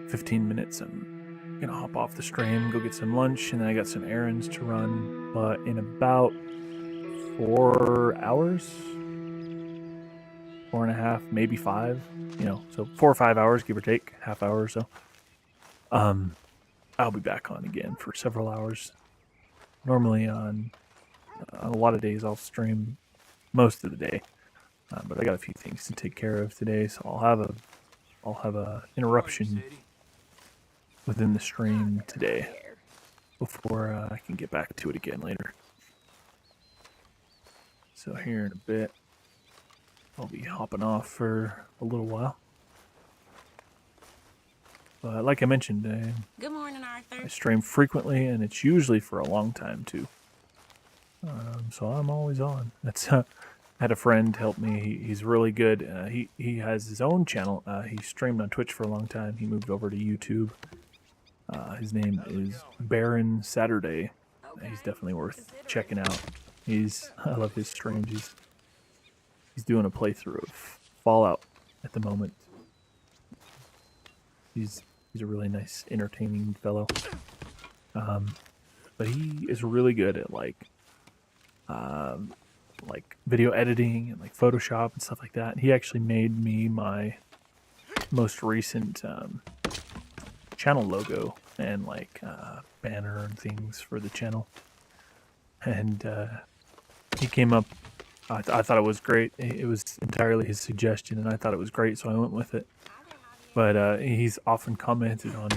15 minutes, I'm gonna hop off the stream, go get some lunch, and then I got some errands to run. But in about 4 hours, 4.5, maybe 5, you know, so 4 or 5 hours, give or take, half hour or so. I'll be back on again for several hours. Normally on a lot of days I'll stream most of the day, but I got a few things to take care of today, so I'll have a interruption within the stream today before I can get back to it again later. So here in a bit, I'll be hopping off for a little while. But like I mentioned, Good morning, Arthur. I stream frequently, and it's usually for a long time too. So I'm always on. That's I had a friend help me. He's really good. He has his own channel. He streamed on Twitch for a long time. He moved over to YouTube. His name is Baron Saturday. He's definitely worth checking out. I love his streams. He's doing a playthrough of Fallout at the moment. He's a really nice, entertaining fellow. But he is really good at like video editing and like Photoshop and stuff like that. He actually made me my most recent channel logo and like banner and things for the channel. And he came up. I thought it was great. It was entirely his suggestion, and I thought it was great, so I went with it. But he's often commented on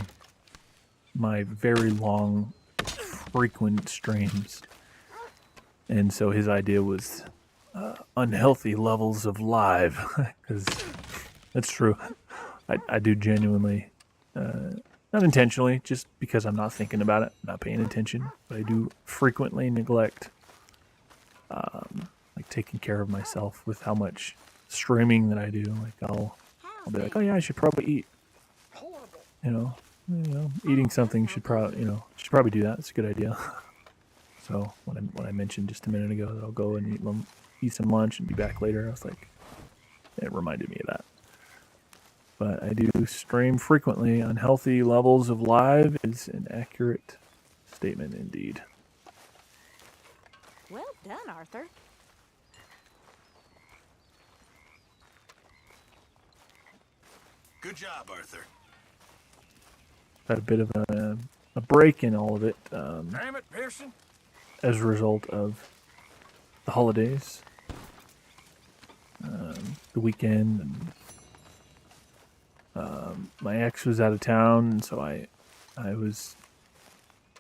my very long, frequent streams. And so his idea was unhealthy levels of live. Because that's true. I do genuinely, not intentionally, just because I'm not thinking about it, not paying attention. But I do frequently neglect like taking care of myself with how much streaming that I do. Like I'll be like, oh yeah, I should probably eat. You know, eating something should probably do that. It's a good idea. So when I mentioned just a minute ago that I'll go and eat some lunch and be back later, I was like, it reminded me of that. But I do stream frequently. Unhealthy levels of live is an accurate statement indeed. Well done, Arthur. Good job, Arthur. Had a bit of a break in all of it. Damn it, Pearson. As a result of the holidays, the weekend, and my ex was out of town, and so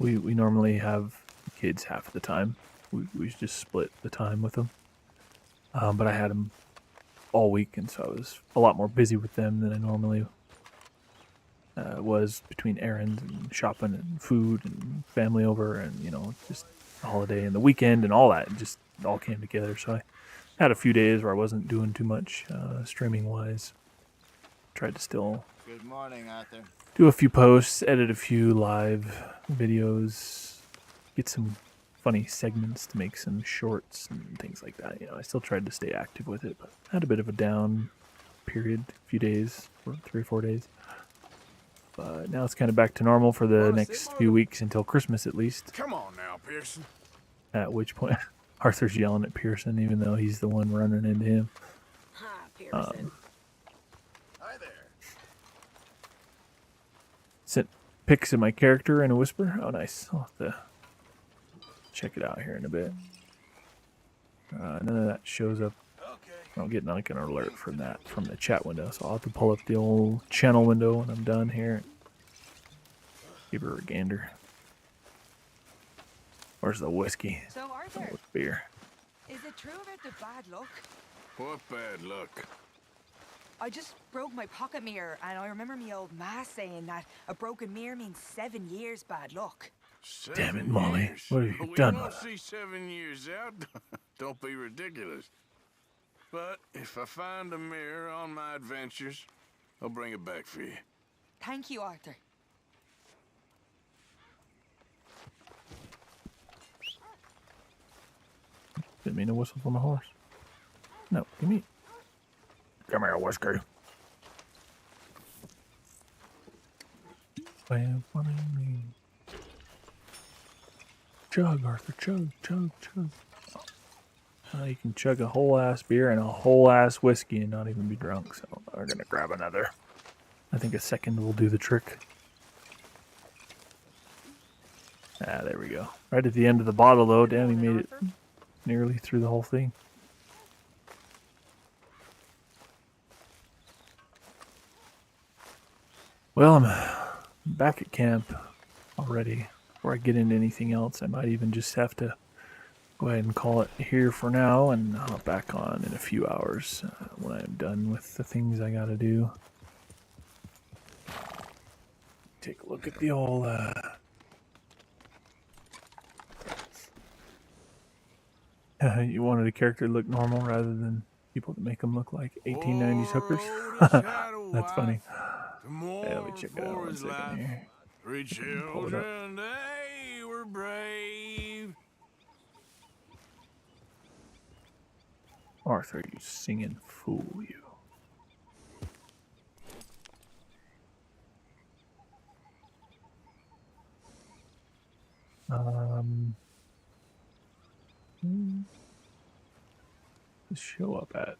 we normally have kids half of the time. We just split the time with them. But I had them all week, and so I was a lot more busy with them than I normally was, between errands and shopping and food and family over and, you know, just the holiday and the weekend and all that. It just all came together. So I had a few days where I wasn't doing too much streaming-wise. Tried to still Good morning, Arthur. do a few posts, edit a few live videos, get some funny segments to make some shorts and things like that. You know, I still tried to stay active with it, but had a bit of a down period, a few days, or 3 or 4 days. But now it's kind of back to normal for the next few weeks until Christmas at least. Come on now, Pearson. At which point Arthur's yelling at Pearson, even though he's the one running into him. Hi, Pearson. Hi there. Sent pics of my character in a whisper. Oh, nice. I'll have to check it out here in a bit. None of that shows up. I'll get like an alert from that from the chat window, so I'll have to pull up the old channel window when I'm done here. Give her a gander. Where's the whiskey? So, Arthur, With beer. is it true about the bad luck? What bad luck? I just broke my pocket mirror, and I remember me old ma saying that a broken mirror means 7 years bad luck. Damn it, Molly. Years? What have you We done won't with see 7 years out. Don't be ridiculous. But if I find a mirror on my adventures, I'll bring it back for you. Thank you, Arthur. Didn't mean to whistle for my horse. No, give me. Come here, whisker. Well, what do you mean? Chug, Arthur, chug, chug, chug. You can chug a whole ass beer and a whole ass whiskey and not even be drunk, so we're gonna grab another. I think a second will do the trick. Ah, there we go. Right at the end of the bottle, though. Damn, he made it nearly through the whole thing. Well, I'm back at camp already. Before I get into anything else, I might even just have to go ahead and call it here for now and hop back on in a few hours when I'm done with the things I gotta do. Take a look at the old you wanted a character to look normal rather than people that make them look like 1890s hookers? That's funny. Hey, let me check it out 1 second here. 3 children, they were brave. Arthur, you singing fool, you. Let's show up at.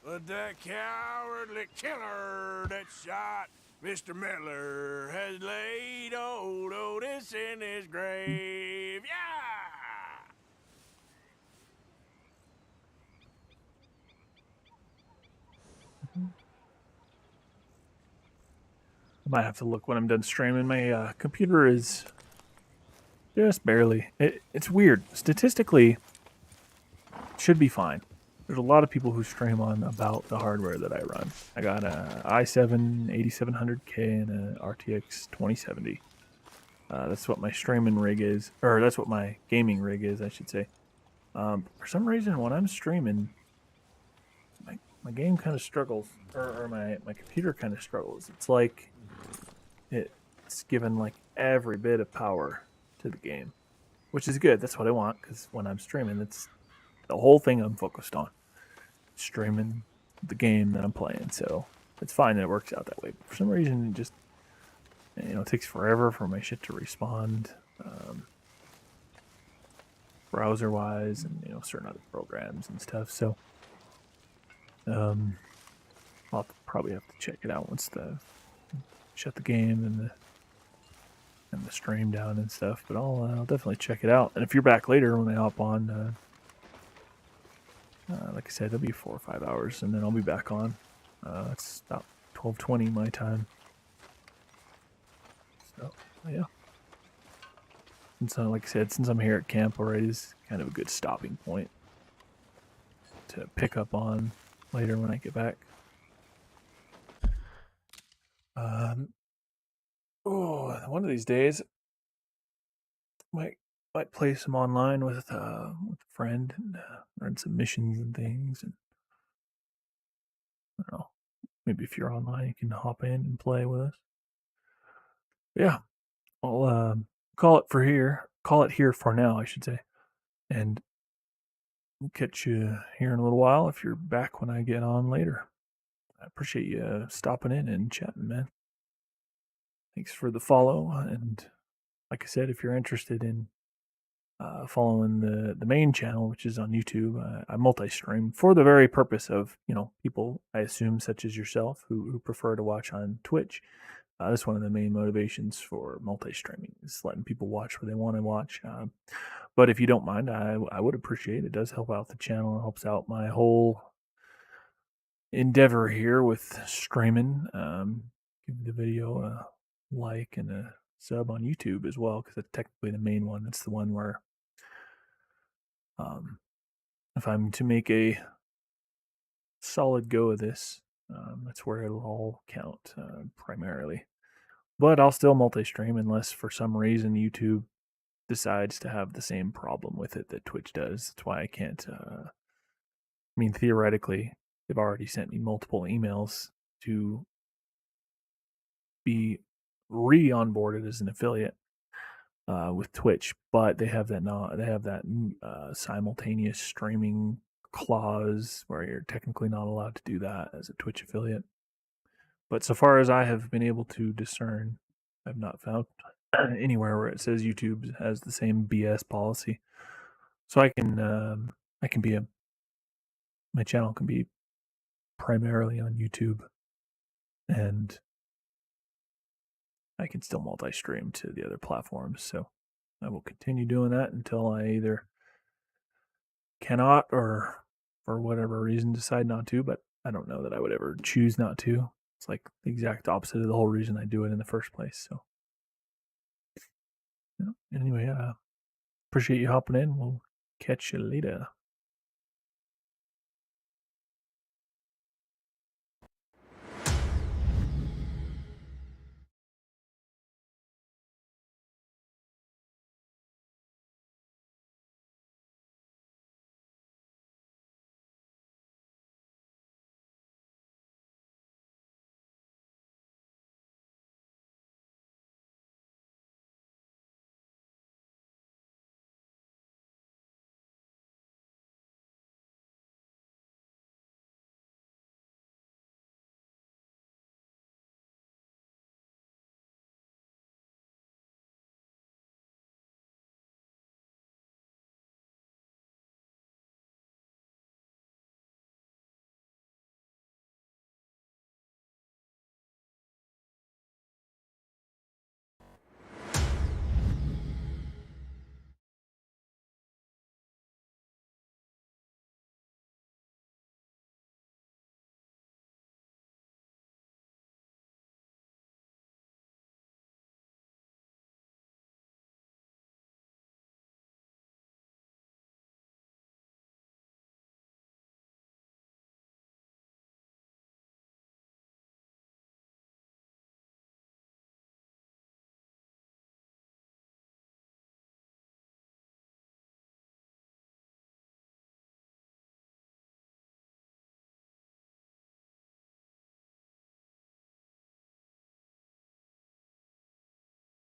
But that cowardly killer that shot Mr. Miller has laid old Otis in his grave. Yeah! I might have to look when I'm done streaming. My computer is just barely. It's weird. Statistically, it should be fine. There's a lot of people who stream on about the hardware that I run. I got a i7 8700K and a RTX 2070. That's what my streaming rig is, or that's what my gaming rig is, I should say. For some reason, when I'm streaming, my game kind of struggles, or my computer kind of struggles. It's like it's given like every bit of power to the game, which is good. That's what I want, because when I'm streaming, it's the whole thing I'm focused on. Streaming the game that I'm playing, so it's fine that it works out that way. But for some reason, it just, it takes forever for my shit to respond, browser-wise, and certain other programs and stuff. So, I'll probably have to check it out once shut the game and the stream down and stuff. But I'll definitely check it out. And if you're back later when I hop on, Like I said, it'll be 4 or 5 hours, and then I'll be back on. It's about 12:20 my time. So, yeah. And so, like I said, since I'm here at camp already, is kind of a good stopping point to pick up on later when I get back. One of these days, might play some online with a friend and run some missions and things. And I don't know, maybe if you're online, you can hop in and play with us. Yeah, I'll call it here for now, I should say, and we'll catch you here in a little while if you're back when I get on later. I appreciate you stopping in and chatting, man. Thanks for the follow, and like I said, if you're interested in following the main channel, which is on YouTube, I multi-stream for the very purpose of, people, I assume, such as yourself, who prefer to watch on Twitch. That's one of the main motivations for multi-streaming, is letting people watch where they want to watch. But if you don't mind, I would appreciate it. It does help out the channel. It helps out my whole endeavor here with streaming. Give the video a like and a sub on YouTube as well, because that's technically the main one. That's the one where, if I'm to make a solid go of this, that's where it'll all count primarily. But I'll still multi-stream unless for some reason YouTube decides to have the same problem with it that Twitch does. That's why I can't. Theoretically, they've already sent me multiple emails to be re-onboarded as an affiliate with Twitch, but they have that simultaneous streaming clause where you're technically not allowed to do that as a Twitch affiliate. But so far as I have been able to discern, I've not found anywhere where it says YouTube has the same BS policy. So I can my channel can be primarily on YouTube, and I can still multi-stream to the other platforms. So I will continue doing that until I either cannot or for whatever reason decide not to, but I don't know that I would ever choose not to. It's like the exact opposite of the whole reason I do it in the first place. So anyway, appreciate you hopping in. We'll catch you later.